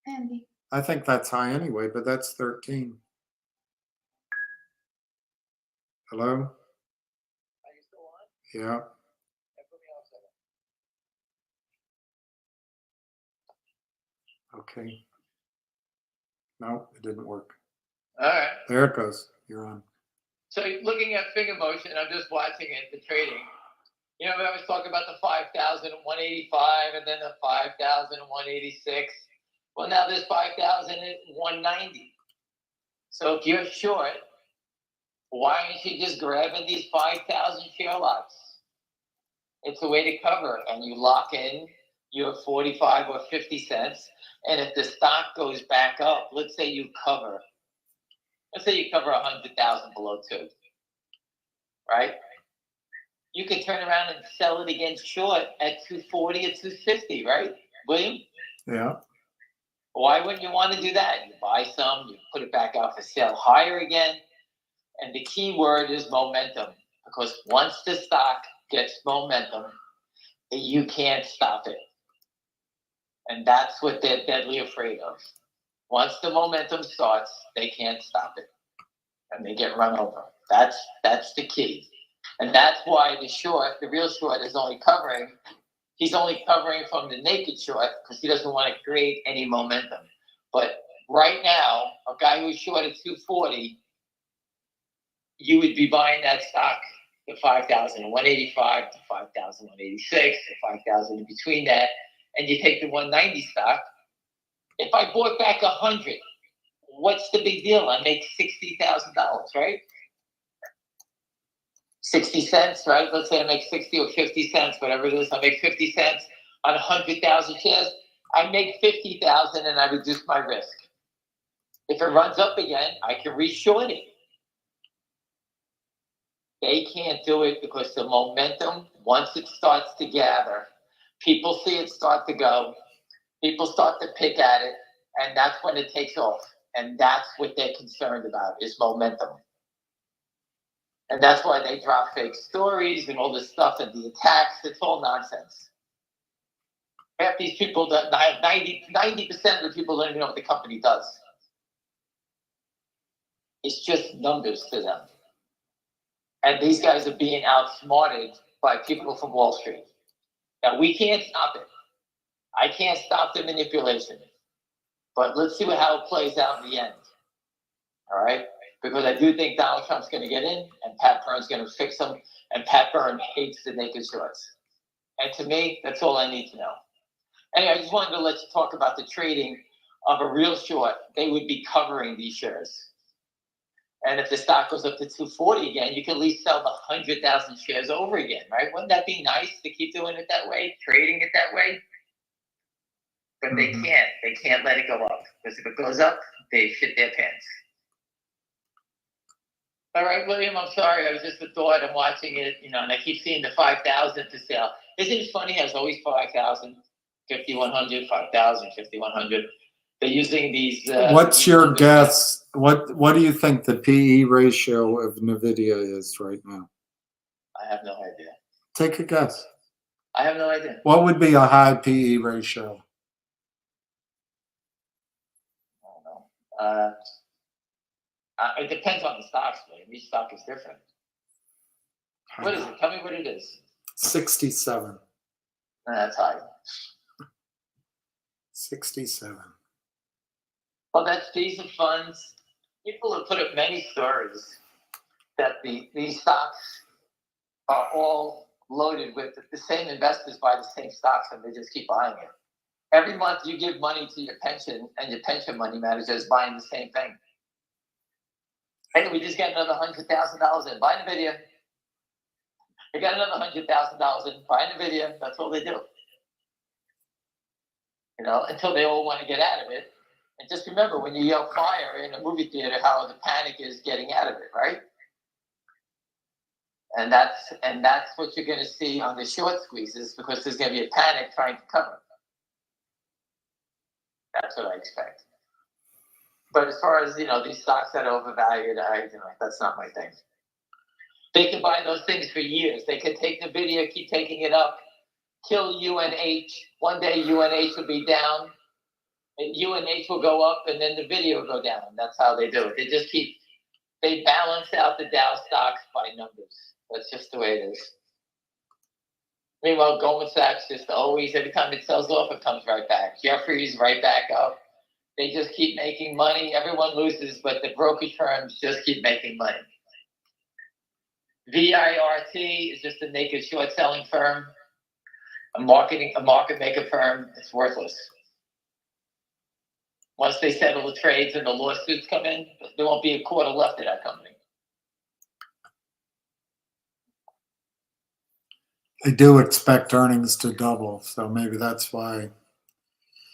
Andy. I think that's high anyway, but that's 13. Hello? Are you still on? Yeah. Okay. No, it didn't work. All right. There it goes. You're on. So looking at finger motion, I'm just watching it, the trading. You know, I was talking about the 5,185 and then the 5,186. Well, now there's 5,190. So if you're short, why aren't you just grabbing these 5,000 share lots? It's a way to cover, and you lock in your 45 or 50 cents. And if the stock goes back up, let's say you cover 100,000 below 2, right? You can turn around and sell it again short at 240 or 250, right, William? Yeah. Why wouldn't you want to do that? You buy some, you put it back out for sale higher again. And the key word is momentum, because once the stock gets momentum, you can't stop it. And that's what they're deadly afraid of. Once the momentum starts, they can't stop it. And they get run over. That's the key. And that's why the real short is only covering. He's only covering from the naked short because he doesn't want to create any momentum. But right now, a guy who's short at 240, you would be buying that stock to 5,185 to 5,186 to 5,000 in between that, and you take the 190 stock. If I bought back 100, what's the big deal? I make $60,000, right? 60 cents, right? Let's say I make 60 or 50 cents, whatever it is. I make 50 cents on 100,000 shares. I make 50,000 and I reduce my risk. If it runs up again, I can reshort it. They can't do it because the momentum, once it starts to gather, people see it start to go, people start to pick at it, and that's when it takes off. And that's what they're concerned about, is momentum. And that's why they drop fake stories and all this stuff and the attacks. It's all nonsense. Half these people, 90% of the people don't even know what the company does. It's just numbers to them. And these guys are being outsmarted by people from Wall Street. Now, we can't stop it. I can't stop the manipulation. But let's see how it plays out in the end. All right? Because I do think Donald Trump's going to get in, and Pat Byrne's going to fix him, and Pat Byrne hates the naked shorts. And to me, that's all I need to know. Anyway, I just wanted to let you talk about the trading of a real short. They would be covering these shares. And if the stock goes up to 240 again, you can at least sell the 100,000 shares over again, right? Wouldn't that be nice to keep doing it that way, trading it that way? But they can't. They can't let it go up. Because if it goes up, they shit their pants. All right, William, I'm sorry. I was just a thought. I'm watching it, and I keep seeing the 5,000 to sell. Isn't it funny? It's always 5,000, 5,100, 5,000, 5,100. They're using these. What's your guess? What do you think the PE ratio of NVIDIA is right now? I have no idea. Take a guess. I have no idea. What would be a high PE ratio? I don't know. It depends on the stocks, man. Each stock is different. What is it? Tell me what it is. 67. That's high. 67. Well, that's fees and funds. People have put up many stories that these stocks are all loaded with the same investors buy the same stocks and they just keep buying it. Every month you give money to your pension and your pension money manager is buying the same thing. Hey, we just got another $100,000 in. Buy NVIDIA. We got another $100,000 in. Buy NVIDIA. That's all they do. Until they all want to get out of it. And just remember, when you yell fire in a movie theater, how the panic is getting out of it, right? And that's what you're going to see on the short squeezes, because there's going to be a panic trying to cover. That's what I expect. But as far as these stocks that are overvalued, that's not my thing. They can buy those things for years. They can take NVIDIA, keep taking it up, kill UNH. One day UNH will be down. And UNH will go up, and then the video will go down. That's how they do it. They balance out the Dow stocks by numbers. That's just the way it is. Meanwhile, Goldman Sachs just always, every time it sells off, it comes right back. Jefferies right back up. They just keep making money. Everyone loses, but the brokerage firms just keep making money. VIRT is just a naked short selling firm, a market maker firm. It's worthless. Once they settle the trades and the lawsuits come in, there won't be a quarter left of that company. They do expect earnings to double, so maybe that's why.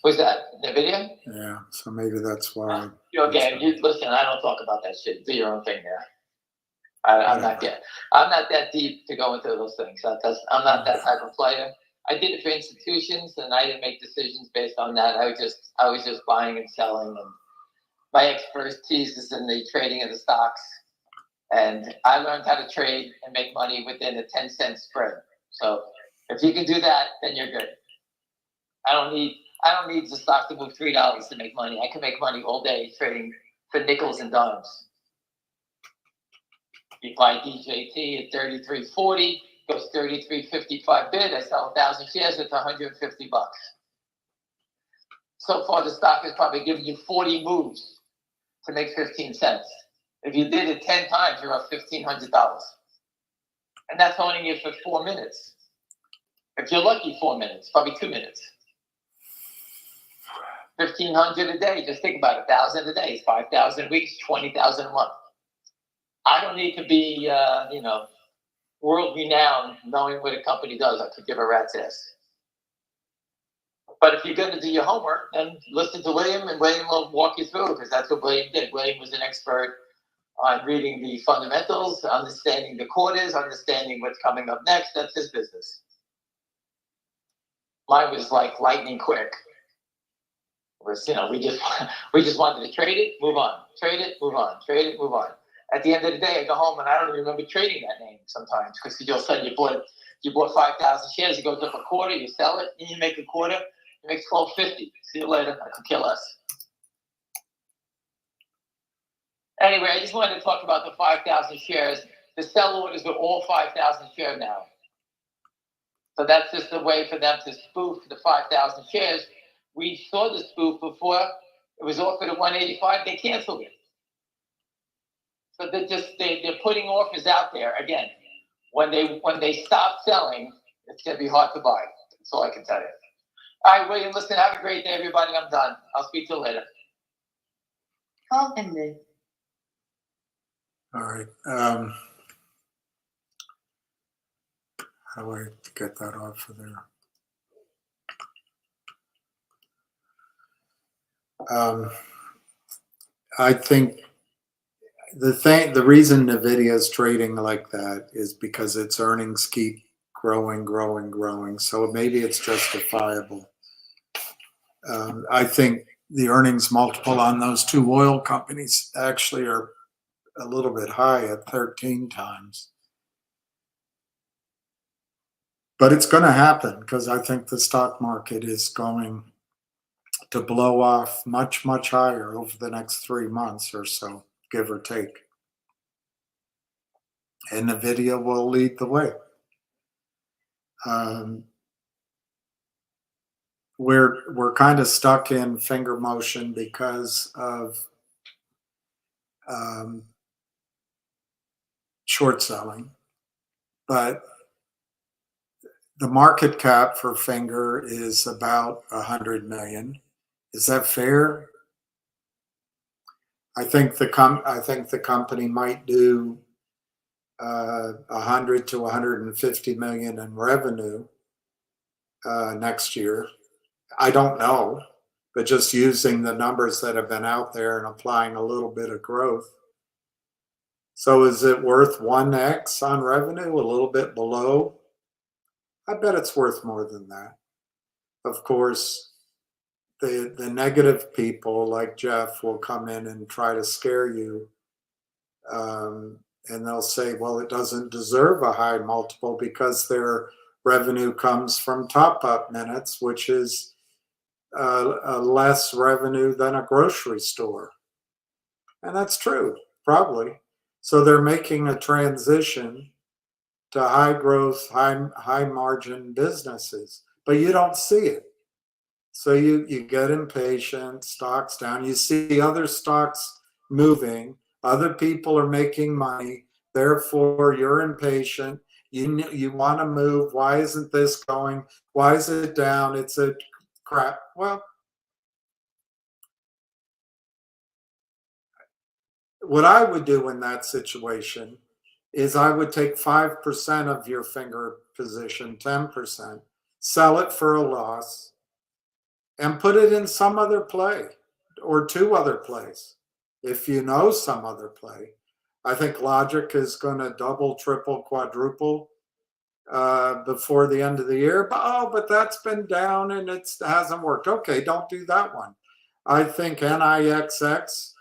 What's that? NVIDIA? Yeah, so maybe that's why. Okay, listen, I don't talk about that shit. Do your own thing there. I'm not that deep to go into those things. I'm not that type of player. I did it for institutions, and I didn't make decisions based on that. I was just buying and selling, and my expertise is in the trading of the stocks. And I learned how to trade and make money within a 10-cent spread. So if you can do that, then you're good. I don't need the stock to move $3 to make money. I can make money all day trading for nickels and dimes. You buy DJT at 33.40. Goes 33.55 bid. I sell 1,000 shares at $150. So far, the stock has probably given you 40 moves to make 15 cents. If you did it 10 times, you're up $1,500. And that's owning you for 4 minutes. If you're lucky, 4 minutes, probably 2 minutes. 1,500 a day. Just think about it. 1,000 a day, 5,000 a week, 20,000 a month. I don't need to be, world renowned knowing what a company does. I could give a rat's ass. But if you're going to do your homework, then listen to William, and William will walk you through, because that's what William did. William was an expert on reading the fundamentals, understanding the quarters, understanding what's coming up next. That's his business. Mine was like lightning quick. It was, we just wanted to trade it, move on, trade it, move on, trade it, move on. At the end of the day, I go home and I don't even remember trading that name sometimes, because you'll say you bought 5,000 shares, it goes up a quarter, you sell it, and you make a quarter, you make $12.50. See you later. I could kill us. Anyway, I just wanted to talk about the 5,000 shares. The sell orders are all 5,000 shares now. So that's just a way for them to spoof the 5,000 shares. We saw the spoof before. It was offered at 185. They canceled it. So they're putting offers out there. Again, when they stop selling, it's going to be hard to buy. That's all I can tell you. All right, William, listen, have a great day, everybody. I'm done. I'll speak to you later. Call ended. All right. How do I get that off of there? I think the reason NVIDIA is trading like that is because its earnings keep growing. So maybe it's justifiable. I think the earnings multiple on those two oil companies actually are a little bit high at 13 times. But it's going to happen, because I think the stock market is going to blow off much, much higher over the next 3 months or so, give or take. And NVIDIA will lead the way. We're kind of stuck in finger motion because of short selling, but the market cap for Finger is about 100 million. Is that fair? I think the company might do 100 to 150 million in revenue next year. I don't know, but just using the numbers that have been out there and applying a little bit of growth. So is it worth 1x on revenue, a little bit below? I bet it's worth more than that. Of course, the negative people like Jeff will come in and try to scare you. And they'll say, well, it doesn't deserve a high multiple because their revenue comes from top-up minutes, which is less revenue than a grocery store. And that's true, probably. So they're making a transition to high growth, high margin businesses, but you don't see it. So you get impatient, stocks down, you see other stocks moving, other people are making money, therefore you're impatient, you want to move, why isn't this going, why is it down, it's a crap. Well, what I would do in that situation is I would take 5% of your Finger position, 10%, sell it for a loss, and put it in some other play or two other plays. If you know some other play, I think Logic is going to double, triple, quadruple before the end of the year. But that's been down and it hasn't worked. Okay, don't do that one. I think NIXX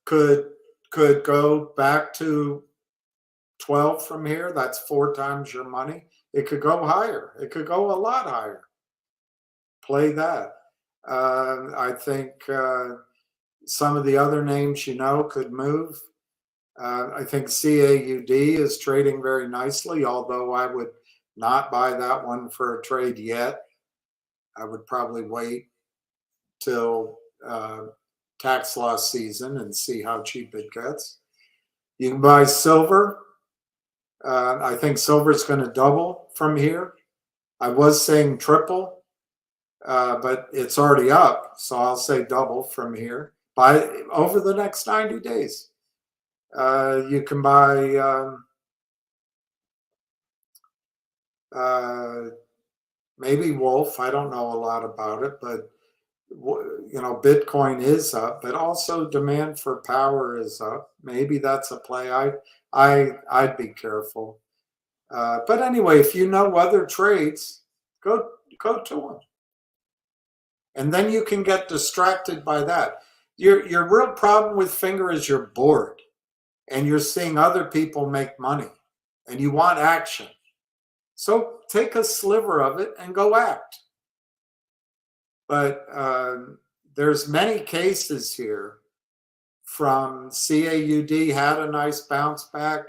could go back to 12 from here. That's 4 times your money. It could go higher. It could go a lot higher. Play that. I think some of the other names could move. I think CAUD is trading very nicely, although I would not buy that one for a trade yet. I would probably wait till tax loss season and see how cheap it gets. You can buy silver. I think silver's going to double from here. I was saying triple, but it's already up, so I'll say double from here. Over the next 90 days. You can buy maybe Wolf. I don't know a lot about it, but Bitcoin is up, but also demand for power is up. Maybe that's a play. I'd be careful. But anyway, if you know other trades, go to them, and then you can get distracted by that. Your real problem with Finger is you're bored, and you're seeing other people make money, and you want action. So take a sliver of it and go act. But there's many cases here from CAUD had a nice bounce back.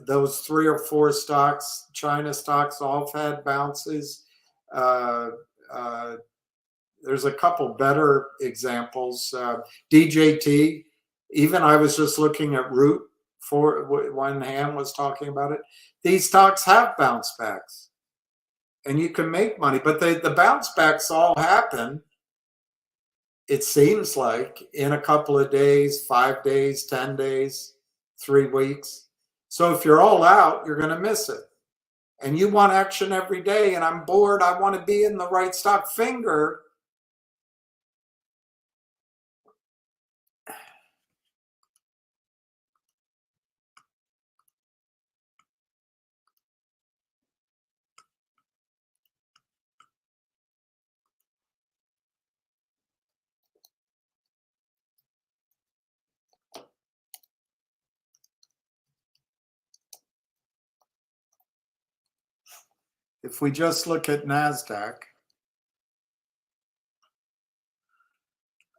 Those 3 or 4 stocks, China stocks, all have had bounces. There's a couple better examples. DJT, even I was just looking at Root when Ham was talking about it. These stocks have bounce backs, and you can make money, but the bounce backs all happen, it seems like, in a couple of days, 5 days, 10 days, 3 weeks. So if you're all out, you're going to miss it. And you want action every day, and I'm bored. I want to be in the right stock. Finger, if we just look at NASDAQ,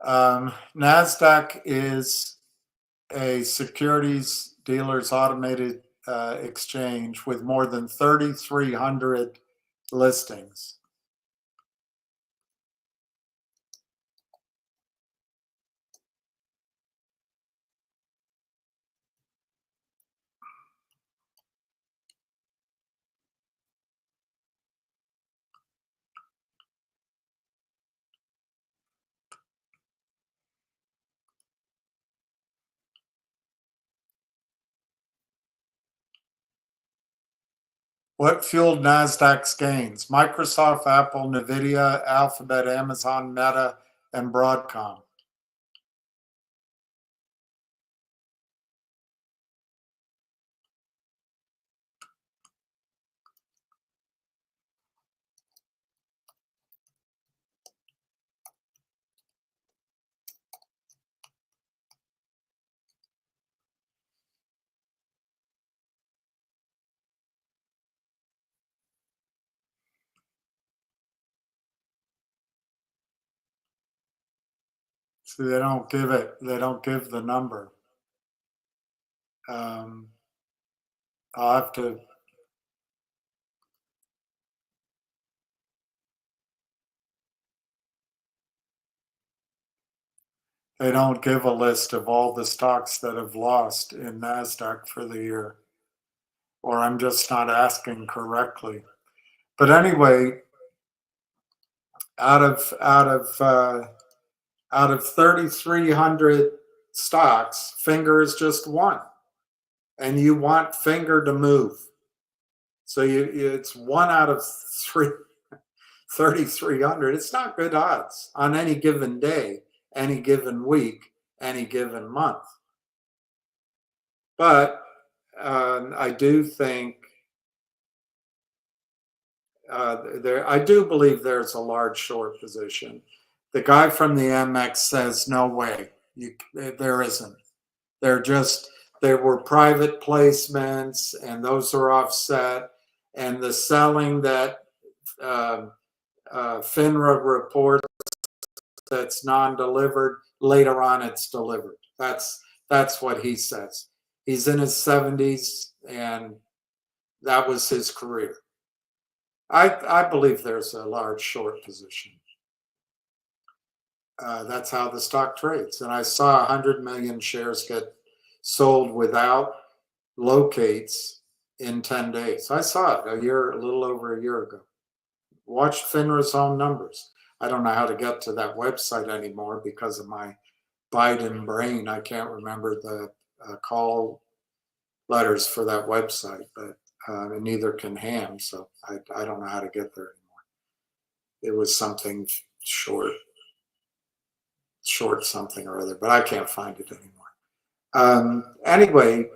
NASDAQ is a securities dealers automated exchange with more than 3,300 listings. What fueled NASDAQ's gains? Microsoft, Apple, NVIDIA, Alphabet, Amazon, Meta, and Broadcom. See, they don't give it. They don't give the number. I'll have to. They don't give a list of all the stocks that have lost in NASDAQ for the year, or I'm just not asking correctly. But anyway, out of 3,300 stocks, Finger is just one, and you want Finger to move. So it's 1 out of 3,300. It's not good odds on any given day, any given week, any given month. But I do think I do believe there's a large short position. The guy from the MX says, no way, there isn't. There were private placements, and those are offset. And the selling that FINRA reports that's non-delivered, later on it's delivered. That's what he says. He's in his 70s, and that was his career. I believe there's a large short position. That's how the stock trades. And I saw 100 million shares get sold without locates in 10 days. I saw it a little over a year ago. Watched FINRA's own numbers. I don't know how to get to that website anymore because of my Biden brain. I can't remember the call letters for that website, but and neither can Ham, so I don't know how to get there anymore. It was something short something or other, but I can't find it anymore. Anyway,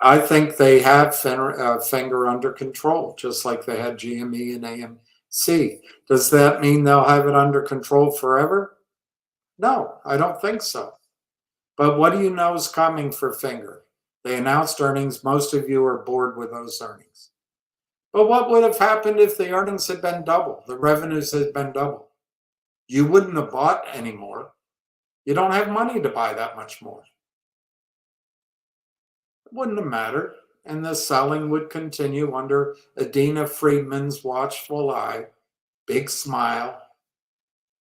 I think they have Finger under control, just like they had GME and AMC. Does that mean they'll have it under control forever? No, I don't think so. But what do you know is coming for Finger? They announced earnings. Most of you are bored with those earnings. But what would have happened if the earnings had been double, the revenues had been double? You wouldn't have bought anymore. You don't have money to buy that much more. It wouldn't have mattered. And the selling would continue under Adina Friedman's watchful eye, big smile.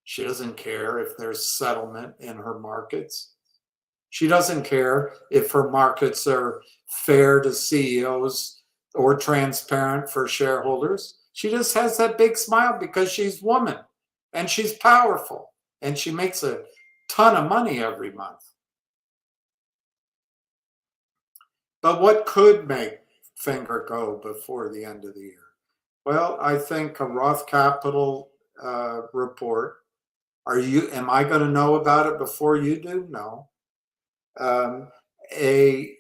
She doesn't care if there's settlement in her markets. She doesn't care if her markets are fair to CEOs or transparent for shareholders. She just has that big smile because she's a woman and she's powerful and she makes a ton of money every month. But what could make Finger go before the end of the year? Well, I think a Roth Capital report. Am I going to know about it before you do? No. A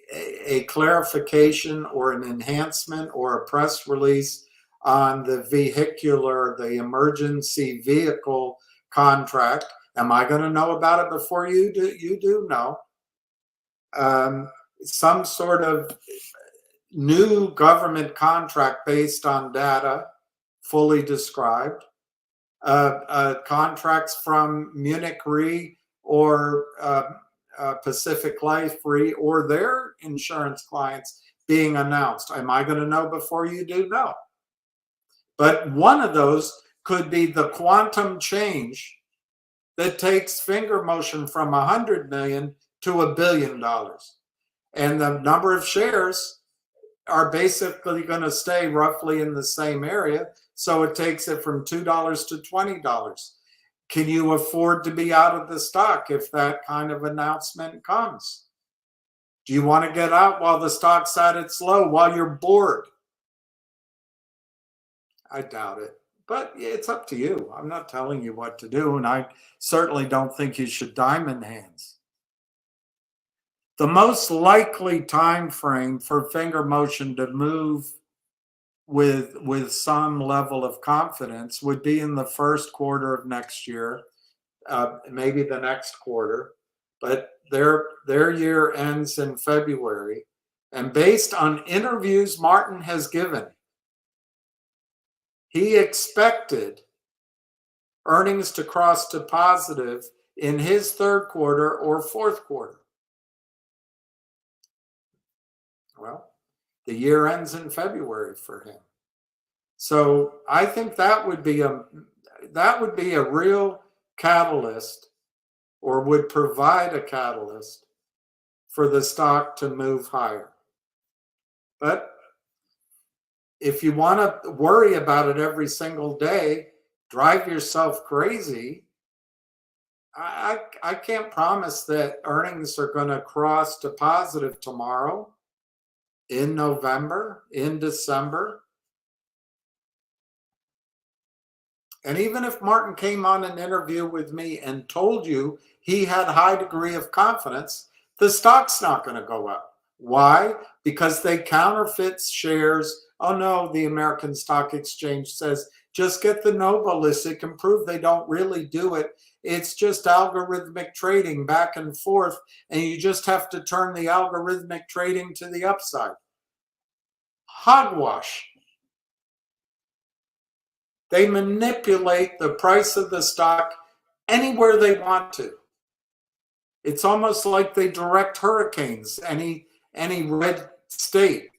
clarification or an enhancement or a press release on the emergency vehicle contract. Am I going to know about it before you do? You do? No. Some sort of new government contract based on data fully described. Contracts from Munich Re or Pacific Life Re or their insurance clients being announced. Am I going to know before you do? No. But one of those could be the quantum change that takes Finger Motion from 100 million to $1 billion. And the number of shares are basically going to stay roughly in the same area. So it takes it from $2 to $20. Can you afford to be out of the stock if that kind of announcement comes? Do you want to get out while the stock's at its low, while you're bored? I doubt it. But it's up to you. I'm not telling you what to do, and I certainly don't think you should diamond hands. The most likely time frame for Finger Motion to move with some level of confidence would be in the first quarter of next year, maybe the next quarter, but their year ends in February. And based on interviews Martin has given, he expected earnings to cross to positive in his third quarter or fourth quarter. Well, the year ends in February for him. So I think that would be a real catalyst, or would provide a catalyst for the stock to move higher. But if you want to worry about it every single day, drive yourself crazy, I can't promise that earnings are going to cross to positive tomorrow, in November, in December. And even if Martin came on an interview with me and told you he had a high degree of confidence, the stock's not going to go up. Why? Because they counterfeit shares. Oh no, the American Stock Exchange says, just get the Nobel list. It can prove they don't really do it. It's just algorithmic trading back and forth, and you just have to turn the algorithmic trading to the upside. Hogwash. They manipulate the price of the stock anywhere they want to. It's almost like they direct hurricanes, any red state.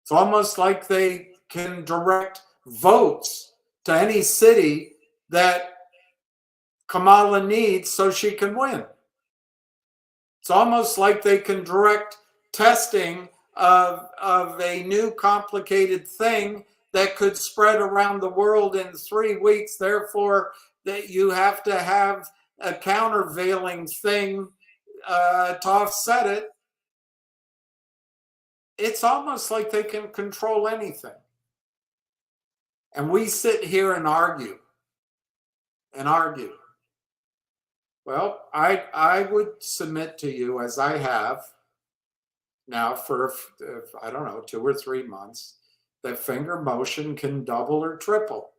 It's almost like they can direct votes to any city that Kamala needs so she can win. It's almost like they can direct testing of a new complicated thing that could spread around the world in 3 weeks. Therefore, that you have to have a countervailing thing to offset it. It's almost like they can control anything. And we sit here and argue and argue. Well, I would submit to you, as I have now for, I don't know, 2 or 3 months, that finger motion can double or triple.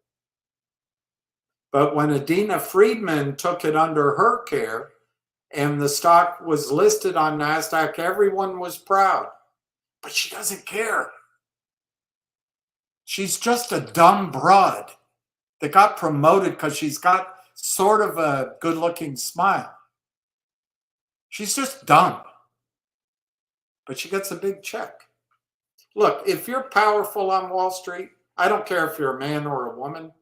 But when Adina Friedman took it under her care and the stock was listed on NASDAQ, everyone was proud. But she doesn't care. She's just a dumb broad that got promoted because she's got sort of a good-looking smile. She's just dumb. But she gets a big check. Look, if you're powerful on Wall Street, I don't care if you're a man or a woman.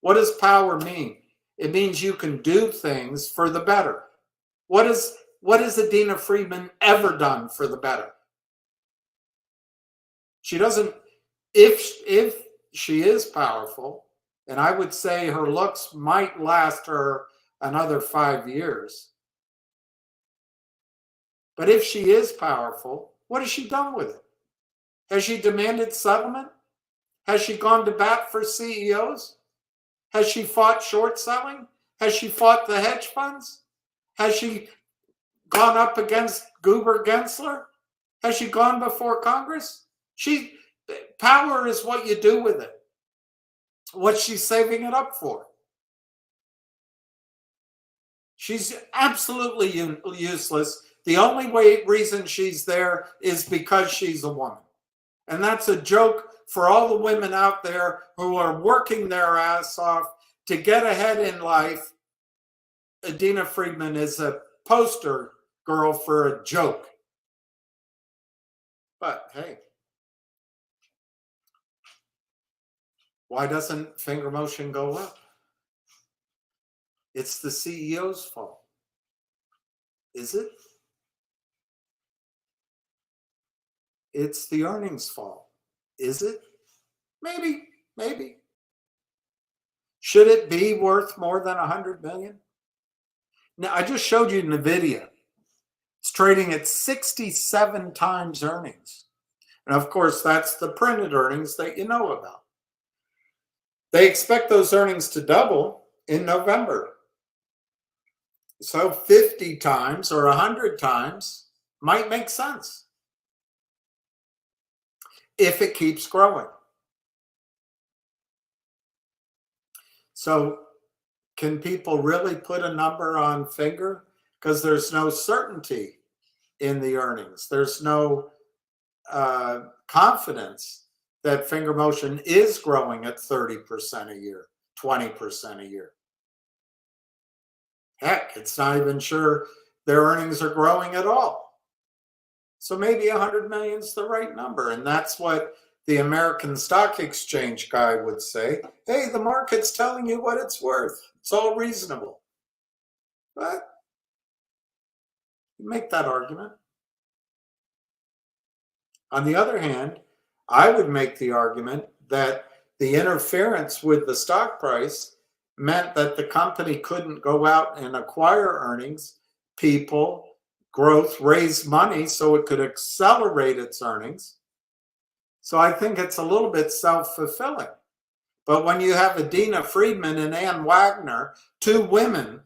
What does power mean? It means you can do things for the better. What has Adina Friedman ever done for the better? She doesn't, if she is powerful, and I would say her looks might last her another 5 years. But if she is powerful, what has she done with it? Has she demanded settlement? Has she gone to bat for CEOs? Has she fought short selling? Has she fought the hedge funds? Has she gone up against Goober Gensler? Has she gone before Congress? Power is what you do with it. What she's saving it up for. She's absolutely useless. The only reason she's there is because she's a woman. And that's a joke for all the women out there who are working their ass off to get ahead in life. Adina Friedman is a poster girl for a joke. But hey, why doesn't finger motion go up? It's the CEO's fault. Is it? It's the earnings fault. Is it? Maybe. Should it be worth more than 100 million? Now, I just showed you in the video. It's trading at 67 times earnings. And of course, that's the printed earnings that you know about. They expect those earnings to double in November. So 50 times or 100 times might make sense if it keeps growing. So can people really put a number on finger? Because there's no certainty in the earnings. There's no confidence that finger motion is growing at 30% a year, 20% a year. Heck, it's not even sure their earnings are growing at all. So maybe 100 million is the right number. And that's what the American Stock Exchange guy would say. Hey, the market's telling you what it's worth. It's all reasonable. But you make that argument. On the other hand, I would make the argument that the interference with the stock price meant that the company couldn't go out and acquire earnings, people, growth, raise money so it could accelerate its earnings. So I think it's a little bit self-fulfilling. But when you have Adina Friedman and Ann Wagner, 2 women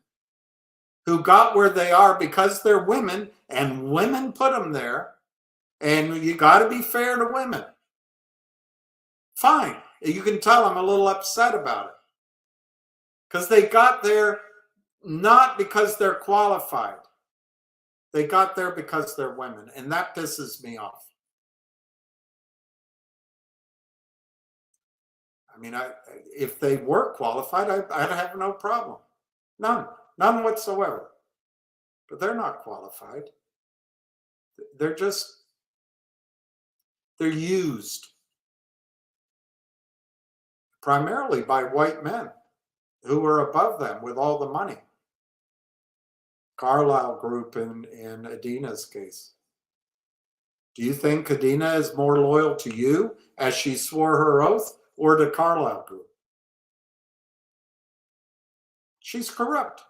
who got where they are because they're women and women put them there, and you got to be fair to women. Fine. You can tell I'm a little upset about it. Because they got there not because they're qualified. They got there because they're women. And that pisses me off. I mean, if they were qualified, I'd have no problem. None whatsoever. But they're not qualified. They're used primarily by white men who are above them with all the money. Carlyle Group in Adina's case? Do you think Adina is more loyal to you as she swore her oath or to Carlyle Group? She's corrupt.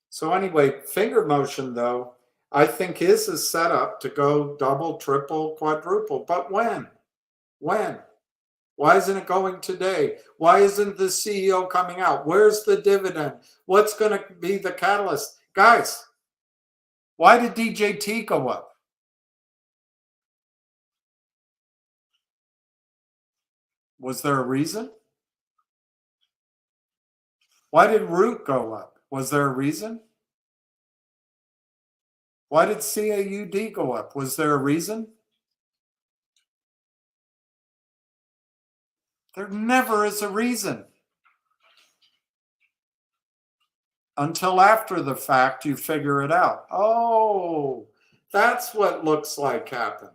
So anyway, finger motion though, I think is a setup to go double, triple, quadruple. But when? When? Why isn't it going today? Why isn't the CEO coming out? Where's the dividend? What's going to be the catalyst? Guys, why did DJT go up? Was there a reason? Why did Root go up? Was there a reason? Why did CAUD go up? Was there a reason? There never is a reason. Until after the fact, you figure it out. Oh, that's what looks like happened.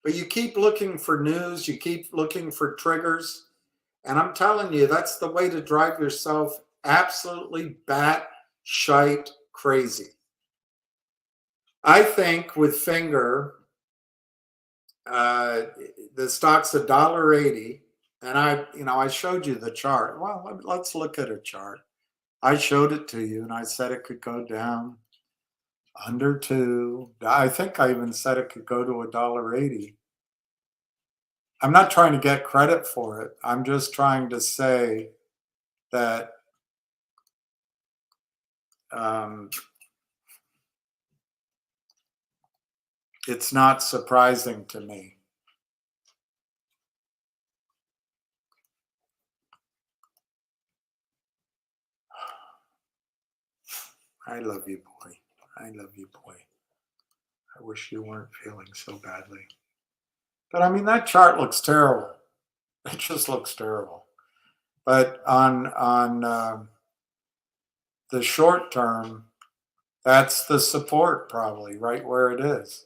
But you keep looking for news, you keep looking for triggers. And I'm telling you, that's the way to drive yourself absolutely bat-shite crazy. I think with Finger, the stock's $1.80, and I showed you the chart. Well, let's look at a chart. I showed it to you, and I said it could go down under 2. I think I even said it could go to $1.80. I'm not trying to get credit for it. I'm just trying to say that it's not surprising to me. I love you, boy. I love you, boy. I wish you weren't feeling so badly. But I mean, that chart looks terrible. It just looks terrible. But on the short term, that's the support probably right where it is.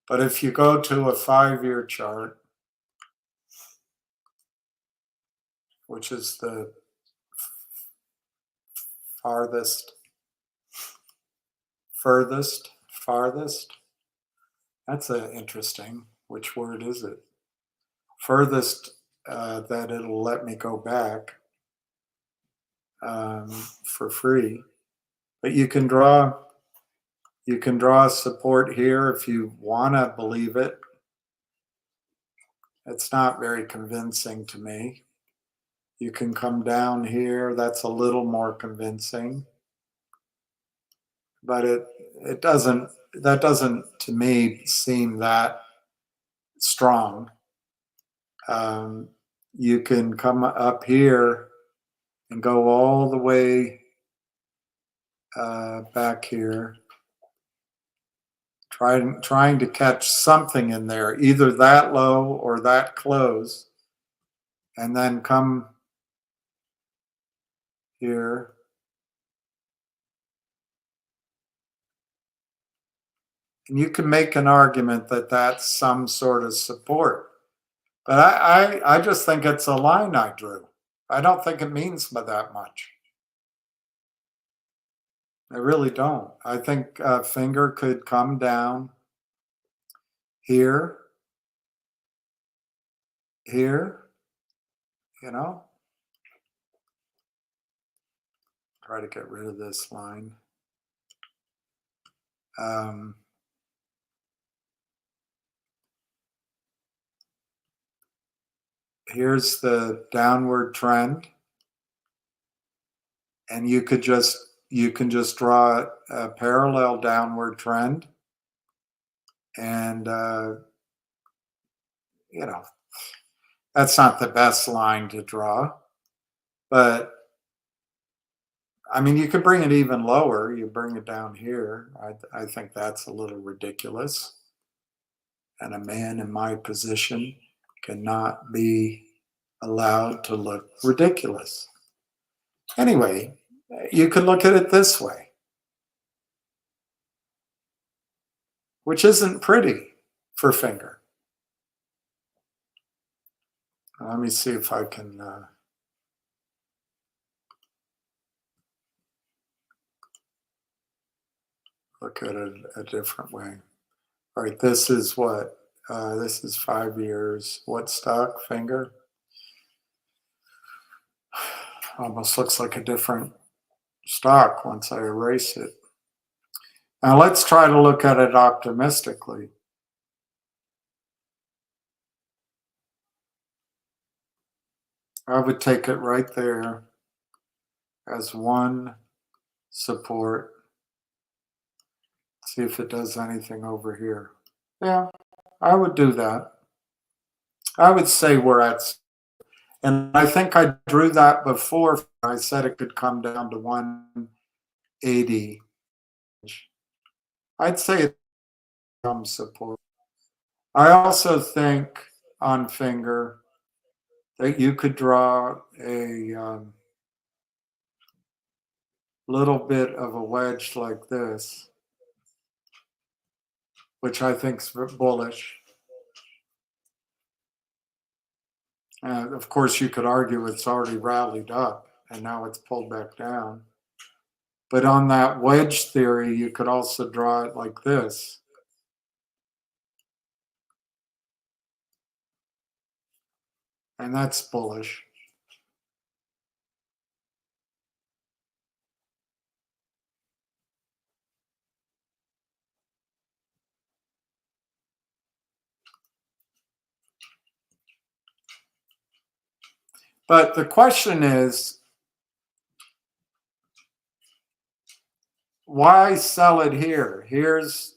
But if you go to a 5-year chart, which is the farthest, that's interesting. Which word is it? Furthest that it'll let me go back for free. But you can draw support here if you want to believe it. It's not very convincing to me. You can come down here. That's a little more convincing. But that doesn't to me seem that strong. You can come up here and go all the way back here, trying to catch something in there, either that low or that close, and then come here. And you can make an argument that that's some sort of support. But I just think it's a line I drew. I don't think it means that much. I really don't. I think Finger could come down here, Try to get rid of this line. Here's the downward trend, and you can just draw a parallel downward trend, and that's not the best line to draw, but I mean, you could bring it even lower. You bring it down here. I think that's a little ridiculous, and a man in my position cannot be allowed to look ridiculous. Anyway, you could look at it this way, which isn't pretty for Finger. Let me see if I can look at it a different way. All right, this is what? This is 5 years. What stock? Finger? Almost looks like a different stock once I erase it. Now let's try to look at it optimistically. I would take it right there as one support. See if it does anything over here. Yeah, I would do that. I would say we're at, and I think I drew that before. I said it could come down to 180. I'd say it's some support. I also think on finger that you could draw a little bit of a wedge like this, which I think is bullish. Of course, you could argue it's already rallied up and now it's pulled back down. But on that wedge theory, you could also draw it like this. And that's bullish. But the question is, why sell it here? Here's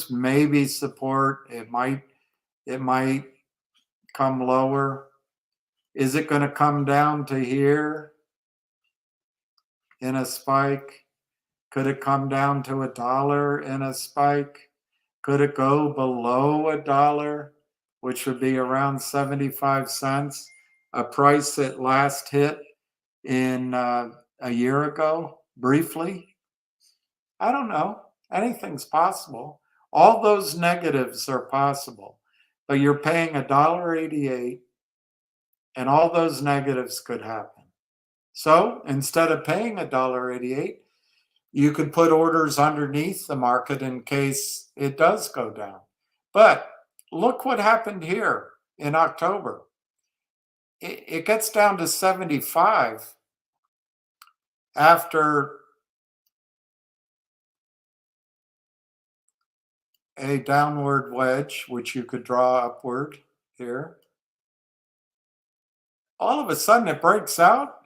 maybe support. It might come lower. Is it going to come down to here in a spike? Could it come down to $1 in a spike? Could it go below $1, which would be around 75 cents, a price that last hit in a year ago, briefly? I don't know. Anything's possible. All those negatives are possible, but you're paying $1.88, and all those negatives could happen. So instead of paying $1.88, you could put orders underneath the market in case it does go down. But look what happened here in October. It gets down to 75 after a downward wedge, which you could draw upward here. All of a sudden it breaks out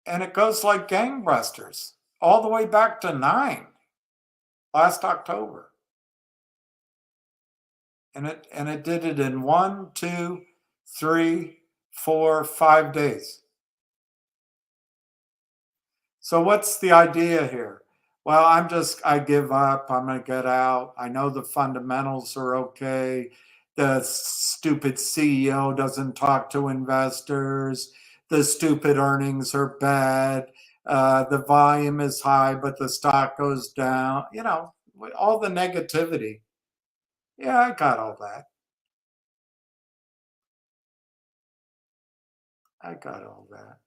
and it goes like gangbusters all the way back to 9 last October. And it did it in 1, 2, 3, 4, 5 days. So what's the idea here? Well, I give up. I'm going to get out. I know the fundamentals are okay. The stupid CEO doesn't talk to investors. The stupid earnings are bad. The volume is high, but the stock goes down. You know, all the negativity. Yeah, I got all that. I got all that.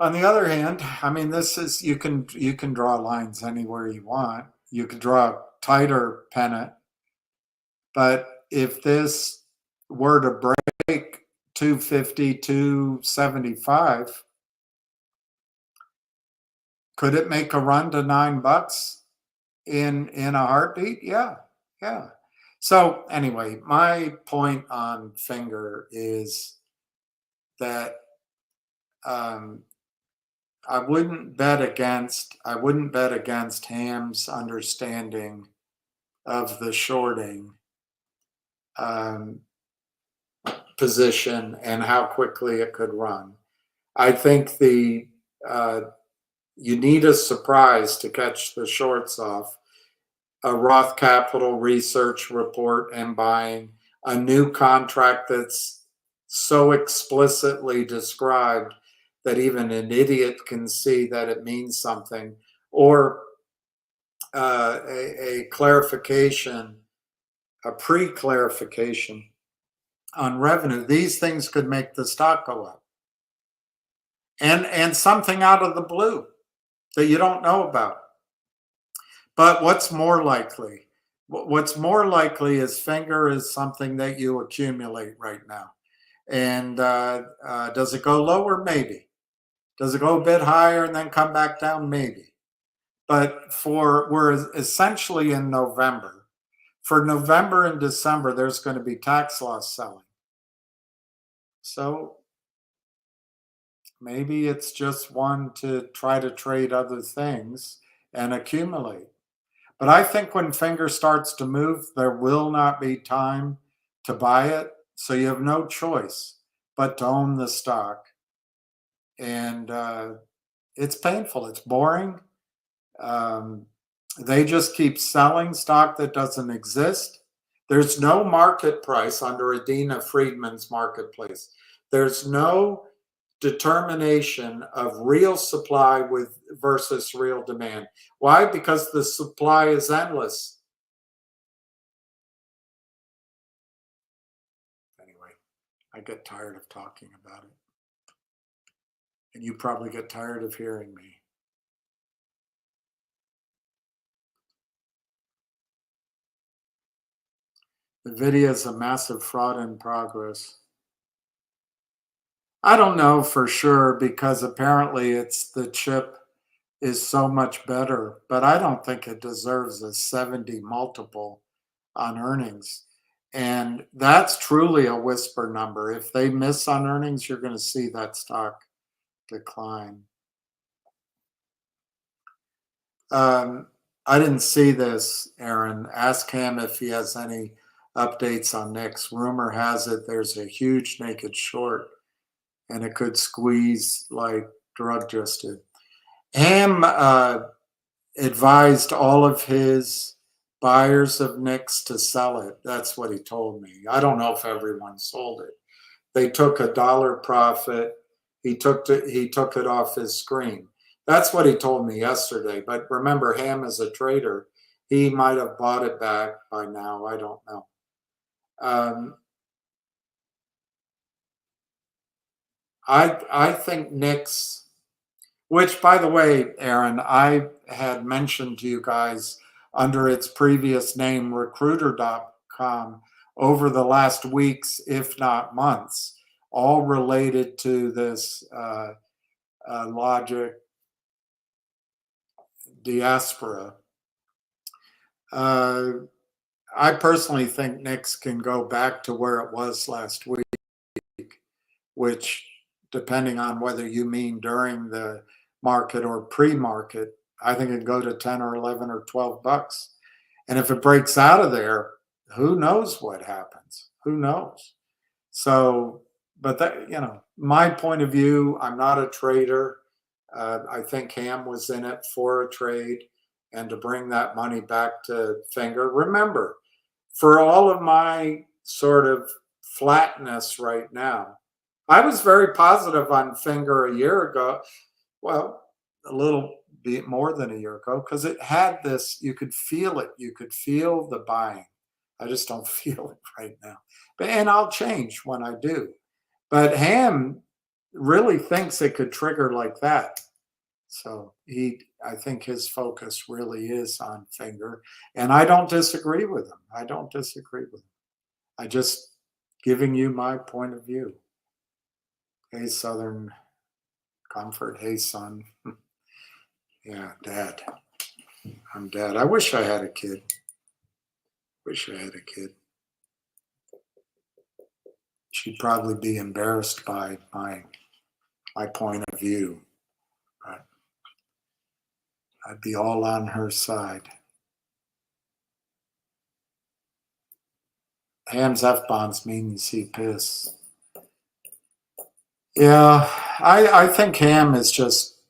On the other hand, I mean, this is you can draw lines anywhere you want. You could draw a tighter pennant, but if this were to break 250, 275, could it make a run to $9 in a heartbeat? Yeah. So anyway, my point on finger is that I wouldn't bet against Ham's understanding of the shorting position and how quickly it could run. I think you need a surprise to catch the shorts off. A Roth Capital research report and buying a new contract that's so explicitly described that even an idiot can see that it means something, or a clarification, a pre-clarification on revenue. These things could make the stock go up. And something out of the blue that you don't know about. But what's more likely? What's more likely is Finger is something that you accumulate right now. And does it go lower? Maybe. Does it go a bit higher and then come back down? Maybe. But we're essentially in November. For November and December, there's going to be tax loss selling. So maybe it's just one to try to trade other things and accumulate. But I think when Finger starts to move, there will not be time to buy it. So you have no choice but to own the stock. And it's painful. It's boring. They just keep selling stock that doesn't exist. There's no market price under Adina Friedman's marketplace. There's no determination of real supply versus real demand. Why? Because the supply is endless. Anyway, I get tired of talking about it. And you probably get tired of hearing me. NVIDIA is a massive fraud in progress. I don't know for sure because apparently the chip is so much better, but I don't think it deserves a 70 multiple on earnings. And that's truly a whisper number. If they miss on earnings, you're going to see that stock decline. I didn't see this, Aaron. Ask him if he has any updates on NIX. Rumor has it there's a huge naked short and it could squeeze like drug just did. Ham advised all of his buyers of NIX to sell it. That's what he told me. I don't know if everyone sold it. They took $1 profit. He took it off his screen. That's what he told me yesterday. But remember, Ham is a trader. He might have bought it back by now. I don't know. I think NIX, which, by the way, Aaron, I had mentioned to you guys under its previous name, Recruiter.com, over the last weeks, if not months, all related to this logic diaspora. I personally think NIX can go back to where it was last week, which, depending on whether you mean during the market or pre-market, I think it'd go to 10 or 11 or 12 bucks. And if it breaks out of there, who knows what happens? Who knows? So, but that, my point of view, I'm not a trader. I think Ham was in it for a trade and to bring that money back to Finger. Remember, for all of my sort of flatness right now, I was very positive on Finger a year ago. Well, a little bit more than a year ago, because it had this, you could feel it. You could feel the buying. I just don't feel it right now. And I'll change when I do. But Ham really thinks it could trigger like that. So I think his focus really is on Finger. And I don't disagree with him. I don't disagree with him. I just giving you my point of view. Hey, Southern Comfort. Hey, son. Yeah, Dad. I'm Dad. I wish I had a kid. Wish I had a kid. she'd probably be embarrassed by my point of view. But I'd be all on her side. Ham's F-bombs mean you see piss. Yeah, I think Ham is just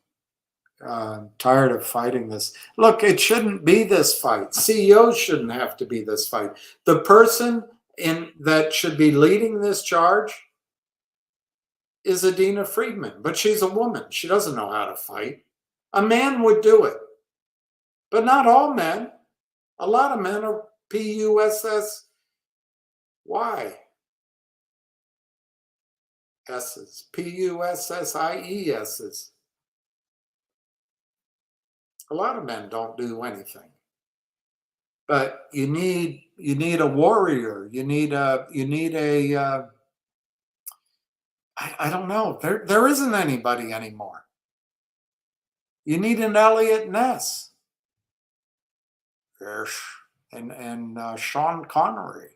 tired of fighting this. Look, it shouldn't be this fight. CEOs shouldn't have to be this fight. The person that should be leading this charge is Adina Friedman, but she's a woman. She doesn't know how to fight. A man would do it, but not all men. A lot of men are P-U-S-S-Y. S's, P-U-S-S-I-E-S's. A lot of men don't do anything. But you need a warrior. You need a I don't know. There isn't anybody anymore. You need an Elliot Ness. And Sean Connery.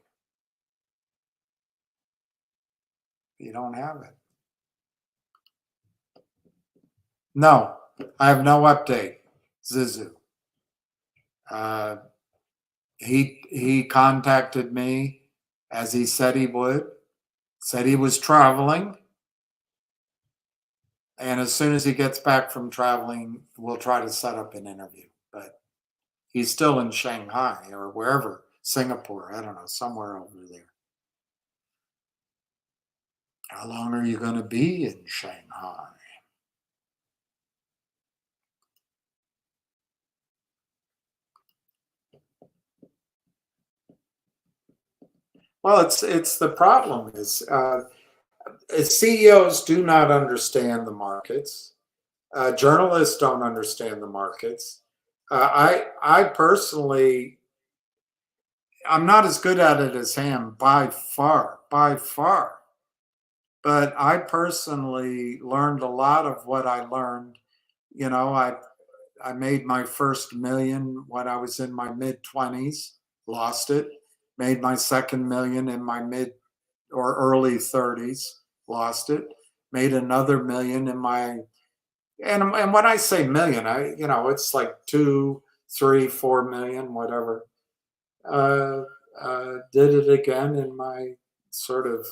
You don't have it. No, I have no update. Zizu. He contacted me as he said he would. Said he was traveling. And as soon as he gets back from traveling, we'll try to set up an interview. But he's still in Shanghai or wherever, Singapore, I don't know, somewhere over there. How long are you going to be in Shanghai? Well, it's the problem is CEOs do not understand the markets. Journalists don't understand the markets. I personally, I'm not as good at it as Ham by far. But I personally learned a lot of what I learned. You know, I made my first million when I was in my mid-20s, lost it. Made my second million in my mid or early 30s, lost it. Made another million in my, and when I say million, it's like 2, 3, 4 million, whatever. Did it again in my sort of,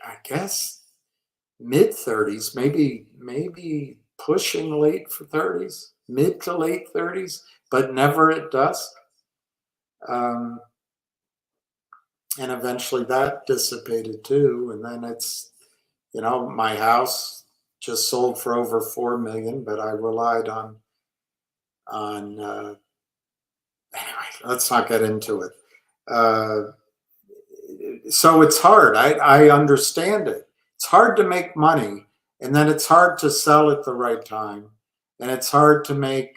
I guess, mid 30s, maybe pushing late for 30s, mid to late 30s, but never at dusk. And eventually that dissipated too. And then it's, my house just sold for over 4 million, but I relied on anyway, let's not get into it. So it's hard. I understand it. It's hard to make money, and then it's hard to sell at the right time, and it's hard to make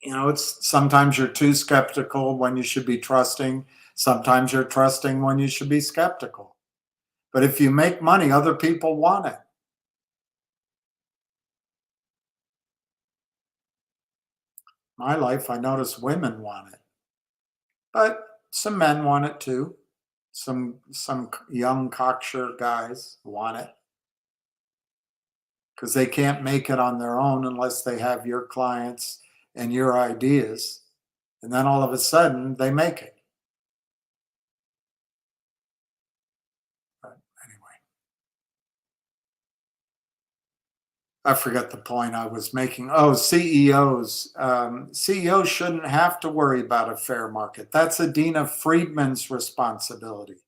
it's sometimes you're too skeptical when you should be trusting. Sometimes you're trusting when you should be skeptical. But if you make money, other people want it. My life, I notice women want it, but some men want it too. Some young cocksure guys want it because they can't make it on their own unless they have your clients and your ideas, and then all of a sudden they make it. But anyway, I forget the point I was making. Oh, CEOs. CEOs shouldn't have to worry about a fair market. That's Adina Friedman's responsibility.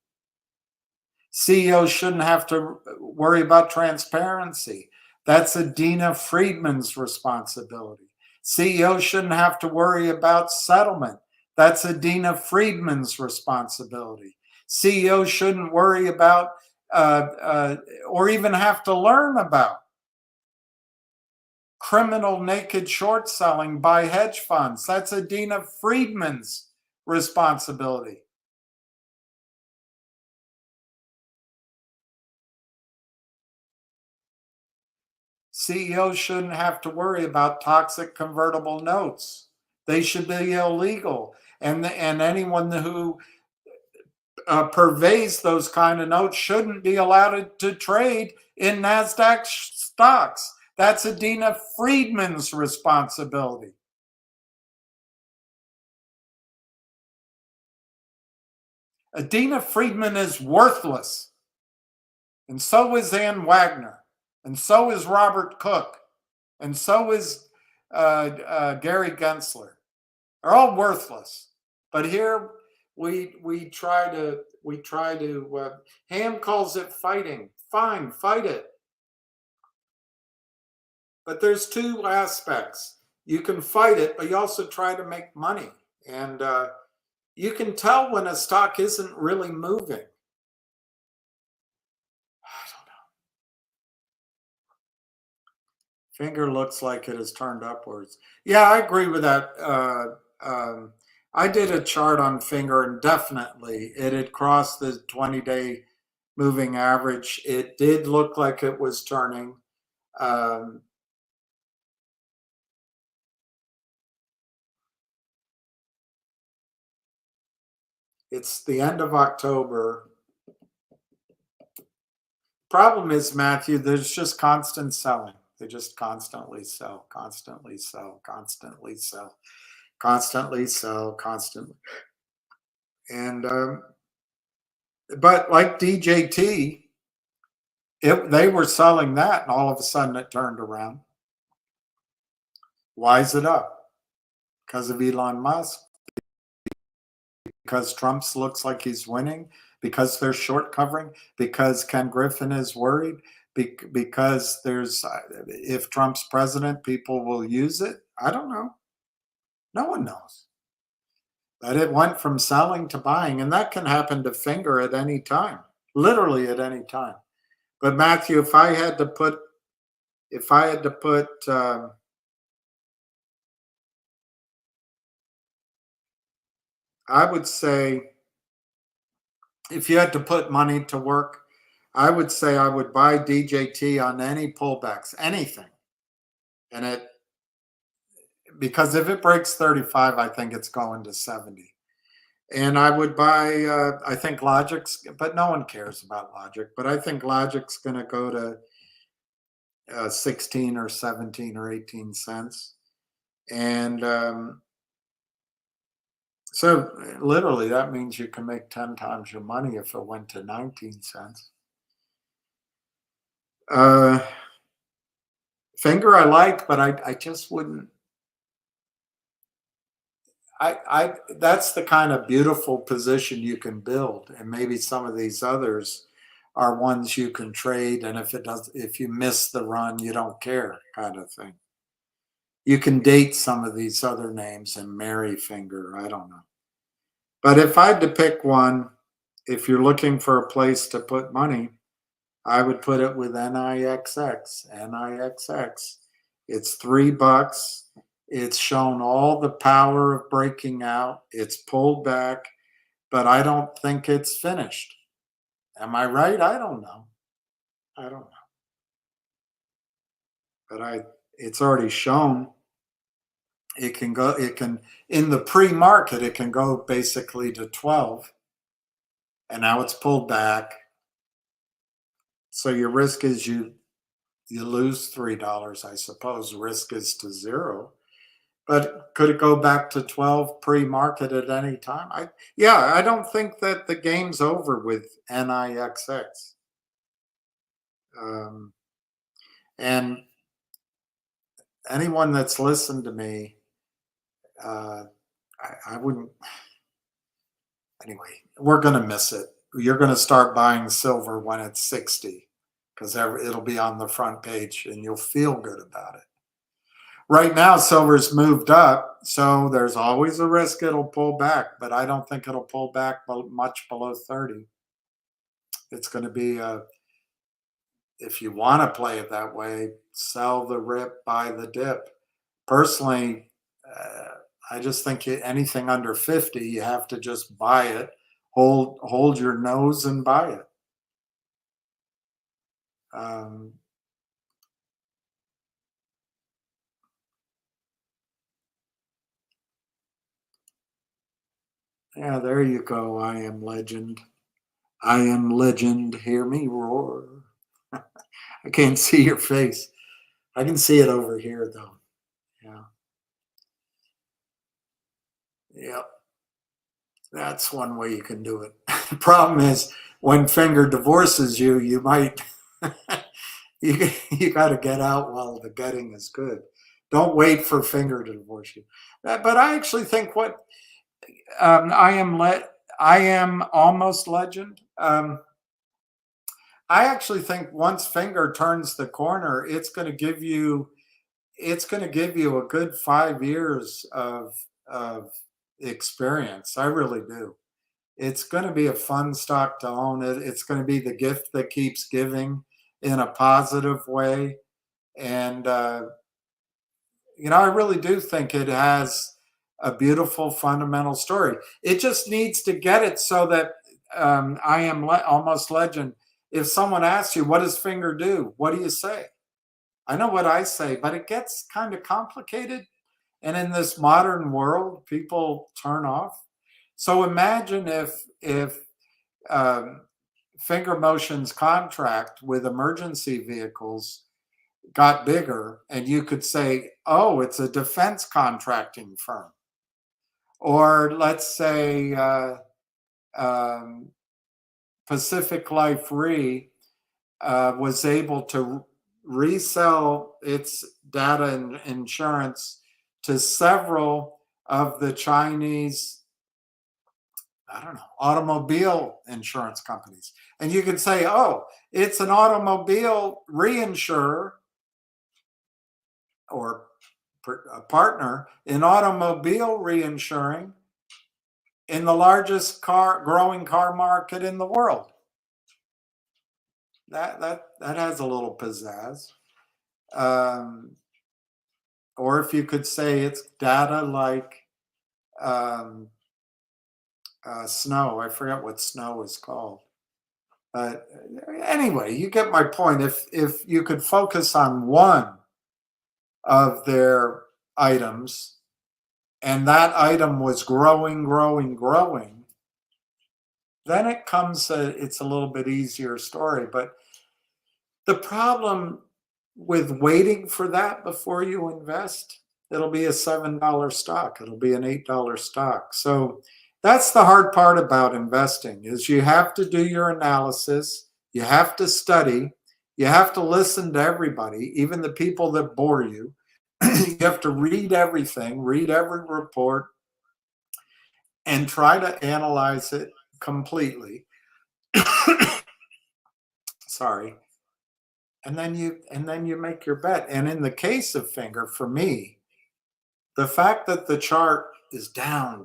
CEOs shouldn't have to worry about transparency. That's Adina Friedman's responsibility. CEOs shouldn't have to worry about settlement. That's Adina Friedman's responsibility. CEOs shouldn't worry about or even have to learn about criminal naked short selling by hedge funds. That's Adina Friedman's responsibility. CEOs shouldn't have to worry about toxic convertible notes They should be illegal. And anyone who purveys those kind of notes shouldn't be allowed to trade in NASDAQ stocks. That's Adina Friedman's responsibility. Adina Friedman is worthless. And so is Ann Wagner. And so is Robert Cook. And so is Gary Gensler. They're all worthless. But here we try to Ham calls it fighting. Fine, fight it. But there's two aspects. You can fight it, but you also try to make money. And you can tell when a stock isn't really moving. I don't know. Finger looks like it has turned upwards. Yeah, I agree with that. I did a chart on Finger, and definitely it had crossed the 20-day moving average. It did look like it was turning. It's the end of October. Problem is, Matthew, there's just constant selling. They just constantly sell, constantly sell, constantly sell, constantly sell, constantly. And but like DJT, they were selling that, and all of a sudden it turned around. Why is it up? Because of Elon Musk? Because Trump looks like he's winning? Because they're short covering? Because Ken Griffin is worried? Because there's, if Trump's president, people will use it? I don't know. No one knows. But it went from selling to buying, and that can happen to Finger at any time, literally at any time. But Matthew, if I had to put, I would say, if you had to put money to work, I would say I would buy DJT on any pullbacks, anything. And it, because if it breaks 35, I think it's going to 70. And I would buy, I think Logic's, but no one cares about Logic, but I think Logic's going to go to 16 or 17 or 18 cents. And so literally that means you can make 10 times your money if it went to 19 cents. Finger I like, but I just wouldn't. That's the kind of beautiful position you can build, and maybe some of these others are ones you can trade, and if you miss the run, you don't care, kind of thing. You can date some of these other names and marry Finger. I don't know. But if I had to pick one, if you're looking for a place to put money, I would put it with NIXX. NIXX. It's $3. It's shown all the power of breaking out. It's pulled back, but I don't think it's finished. Am I right? I don't know. I don't know. But it's already shown it can go, in the pre-market, it can go basically to 12. And now it's pulled back. So your risk is you lose $3, I suppose. Risk is to 0. But could it go back to 12 pre-market at any time? I don't think that the game's over with NIXX. And anyone that's listened to me, I wouldn't. Anyway, we're going to miss it. You're going to start buying silver when it's 60 because it'll be on the front page and you'll feel good about it. Right now, silver's moved up, so there's always a risk it'll pull back, but I don't think it'll pull back much below 30. It's going to be, if you want to play it that way, sell the rip, buy the dip. Personally, I just think anything under 50, you have to just buy it, hold your nose and buy it. Yeah, there you go. I am legend. I am legend. Hear me roar. I can't see your face. I can see it over here, though. Yeah. Yep. That's one way you can do it. The problem is when Finger divorces you, you might, you got to get out while the getting is good. Don't wait for Finger to divorce you. But I actually think what I am almost legend. I actually think once Finger turns the corner, it's going to give you a good 5 years of experience. I really do. It's going to be a fun stock to own. It's going to be the gift that keeps giving in a positive way. And, I really do think it has a beautiful fundamental story. It just needs to get it so that I am almost legend. If someone asks you, what does Finger do? What do you say? I know what I say, but it gets kind of complicated. And in this modern world, people turn off. So imagine if Finger Motion's contract with emergency vehicles got bigger, and you could say, "Oh, it's a defense contracting firm," or let's say Pacific Life Re was able to resell its data and insurance to several of the Chinese, I don't know, automobile insurance companies. And you could say, oh, it's an automobile reinsurer or a partner in automobile reinsuring in the largest growing car market in the world. That has a little pizzazz. Or if you could say it's data like snow. I forget what snow is called. But anyway, you get my point. If you could focus on one of their items and that item was growing, then it's a little bit easier story. But the problem with waiting for that before you invest, it'll be a $7 stock. It'll be an $8 stock. So that's the hard part about investing is you have to do your analysis. You have to study. You have to listen to everybody, even the people that bore you. You have to read everything, read every report, and try to analyze it completely. Sorry. And then you make your bet. And in the case of Finger, for me, the fact that the chart is down,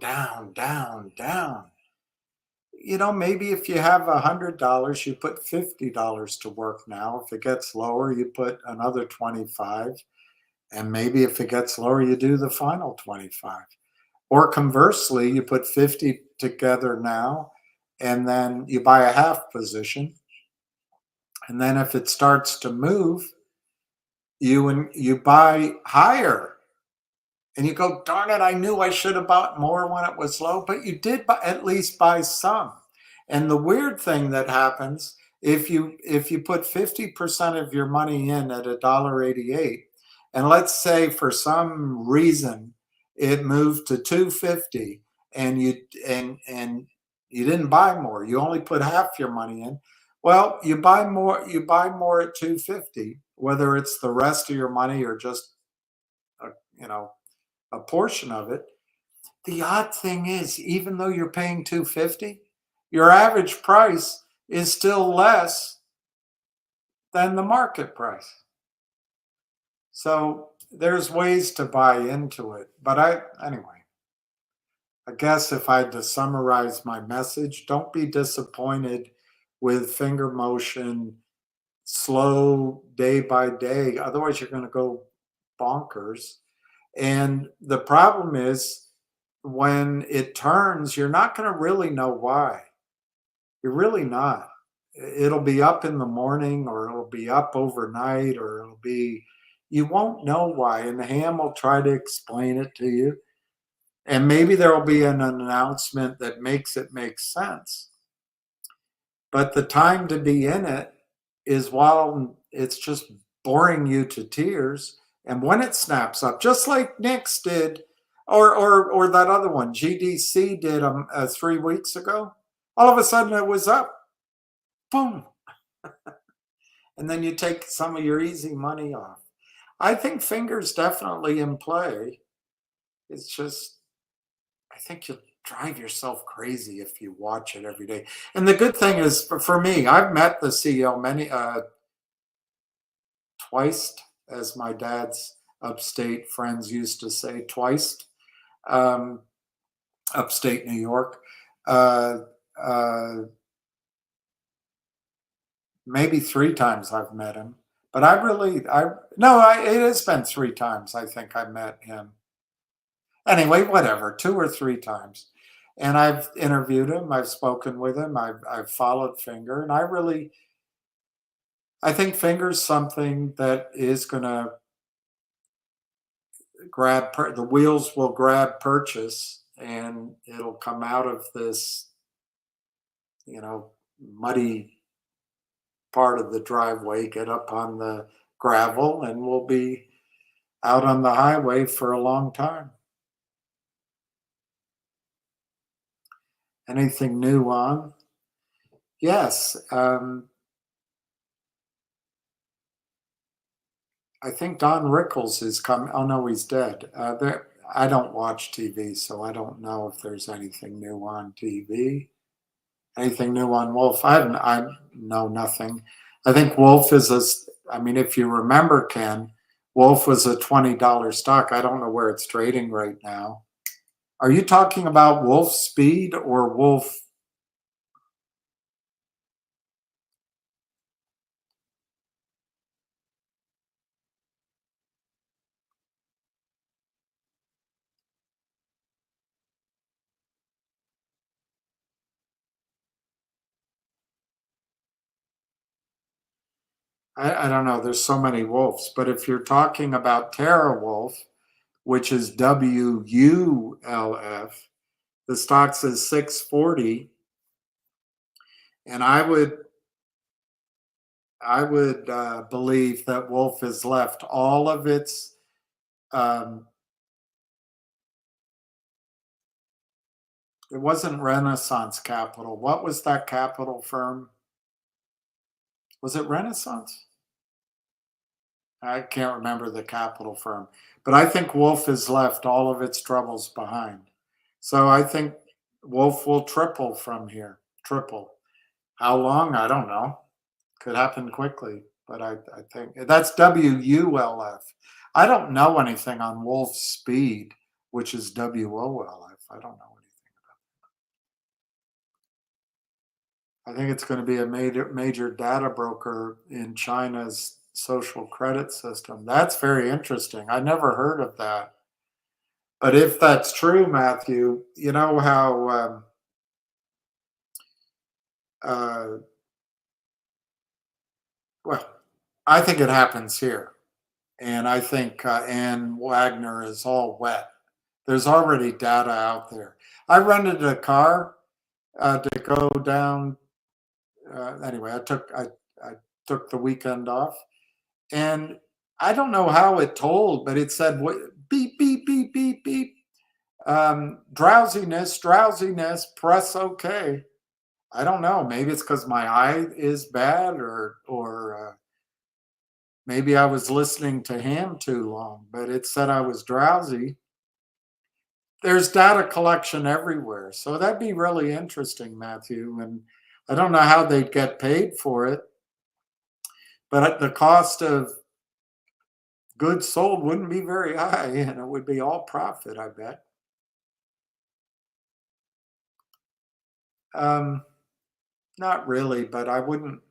maybe if you have $100, you put $50 to work now. If it gets lower, you put another 25. And maybe if it gets lower, you do the final 25. Or conversely, you put 50 together now, and then you buy a half position. And then if it starts to move, you buy higher. And you go, darn it, I knew I should have bought more when it was low, but you did at least buy some. And the weird thing that happens, if you put 50% of your money in at $1.88, and let's say for some reason it moved to $2.50 and you didn't buy more, you only put half your money in, well, you buy more at $2.50, whether it's the rest of your money or just a portion of it. The odd thing is, even though you're paying $2.50, your average price is still less than the market price. So there's ways to buy into it. But anyway, I guess if I had to summarize my message, don't be disappointed with Finger Motion, slow day by day. Otherwise, you're going to go bonkers. And the problem is when it turns, you're not going to really know why. You're really not. It'll be up in the morning, or it'll be up overnight, or you won't know why. And Ham will try to explain it to you. And maybe there will be an announcement that makes it make sense. But the time to be in it is while it's just boring you to tears. And when it snaps up, just like Nix did, or that other one, GDC did 3 weeks ago, all of a sudden it was up. Boom. And then you take some of your easy money off. I think Finger's definitely in play. It's just, I think you'll drive yourself crazy if you watch it every day. And the good thing is, for me, I've met the CEO many twice, as my dad's upstate friends used to say, twice, upstate New York. Maybe 3 times I've met him. But it has been 3 times I think I met him. Anyway, whatever, 2 or 3 times. And I've interviewed him, I've spoken with him, I've followed Finger, and I think Finger's something that is going to the wheels will grab purchase, and it'll come out of this, muddy part of the driveway, get up on the gravel, and we'll be out on the highway for a long time. Anything new on? Yes. I think Don Rickles is coming. Oh, no, he's dead. I don't watch TV, so I don't know if there's anything new on TV. Anything new on Wolf? I know nothing. I think Wolf is if you remember, Ken, Wolf was a $20 stock. I don't know where it's trading right now. Are you talking about Wolf Speed or Wolf? I don't know. There's so many Wolves. But if you're talking about TerraWolf, which is WULF, the stock says 640. And I would believe that Wolf has left all of its it wasn't Renaissance Capital. What was that capital firm? Was it Renaissance? I can't remember the capital firm. But I think Wolf has left all of its troubles behind. So I think Wolf will triple from here. Triple. How long? I don't know. Could happen quickly. But I think that's WULF. I don't know anything on Wolf Speed, which is WOLF. I don't know anything about it. I think it's going to be a major data broker in China's social credit system. That's very interesting. I never heard of that. But if that's true, Matthew, you know how well, I think it happens here. And I think Ann Wagner is all wet. There's already data out there. I rented a car to go down. Anyway, I took the weekend off, and I don't know how it told, but it said beep beep beep beep beep. Drowsiness, press OK. I don't know. Maybe it's because my eye is bad, or maybe I was listening to him too long, but it said I was drowsy. There's data collection everywhere. So that'd be really interesting, Matthew. And I don't know how they'd get paid for it, but the cost of goods sold wouldn't be very high, and it would be all profit, I bet. Not really, but I wouldn't.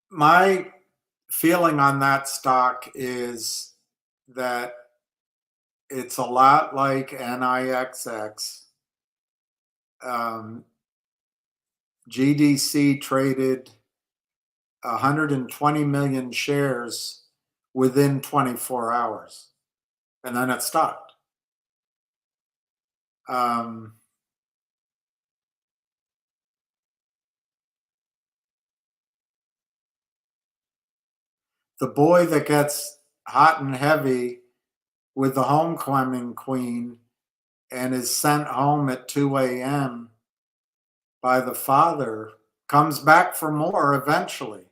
My feeling on that stock is that it's a lot like NIXX. GDC traded 120 million shares within 24 hours, and then it stopped. The boy that gets hot and heavy with the homecoming queen and is sent home at 2 a.m. by the father comes back for more eventually,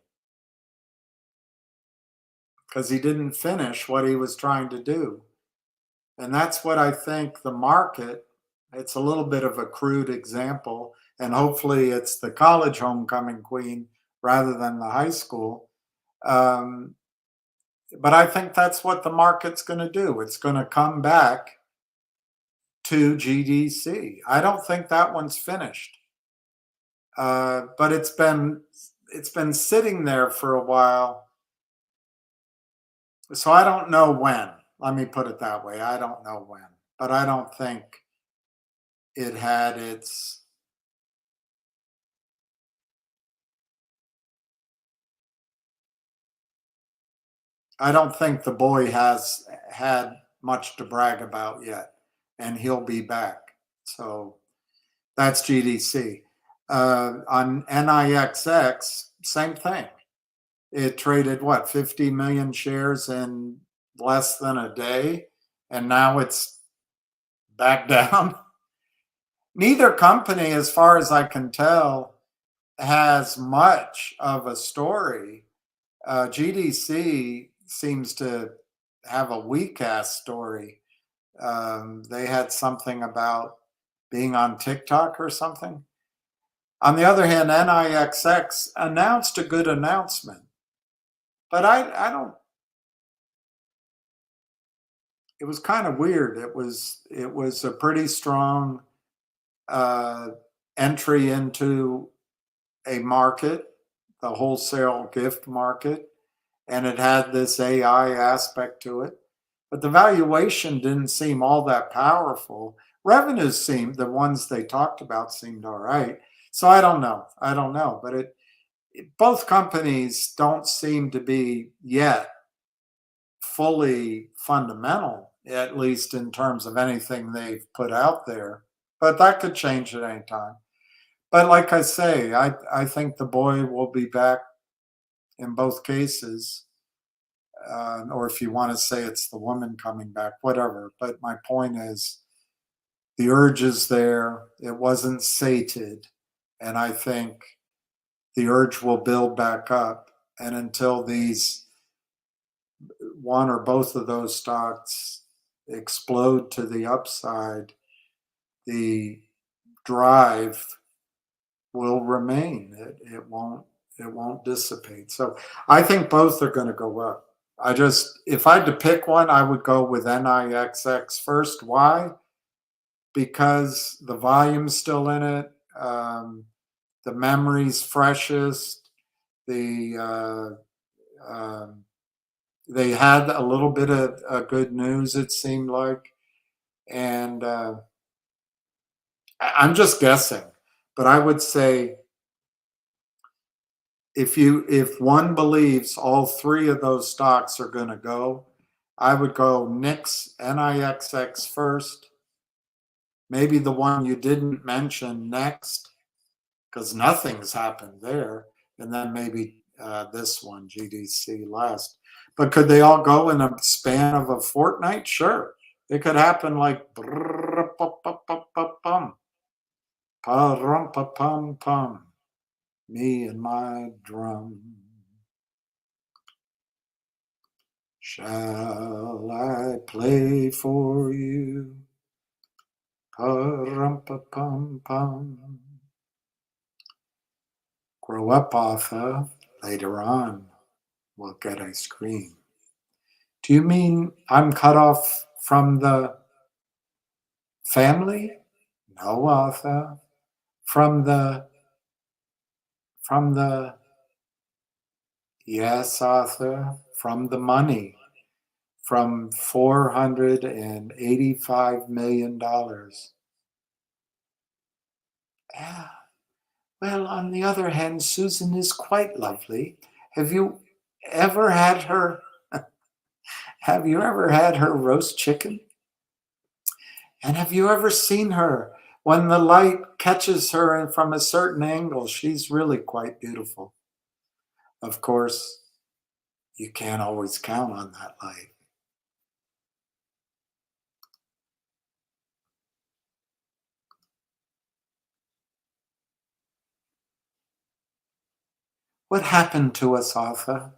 because he didn't finish what he was trying to do. And that's what I think the market, it's a little bit of a crude example, and hopefully it's the college homecoming queen rather than the high school. But I think that's what the market's going to do. It's going to come back to GDC. I don't think that one's finished. But it's been sitting there for a while. So I don't know when. Let me put it that way. I don't know when. But I don't think it had its I don't think the boy has had much to brag about yet, and he'll be back. So that's GDC. On NIXX, same thing. It traded, what, 50 million shares in less than a day, and now it's back down. Neither company, as far as I can tell, has much of a story. GDC seems to have a weak ass story. They had something about being on TikTok or something. On the other hand, NIXX announced a good announcement, but I don't. It was kind of weird. It was a pretty strong entry into a market, the wholesale gift market, and it had this AI aspect to it. But the valuation didn't seem all that powerful. Revenues seemed, the ones they talked about seemed all right. So I don't know. But both companies don't seem to be yet fully fundamental, at least in terms of anything they've put out there. But that could change at any time. But like I say, I think the boy will be back in both cases. Or if you want to say it's the woman coming back, whatever. But my point is, the urge is there. It wasn't sated. And I think the urge will build back up. And until these one or both of those stocks explode to the upside, the drive will remain. It won't dissipate. So I think both are going to go up. If I had to pick one, I would go with NIXX first. Why? Because the volume's still in it. The memory's freshest. They had a little bit of good news, it seemed like. And I'm just guessing, but I would say if one believes all three of those stocks are going to go, I would go NIXX first, maybe the one you didn't mention next, because nothing's happened there, and then maybe this one, GDC, last. But could they all go in a span of a fortnight? Sure. It could happen like me and my drum. Shall I play for you? Pa-rum-pa-pum-pum. Grow up, Arthur. Later on, we'll get ice cream. Do you mean I'm cut off from the family? No, Arthur. From the yes, Arthur. From the money. from $485 million. Yeah. Well, on the other hand, Susan is quite lovely. Have you ever had her? Have you ever had her roast chicken? And have you ever seen her? When the light catches her from a certain angle, she's really quite beautiful. Of course, you can't always count on that light. What happened to us, Arthur?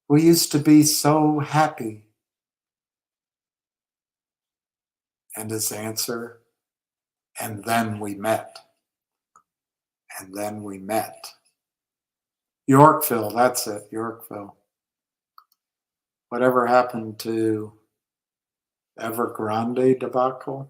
We used to be so happy. And his answer, and then we met. And then we met. Yorkville, that's it, Yorkville. Whatever happened to Evergrande debacle?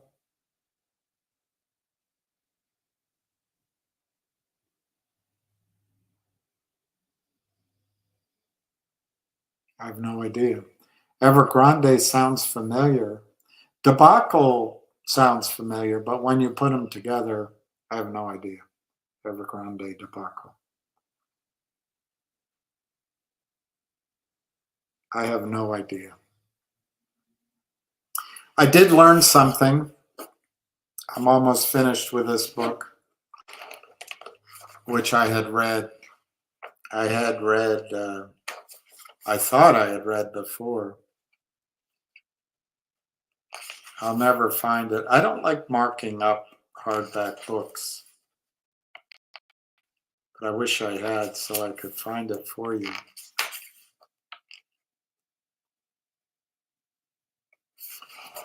I have no idea. Evergrande sounds familiar. Debacle sounds familiar, but when you put them together, I have no idea. Evergrande debacle. I have no idea. I did learn something. I'm almost finished with this book, which I had read. I thought I had read before. I'll never find it. I don't like marking up hardback books, but I wish I had so I could find it for you.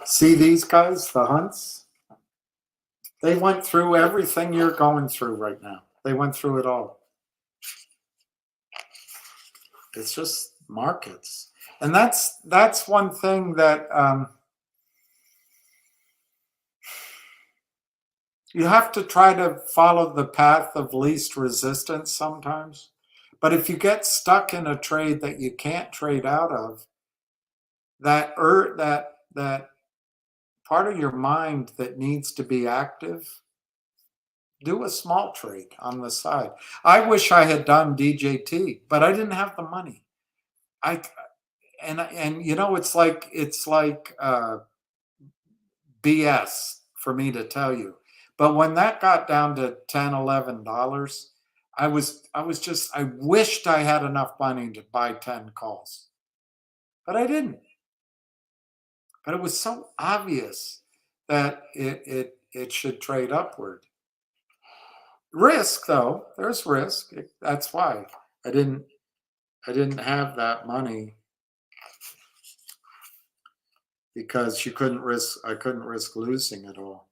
See these guys, the Hunts? They went through everything you're going through right now. They went through it all. It's just markets. And that's one thing that you have to try to follow the path of least resistance sometimes. But if you get stuck in a trade that you can't trade out of, that part of your mind that needs to be active, do a small trade on the side. I wish I had done DJT, but I didn't have the money. And you know, it's like BS for me to tell you. But when that got down to $10, $11, I wished I had enough money to buy 10 calls. But I didn't. But it was so obvious that it should trade upward. Risk, though, there's risk. That's why I didn't have that money, because I couldn't risk losing it all.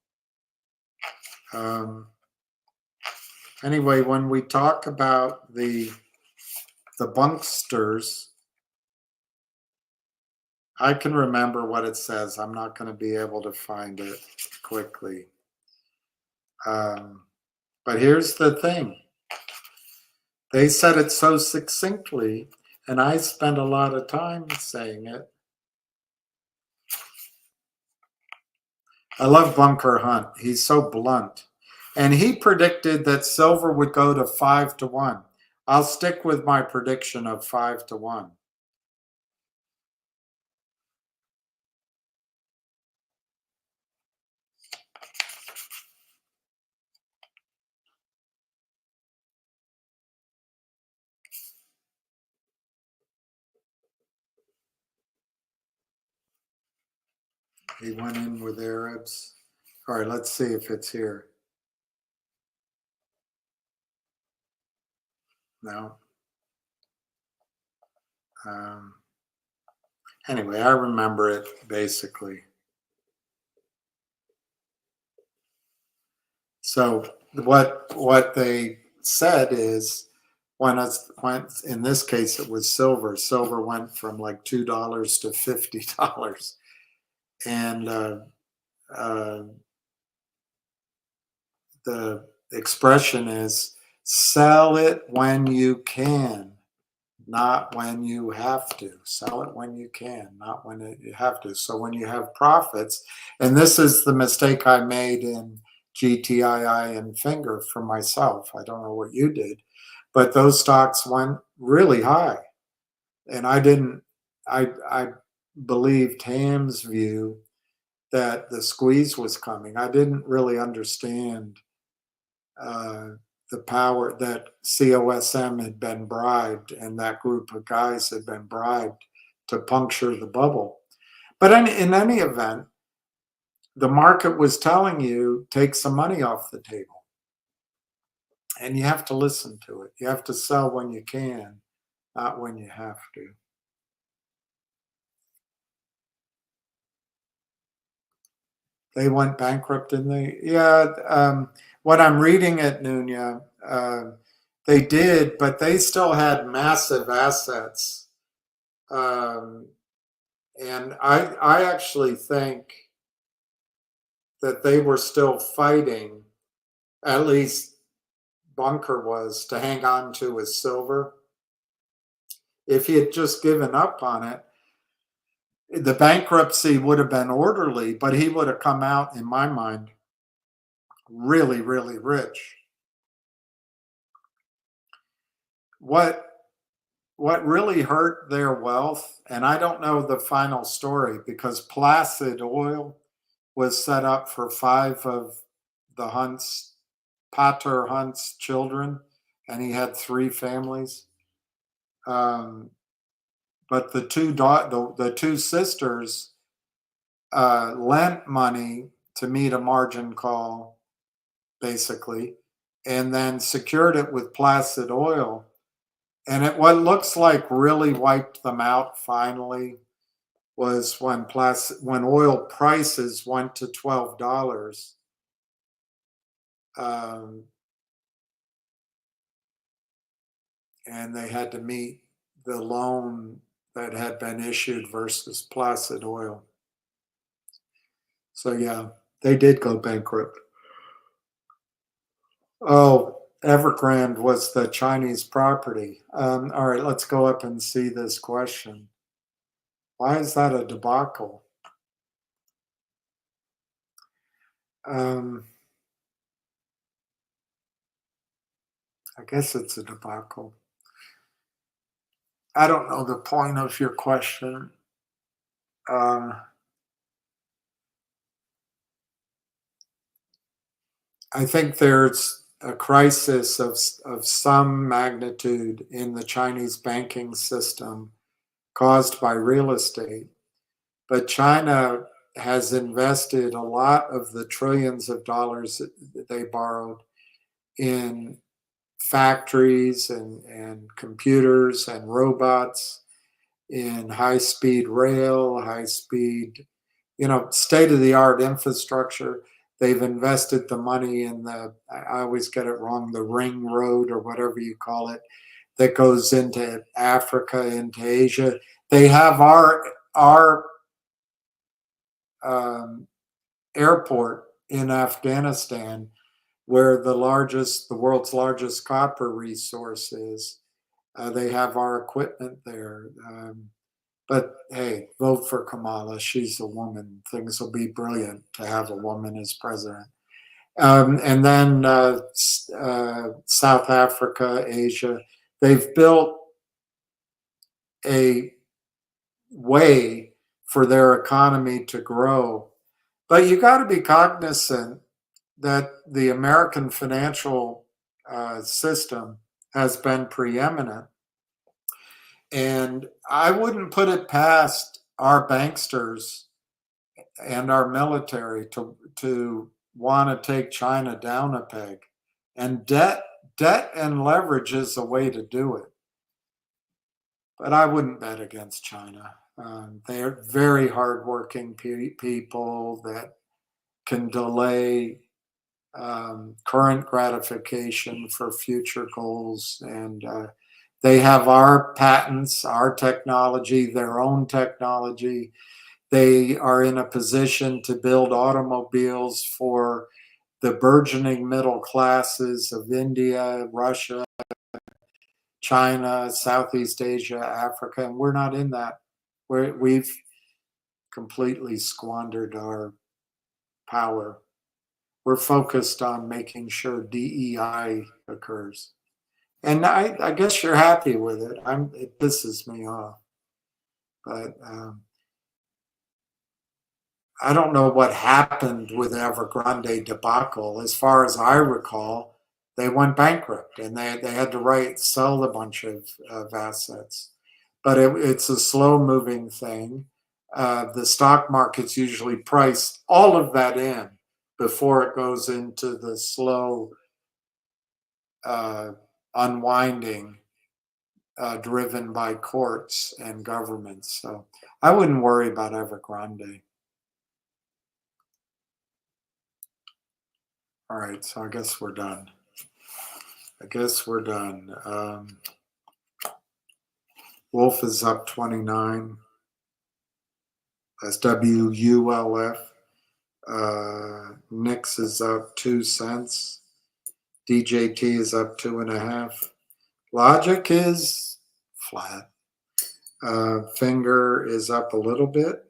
Anyway, when we talk about the bunksters, I can remember what it says. I'm not going to be able to find it quickly. But here's the thing. They said it so succinctly, and I spent a lot of time saying it. I love Bunker Hunt. He's so blunt. And he predicted that silver would go to 5-1. I'll stick with my prediction of 5-1. He went in with Arabs. All right, let's see if it's here. No. Anyway, I remember it basically. So what they said is when in this case it was silver. Silver went from like $2 to $50, and the expression is sell it when you can. not when you have to. Sell it when you can, not when you have to. So when you have profits, and this is the mistake I made in GTII and Finger for myself. I don't know what you did, but those stocks went really high. And I believed Ham's view that the squeeze was coming. I didn't really understand the power that COSM had been bribed, and that group of guys had been bribed to puncture the bubble. But in any event, the market was telling you, take some money off the table. And you have to listen to it. You have to sell when you can, not when you have to. They went bankrupt in what I'm reading at Nunya, they did, but they still had massive assets. And I actually think that they were still fighting, at least Bunker was, to hang on to his silver. If he had just given up on it, the bankruptcy would have been orderly, but he would have come out, in my mind, really, really rich. What really hurt their wealth, and I don't know the final story, because Placid Oil was set up for 5 of the Pater Hunt's children, and he had 3 families. But the two sisters lent money to meet a margin call, basically, and then secured it with Placid Oil. And what looks like really wiped them out finally was when oil prices went to $12. And they had to meet the loan that had been issued versus Placid Oil. So yeah, they did go bankrupt. Oh, Evergrande was the Chinese property. All right, let's go up and see this question. Why is that a debacle? I guess it's a debacle. I don't know the point of your question. I think there's a crisis of some magnitude in the Chinese banking system caused by real estate. But China has invested a lot of the trillions of dollars that they borrowed in factories and computers and robots, in high-speed rail, high-speed, state-of-the-art infrastructure. They've invested the money in I always get it wrong, the ring road or whatever you call it, that goes into Africa, into Asia. They have our airport in Afghanistan, where the world's largest copper resource is. They have our equipment there. But hey, vote for Kamala. She's a woman. Things will be brilliant to have a woman as president. And then South Africa, Asia, they've built a way for their economy to grow. But you got to be cognizant that the American financial system has been preeminent. And I wouldn't put it past our banksters and our military to want to take China down a peg. And debt and leverage is a way to do it. But I wouldn't bet against China. They're very hardworking people that can delay current gratification for future goals. And they have our patents, our technology, their own technology. They are in a position to build automobiles for the burgeoning middle classes of India, Russia, China, Southeast Asia, Africa, and we're not in that. We've completely squandered our power. We're focused on making sure DEI occurs. And I guess you're happy with it. It pisses me off. But I don't know what happened with the Evergrande debacle. As far as I recall, they went bankrupt and they had to sell a bunch of assets. But it's a slow moving thing. The stock markets usually price all of that in before it goes into the slow unwinding driven by courts and governments. So I wouldn't worry about Evergrande. All right, so I guess we're done. Wolf is up 29. That's WULF. Nix is up 2 cents. DJT is up 2.5. Logic is flat. Finger is up a little bit.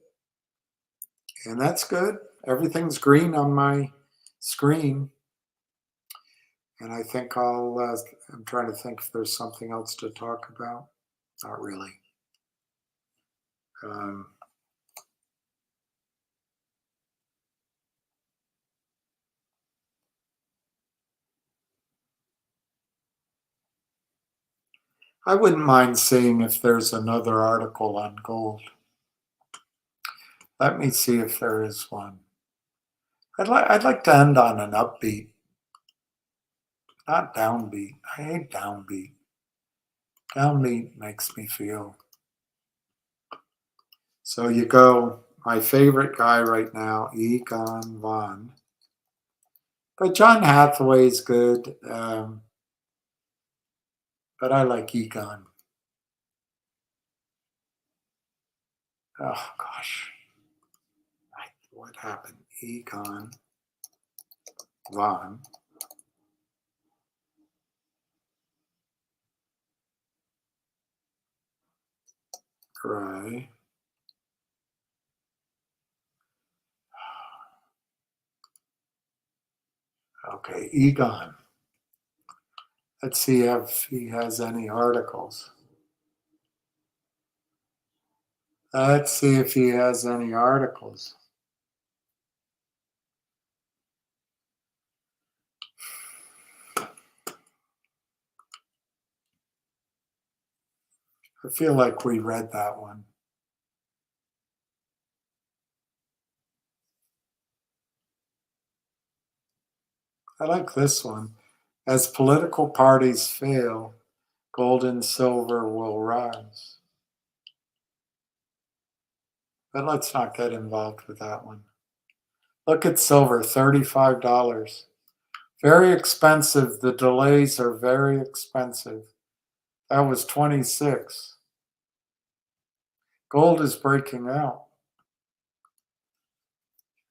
And that's good. Everything's green on my screen. And I think I'm trying to think if there's something else to talk about. Not really. I wouldn't mind seeing if there's another article on gold. Let me see if there is one. I'd like to end on an upbeat, not downbeat. I hate downbeat. Downbeat makes me feel. So you go, my favorite guy right now, Egon Von. But John Hathaway's good. But I like Egon. Oh, gosh. What happened? Egon Von. Gray. Okay, Egon. Let's see if he has any articles. Let's see if he has any articles. I feel like we read that one. I like this one. As political parties fail, gold and silver will rise. But let's not get involved with that one. Look at silver, $35. Very expensive. The delays are very expensive. That was 26. Gold is breaking out.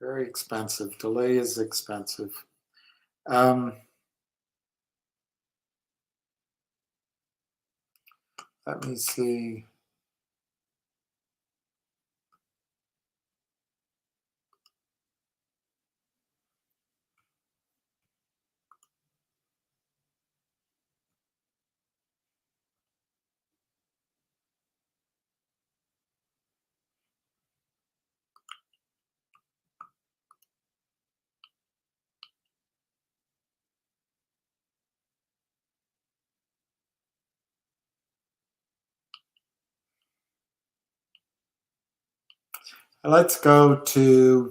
Very expensive. Delay is expensive. Let me see. Let's go to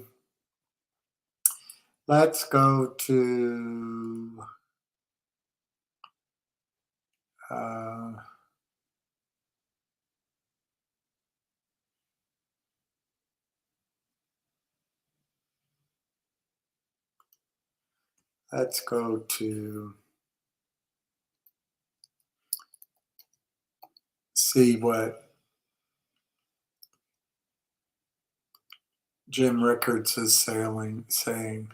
see what Jim Rickards is saying.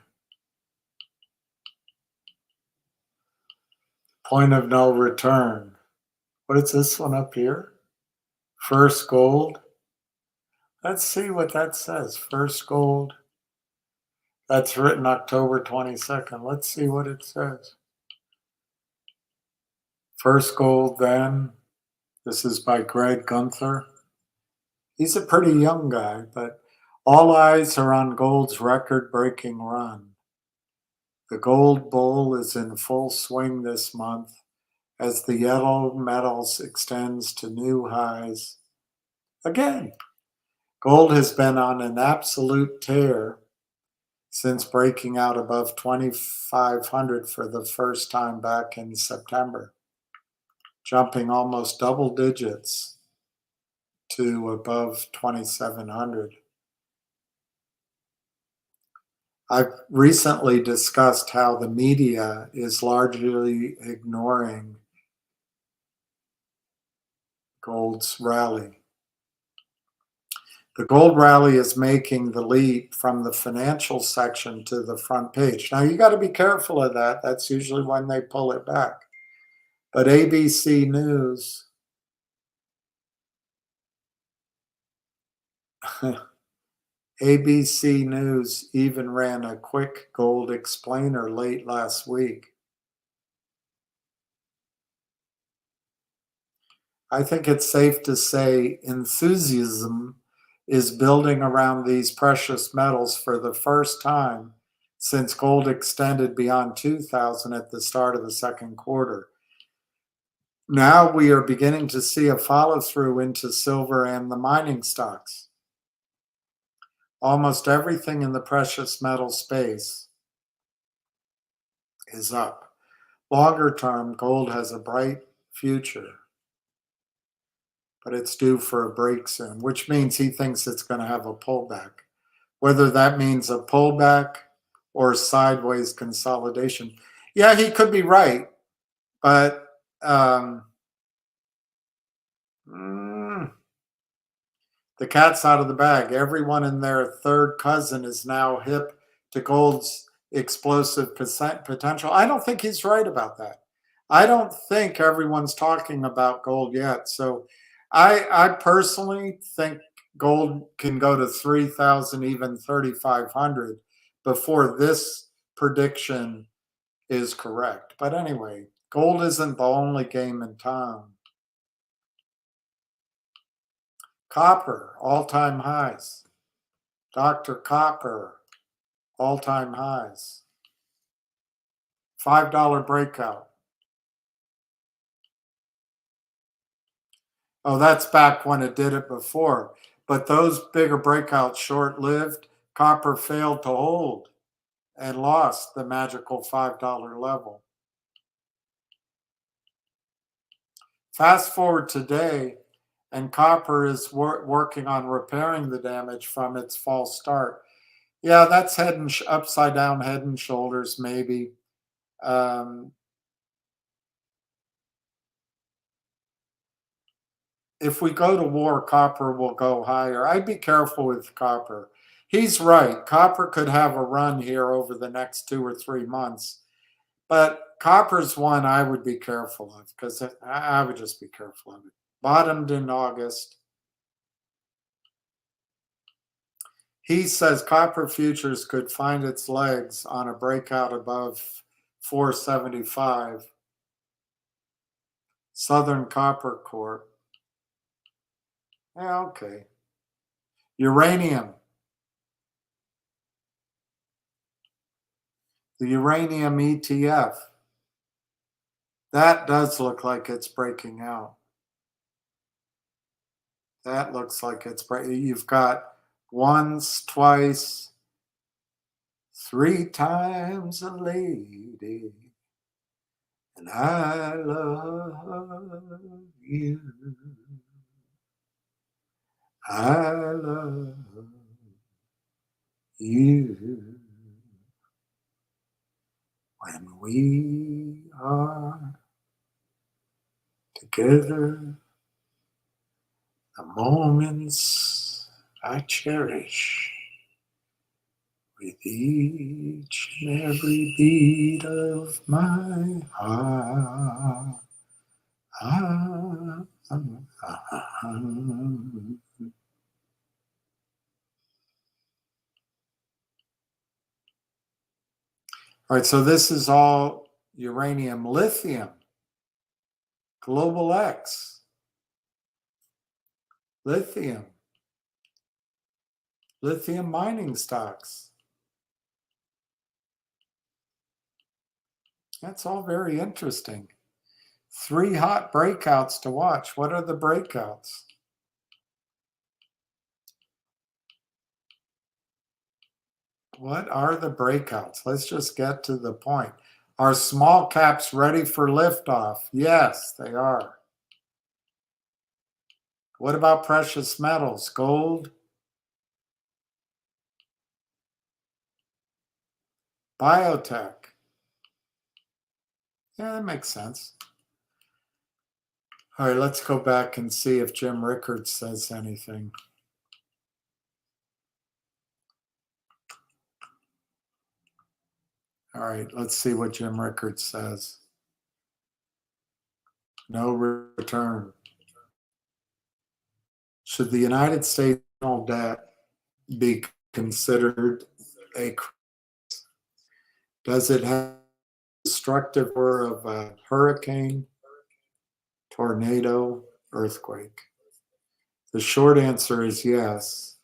Point of no return. What is this one up here? First gold. Let's see what that says. First gold. That's written October 22nd. Let's see what it says. First gold then. This is by Greg Gunther. He's a pretty young guy, but all eyes are on gold's record-breaking run. The gold bull is in full swing this month as the yellow metals extends to new highs. Again, gold has been on an absolute tear since breaking out above 2,500 for the first time back in September, jumping almost double digits to above 2,700. I've recently discussed how the media is largely ignoring gold's rally. The gold rally is making the leap from the financial section to the front page. Now, you got to be careful of that. That's usually when they pull it back. But ABC News ABC News even ran a quick gold explainer late last week. I think it's safe to say enthusiasm is building around these precious metals for the first time since gold extended beyond 2,000 at the start of the second quarter. Now we are beginning to see a follow-through into silver and the mining stocks. Almost everything in the precious metal space is up. Longer term, gold has a bright future, but it's due for a break soon, which means he thinks it's going to have a pullback. Whether that means a pullback or sideways consolidation. Yeah, he could be right, but the cat's out of the bag. Everyone and their third cousin is now hip to gold's explosive potential. I don't think he's right about that. I don't think everyone's talking about gold yet. So I personally think gold can go to 3,000, even 3,500 before this prediction is correct. But anyway, gold isn't the only game in town. Copper, all-time highs. Dr. Copper, all-time highs. $5 breakout. Oh, that's back when it did it before. But those bigger breakouts, short-lived. Copper failed to hold and lost the magical $5 level. Fast forward today, and copper is working on repairing the damage from its false start. Yeah, that's upside down head and shoulders, maybe. If we go to war, copper will go higher. I'd be careful with copper. He's right. Copper could have a run here over the next 2 or 3 months. But copper's one I would be careful of, because I would just be careful of it. Bottomed in August. He says copper futures could find its legs on a breakout above 475. Southern Copper Corp. Yeah, okay. Uranium. The uranium ETF. That does look like it's breaking out. That looks like it's breaking. You've got once, twice, 3 times a lady, and I love you. I love you. When we are together, the moments I cherish with each and every beat of my heart. All right, so this is all uranium, lithium, Global X, lithium mining stocks. That's all very interesting. 3 hot breakouts to watch. What are the breakouts? What are the breakouts? Let's just get to the point. Are small caps ready for liftoff? Yes, they are. What about precious metals? Gold? Biotech? Yeah, that makes sense. All right, let's go back and see if Jim Rickards says anything. All right, let's see what Jim Rickards says. No return. Should the United States debt be considered a crisis? Does it have destructive power of a hurricane, tornado, earthquake? The short answer is yes,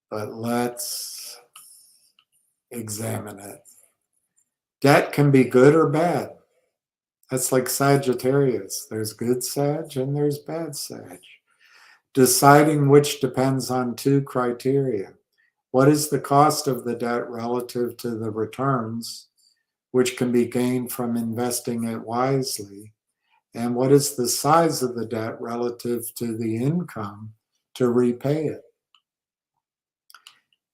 but let's examine it. Debt can be good or bad. That's like Sagittarius. There's good Sag and there's bad Sag. Deciding which depends on 2 criteria. What is the cost of the debt relative to the returns, which can be gained from investing it wisely? And what is the size of the debt relative to the income to repay it?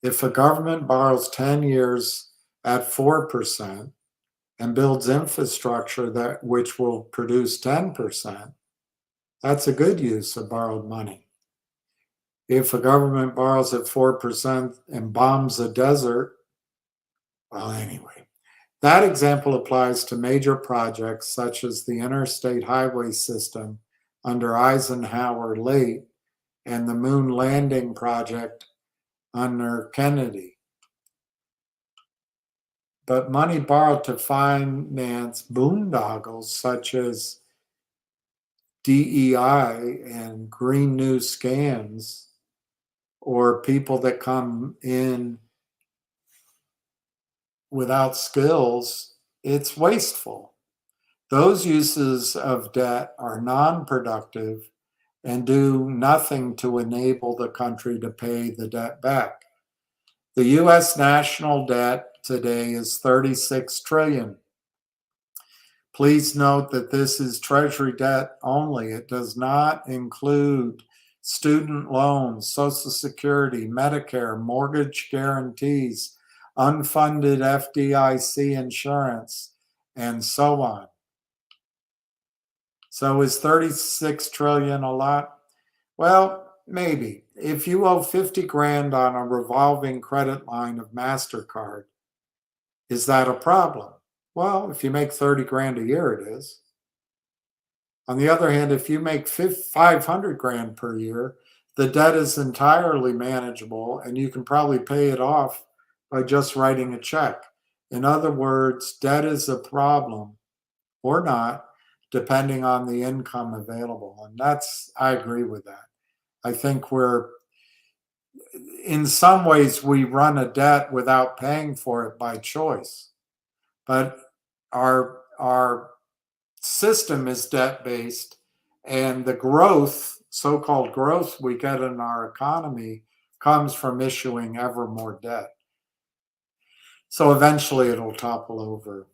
If a government borrows 10 years at 4% and builds infrastructure which will produce 10%, that's a good use of borrowed money. If a government borrows at 4% and bombs a desert, well, anyway, that example applies to major projects such as the interstate highway system under Eisenhower late and the moon landing project under Kennedy. But money borrowed to finance boondoggles such as DEI and Green New scams, or people that come in without skills, it's wasteful. Those uses of debt are non-productive and do nothing to enable the country to pay the debt back. The US national debt today is 36 trillion. Please note that this is Treasury debt only. It does not include student loans, Social Security, Medicare, mortgage guarantees, unfunded FDIC insurance, and so on. So is 36 trillion a lot? Well, maybe. If you owe 50 grand on a revolving credit line of MasterCard, is that a problem? Well, if you make 30 grand a year, it is. On the other hand, if you make 500 grand per year, the debt is entirely manageable and you can probably pay it off by just writing a check. In other words, debt is a problem or not, depending on the income available. And I agree with that. I think in some ways, we run a debt without paying for it by choice. But our system is debt-based, and the growth, so-called growth we get in our economy comes from issuing ever more debt. So eventually it'll topple over.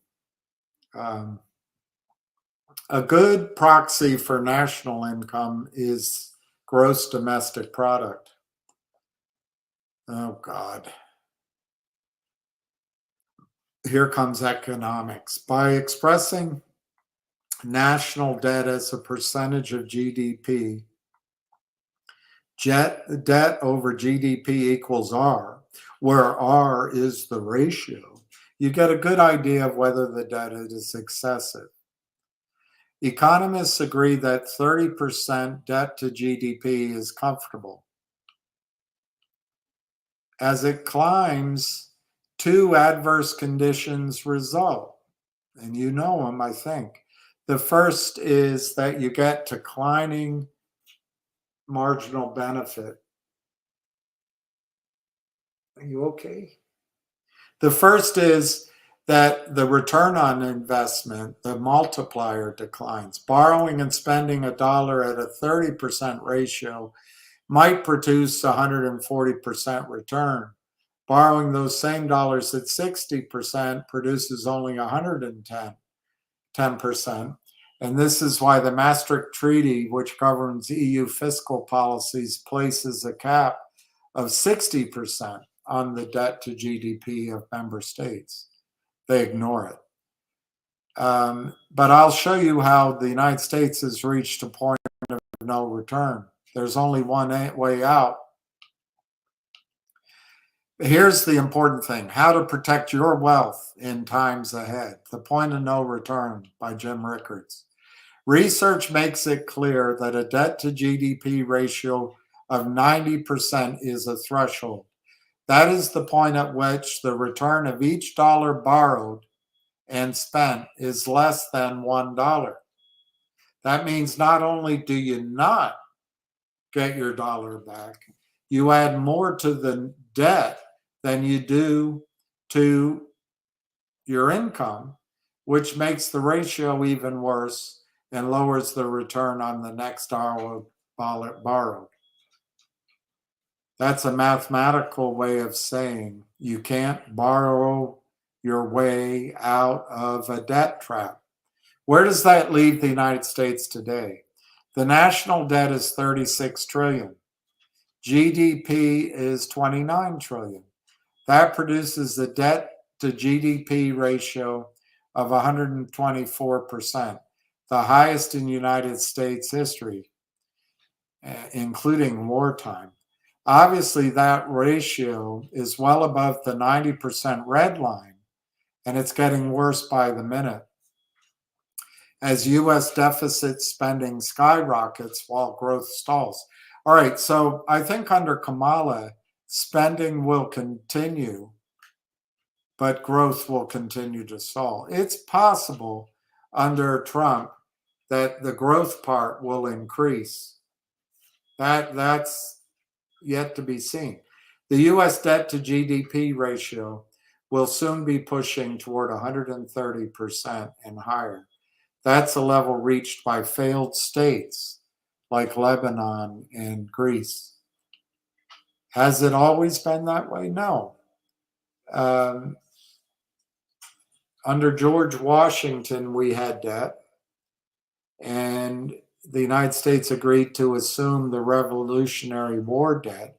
A good proxy for national income is gross domestic product. Oh, God. Here comes economics. By expressing national debt as a percentage of GDP, debt over GDP equals R, where R is the ratio, you get a good idea of whether the debt is excessive. Economists agree that 30% debt to GDP is comfortable. As it climbs, two adverse conditions result, and you know them, I think. The first is that you get declining marginal benefit. Are you okay? The first is that the return on investment, the multiplier, declines. Borrowing and spending a dollar at a 30% ratio might produce 140% return. Borrowing those same dollars at 60% produces only 10%. And this is why the Maastricht Treaty, which governs EU fiscal policies, places a cap of 60% on the debt to GDP of member states. They ignore it. But I'll show you how the United States has reached a point of no return. There's only one way out. Here's the important thing: how to protect your wealth in times ahead. The Point of No Return by Jim Rickards. Research makes it clear that a debt to GDP ratio of 90% is a threshold. That is the point at which the return of each dollar borrowed and spent is less than $1. That means not only do you not get your dollar back, you add more to the debt than you do to your income, which makes the ratio even worse and lowers the return on the next dollar borrowed. That's a mathematical way of saying you can't borrow your way out of a debt trap. Where does that leave the United States today? The national debt is 36 trillion. GDP is 29 trillion. That produces a debt to GDP ratio of 124%, the highest in United States history, including wartime. Obviously, that ratio is well above the 90% red line, and it's getting worse by the minute as U.S. deficit spending skyrockets while growth stalls. All right, so I think under Kamala, spending will continue, but growth will continue to stall. It's possible under Trump that the growth part will increase. That's yet to be seen. The U.S. debt to GDP ratio will soon be pushing toward 130% and higher. That's a level reached by failed states like Lebanon and Greece. Has it always been that way? No. Under George Washington, we had debt, and the United States agreed to assume the Revolutionary War debt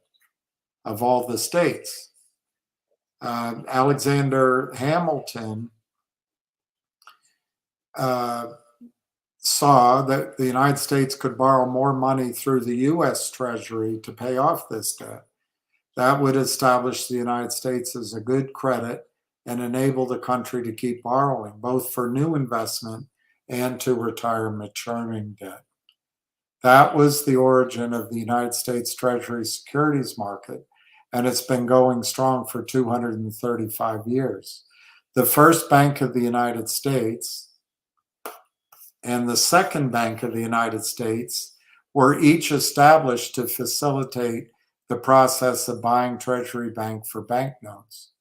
of all the states. Alexander Hamilton saw that the United States could borrow more money through the U.S. Treasury to pay off this debt. That would establish the United States as a good credit and enable the country to keep borrowing, both for new investment and to retire maturing debt. That was the origin of the United States Treasury securities market, and it's been going strong for 235 years. The first Bank of the United States and the second Bank of the United States were each established to facilitate the process of buying Treasury Bank for banknotes.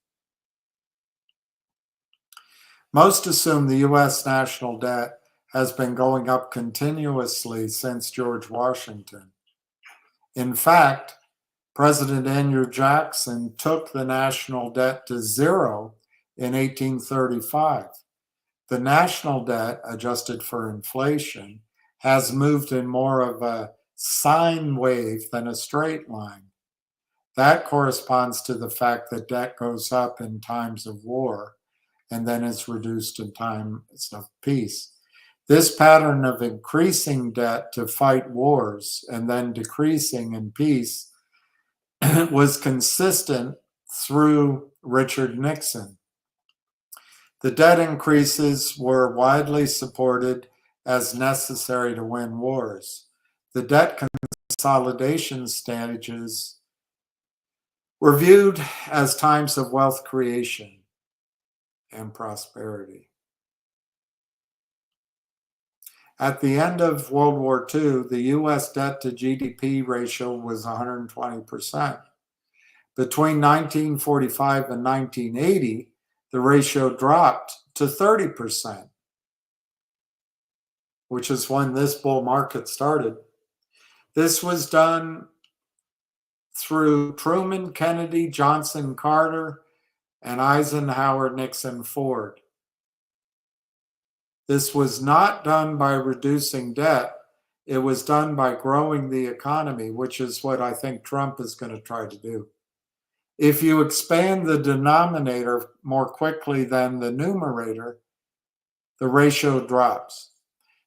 Most assume the U.S. national debt has been going up continuously since George Washington. In fact, President Andrew Jackson took the national debt to zero in 1835. The national debt, adjusted for inflation, has moved in more of a sine wave than a straight line. That corresponds to the fact that debt goes up in times of war and then is reduced in times of peace. This pattern of increasing debt to fight wars and then decreasing in peace was consistent through Richard Nixon. The debt increases were widely supported as necessary to win wars. The debt consolidation stages were viewed as times of wealth creation and prosperity. At the end of World War II, the US debt to GDP ratio was 120%. Between 1945 and 1980, the ratio dropped to 30%, which is when this bull market started. This was done through Truman, Kennedy, Johnson, Carter, and Eisenhower, Nixon, Ford. This was not done by reducing debt. It was done by growing the economy, which is what I think Trump is going to try to do. If you expand the denominator more quickly than the numerator, the ratio drops.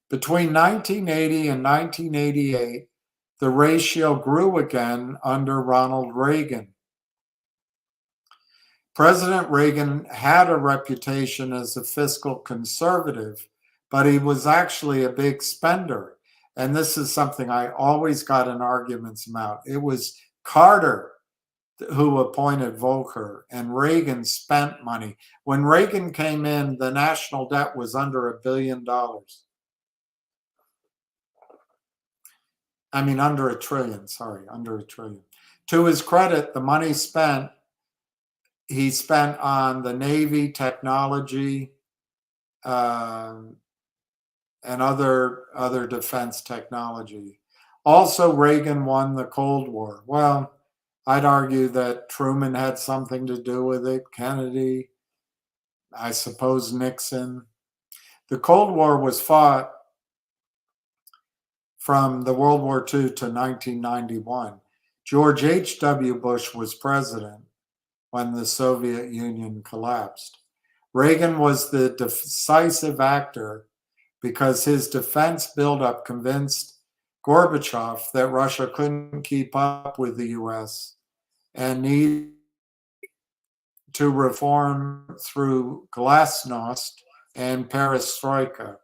Between 1980 and 1988, the ratio grew again under Ronald Reagan. President Reagan had a reputation as a fiscal conservative, but he was actually a big spender. And this is something I always got in arguments about. It was Carter who appointed Volcker, and Reagan spent money. When Reagan came in, the national debt was under $1 billion. I mean, under $1 trillion, under $1 trillion. To his credit, the money spent, he spent on the Navy, technology, and other defense technology. Also, Reagan won the Cold War. Well, I'd argue that Truman had something to do with it, Kennedy, I suppose Nixon. The Cold War was fought from the World War II to 1991. George H.W. Bush was president when the Soviet Union collapsed. Reagan was the decisive actor because his defense buildup convinced Gorbachev that Russia couldn't keep up with the US and needed to reform through glasnost and perestroika.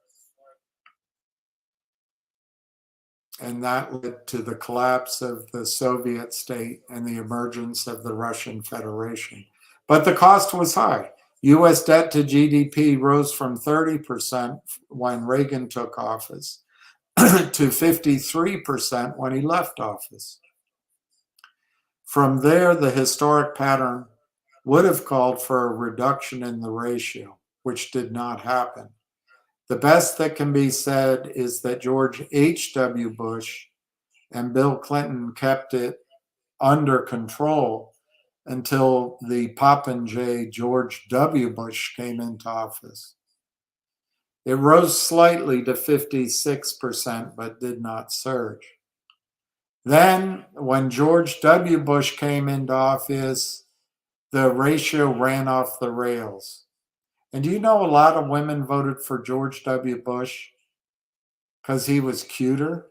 And that led to the collapse of the Soviet state and the emergence of the Russian Federation. But the cost was high. US debt to GDP rose from 30% when Reagan took office to 53% when he left office. From there, the historic pattern would have called for a reduction in the ratio, which did not happen. The best that can be said is that George H.W. Bush and Bill Clinton kept it under control until the Popinjay George W. Bush came into office. It rose slightly to 56%, but did not surge. Then, when George W. Bush came into office, the ratio ran off the rails. And do you know a lot of women voted for George W. Bush because he was cuter?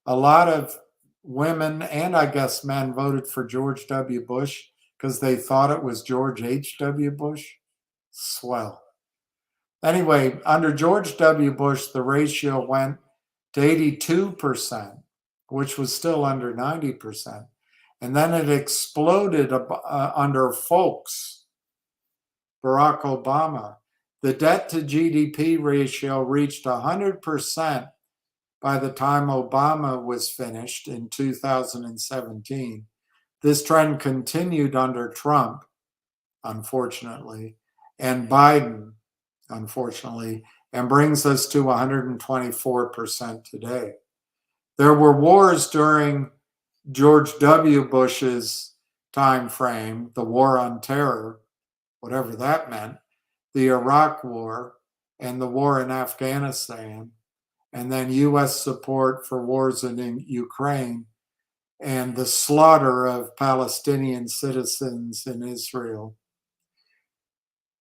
A lot of women, and I guess men, voted for George W. Bush because they thought it was George H.W. Bush. Swell. Anyway, under George W. Bush, the ratio went to 82%, which was still under 90%. And then it exploded under Folks, Barack Obama. The debt to GDP ratio reached 100% by the time Obama was finished in 2017. This trend continued under Trump, unfortunately, and Biden, unfortunately, and brings us to 124% today. There were wars during George W. Bush's time frame, the War on Terror, whatever that meant, the Iraq War, and the war in Afghanistan, and then U.S. support for wars in Ukraine, and the slaughter of Palestinian citizens in Israel.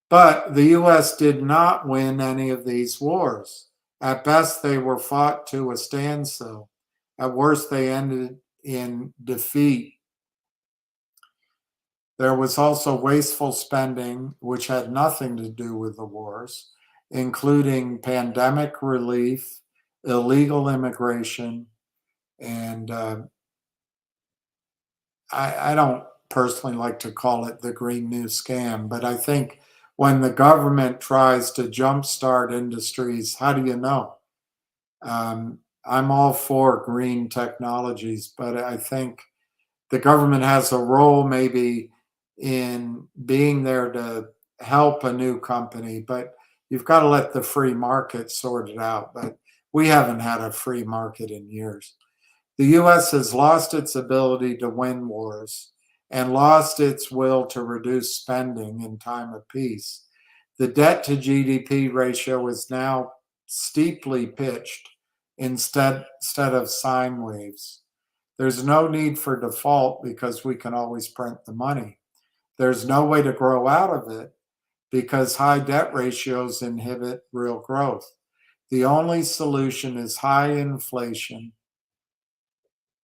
But the U.S. did not win any of these wars. At best, they were fought to a standstill. At worst, they ended in defeat. There was also wasteful spending, which had nothing to do with the wars. including pandemic relief, illegal immigration, and I don't personally like to call it the Green New Scam, but I think when the government tries to jumpstart industries, how do you know? I'm all for green technologies, but I think the government has a role maybe in being there to help a new company, but you've got to let the free market sort it out. But we haven't had a free market in years. The US has lost its ability to win wars and lost its will to reduce spending in time of peace. The debt to GDP ratio is now steeply pitched instead of sine waves. There's no need for default because we can always print the money. There's no way to grow out of it because high debt ratios inhibit real growth. The only solution is high inflation,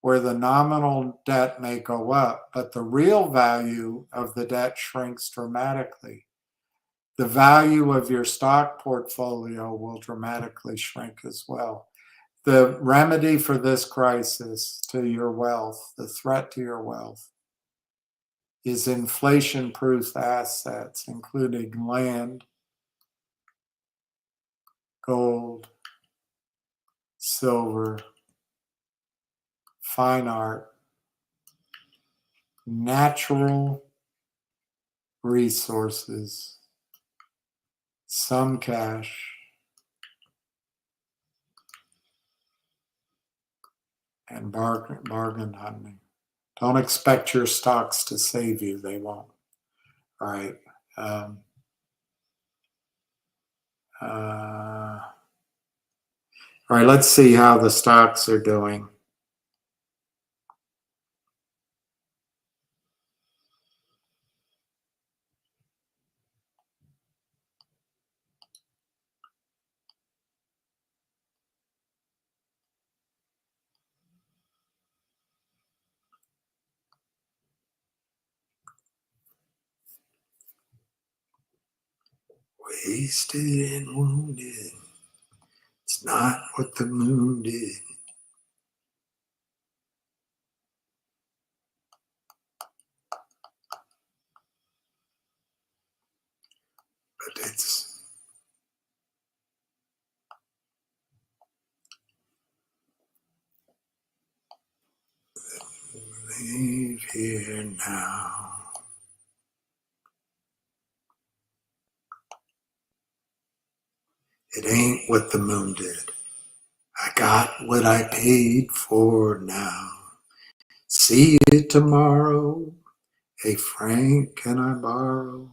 where the nominal debt may go up, but the real value of the debt shrinks dramatically. The value of your stock portfolio will dramatically shrink as well. The remedy for this crisis to your wealth, the threat to your wealth, is inflation-proof assets, including land, gold, silver, fine art, natural resources, some cash, and bargain hunting. Don't expect your stocks to save you. They won't. All right. All right, let's see how the stocks are doing. Wasted and wounded. It's not what the moon did. But it's leave here now. It ain't what the moon did. I got what I paid for now. See you tomorrow. Hey Frank, can I borrow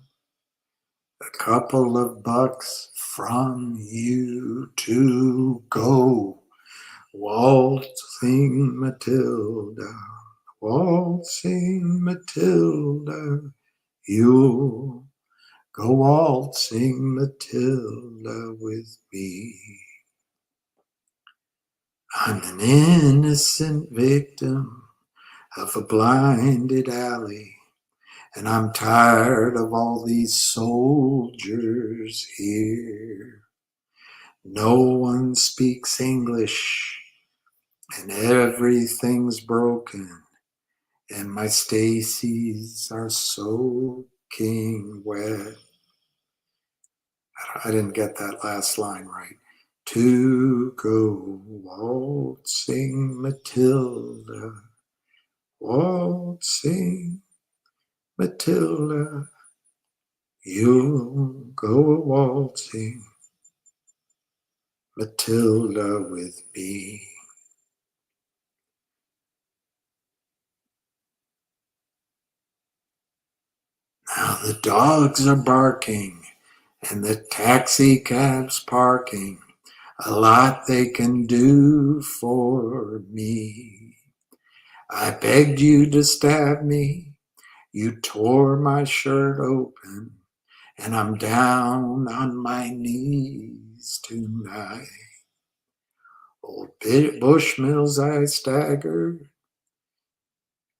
a couple of bucks from you to go waltzing Matilda, waltzing Matilda, you'll go waltzing Matilda with me. I'm an innocent victim of a blinded alley, and I'm tired of all these soldiers here. No one speaks English, and everything's broken, and my Stacy's are soaking wet. I didn't get that last line right. To go waltzing Matilda, waltzing Matilda, you'll go waltzing Matilda with me. Now the dogs are barking and the taxi cab's parking. A lot they can do for me. I begged you to stab me. You tore my shirt open, and I'm down on my knees tonight. Old Bushmills, I staggered.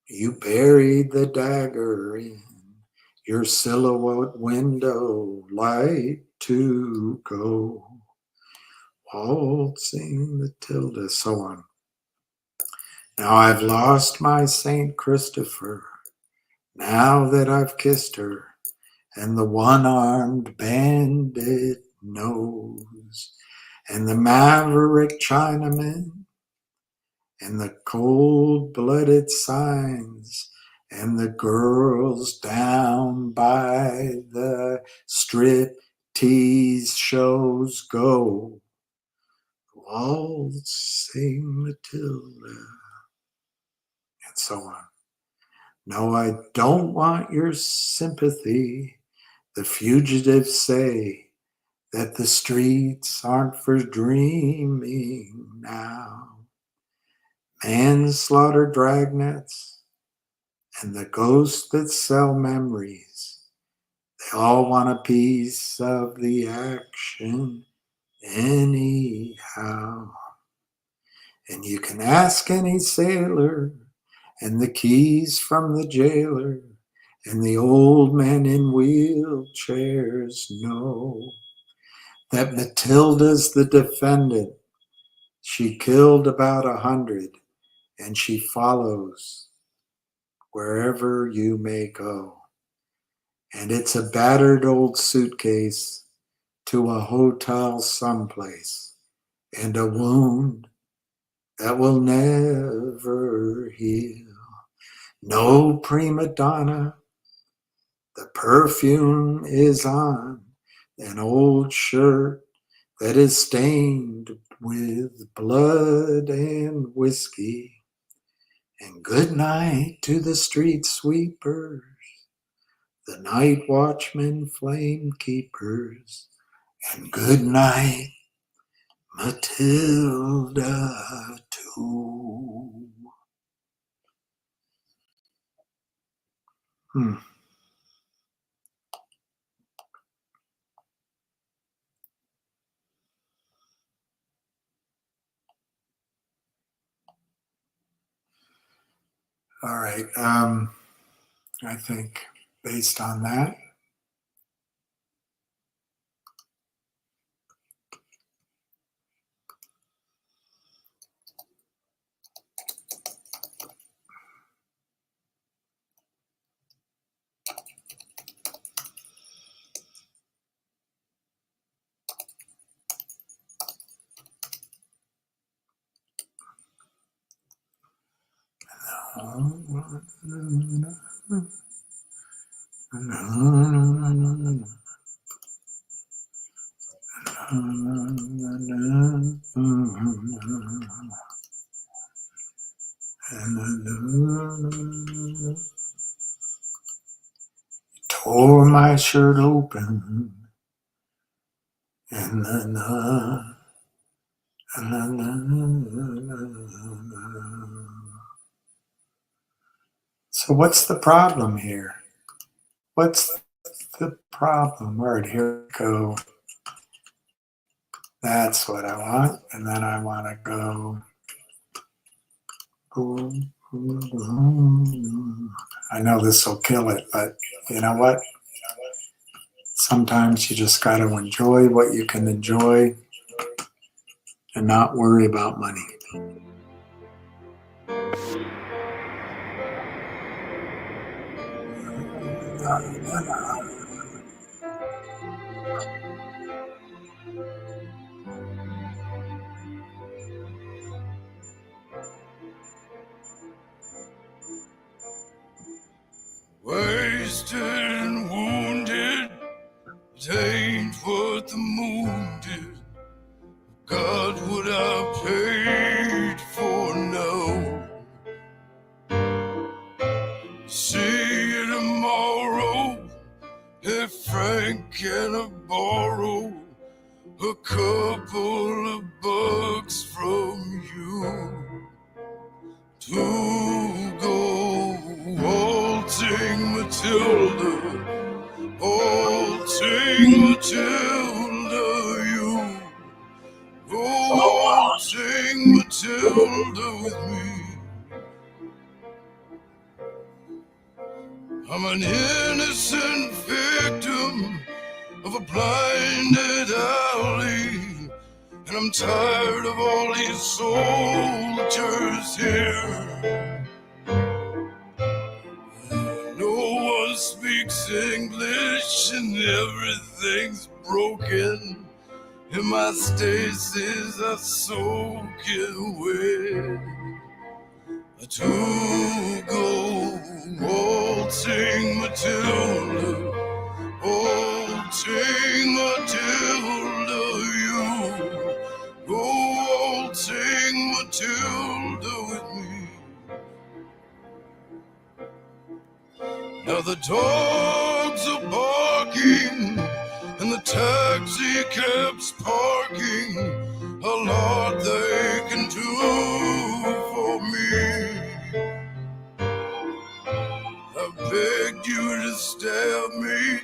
You buried the dagger in your silhouette window light to go. Waltzing Matilda, so on. Now I've lost my St. Christopher, now that I've kissed her, and the one-armed bandit knows, and the maverick Chinaman, and the cold-blooded signs, and the girls down by the strip tease shows go. Waltzing Matilda, and so on. No, I don't want your sympathy. The fugitives say that the streets aren't for dreaming now. Manslaughter dragnets and the ghosts that sell memories, they all want a piece of the action anyhow. And you can ask any sailor, and the keys from the jailer, and the old men in wheelchairs know that Matilda's the defendant. She killed about 100, and she follows wherever you may go. And it's a battered old suitcase to a hotel someplace, and a wound that will never heal. No prima donna, the perfume is on an old shirt that is stained with blood and whiskey. And good night to the street sweepers, the night watchmen, flame keepers, and good night, Matilda, too. All right. I think based on that, tore my shirt open, and so what's the problem here? What's the problem? All right, here we go. That's what I want. And then I want to go. I know this will kill it, but you know what? Sometimes you just got to enjoy what you can enjoy and not worry about money. Wasted and wounded, it ain't what the moon did. God, what I paid for now. See you tomorrow. Hey Frank, can I borrow a couple of bucks from you to go waltzing Matilda, waltzing Matilda, you go waltzing Matilda with me. I'm an innocent victim of of a blinded alley, and I'm tired of all these soldiers here. No one speaks English and everything's broken, and my stasis are soaking wet. To go waltzing Matilda, waltzing Matilda, you go waltzing Matilda with me. Now the dogs are barking and the taxi cab's parking, a lot they can do for me. I begged you to stab me,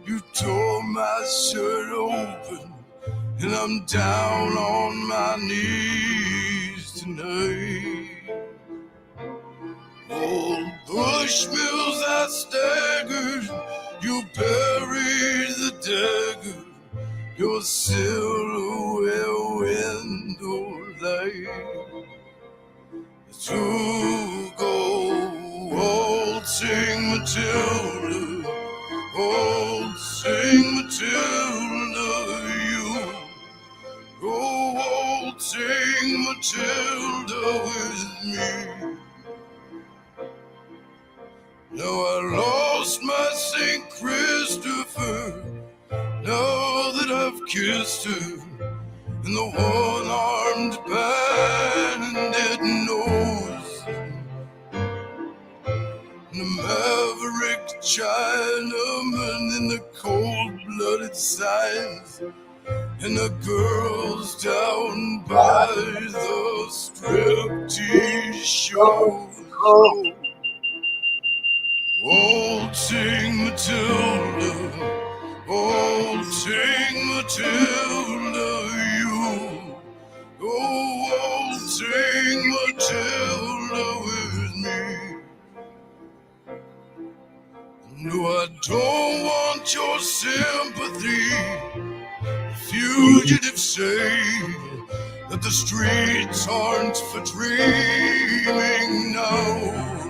you tore my shirt open, and I'm down on my knees tonight. Old Bushmills, I staggered, you buried the dagger, your silhouette window light. To go waltzing Matilda, waltzing Matilda, you go waltzing Matilda with me. Now I lost my St. Christopher, now that I've kissed her, and the one-armed bandit knows, and the maverick Chinaman in the cold-blooded signs, and the girls down by the striptease show. Waltzing Matilda, waltzing Matilda, you go waltzing Matilda with me. No, I don't want your sympathy. Fugitives say that the streets aren't for dreaming now.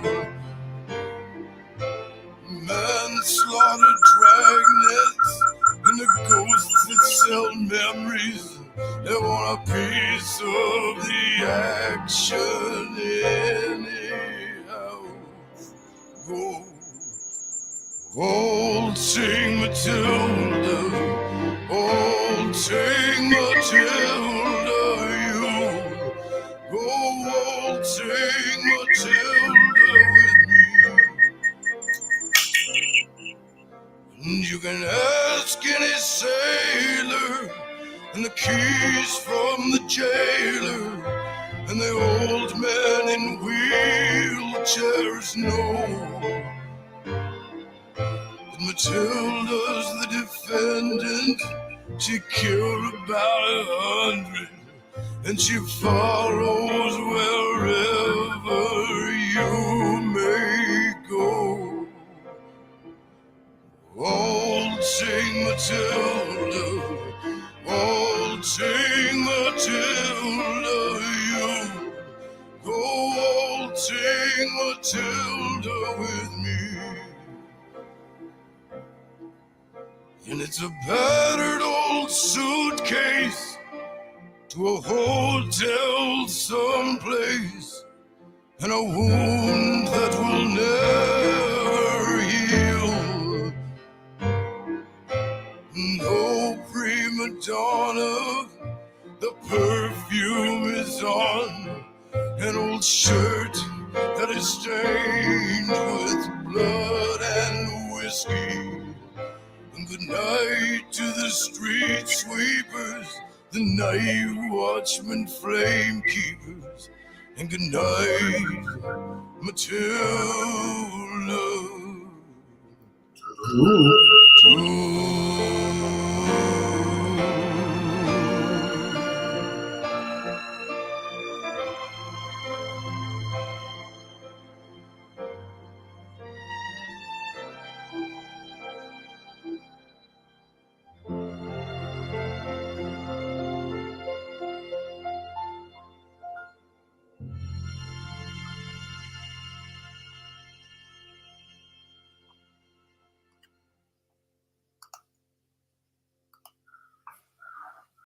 Manslaughter, dragnets, and the ghosts that sell memories. They want a piece of the action anyhow. Go waltzing Matilda, waltzing Matilda, you go waltzing Matilda with me. You can ask any sailor, and the keys from the jailer, and the old men in wheelchairs know that Matilda's the defendant. She killed about 100, and she follows wherever you may go. Waltzing Matilda, waltzing Matilda, you go waltzing Matilda with me. And it's a battered old suitcase to a hotel someplace, and a wound that will never heal. No prima donna, the perfume is on an old shirt that is stained with blood and whiskey. And good night to the street sweepers, the night watchmen, flame keepers, and good night, Matilda. Ooh.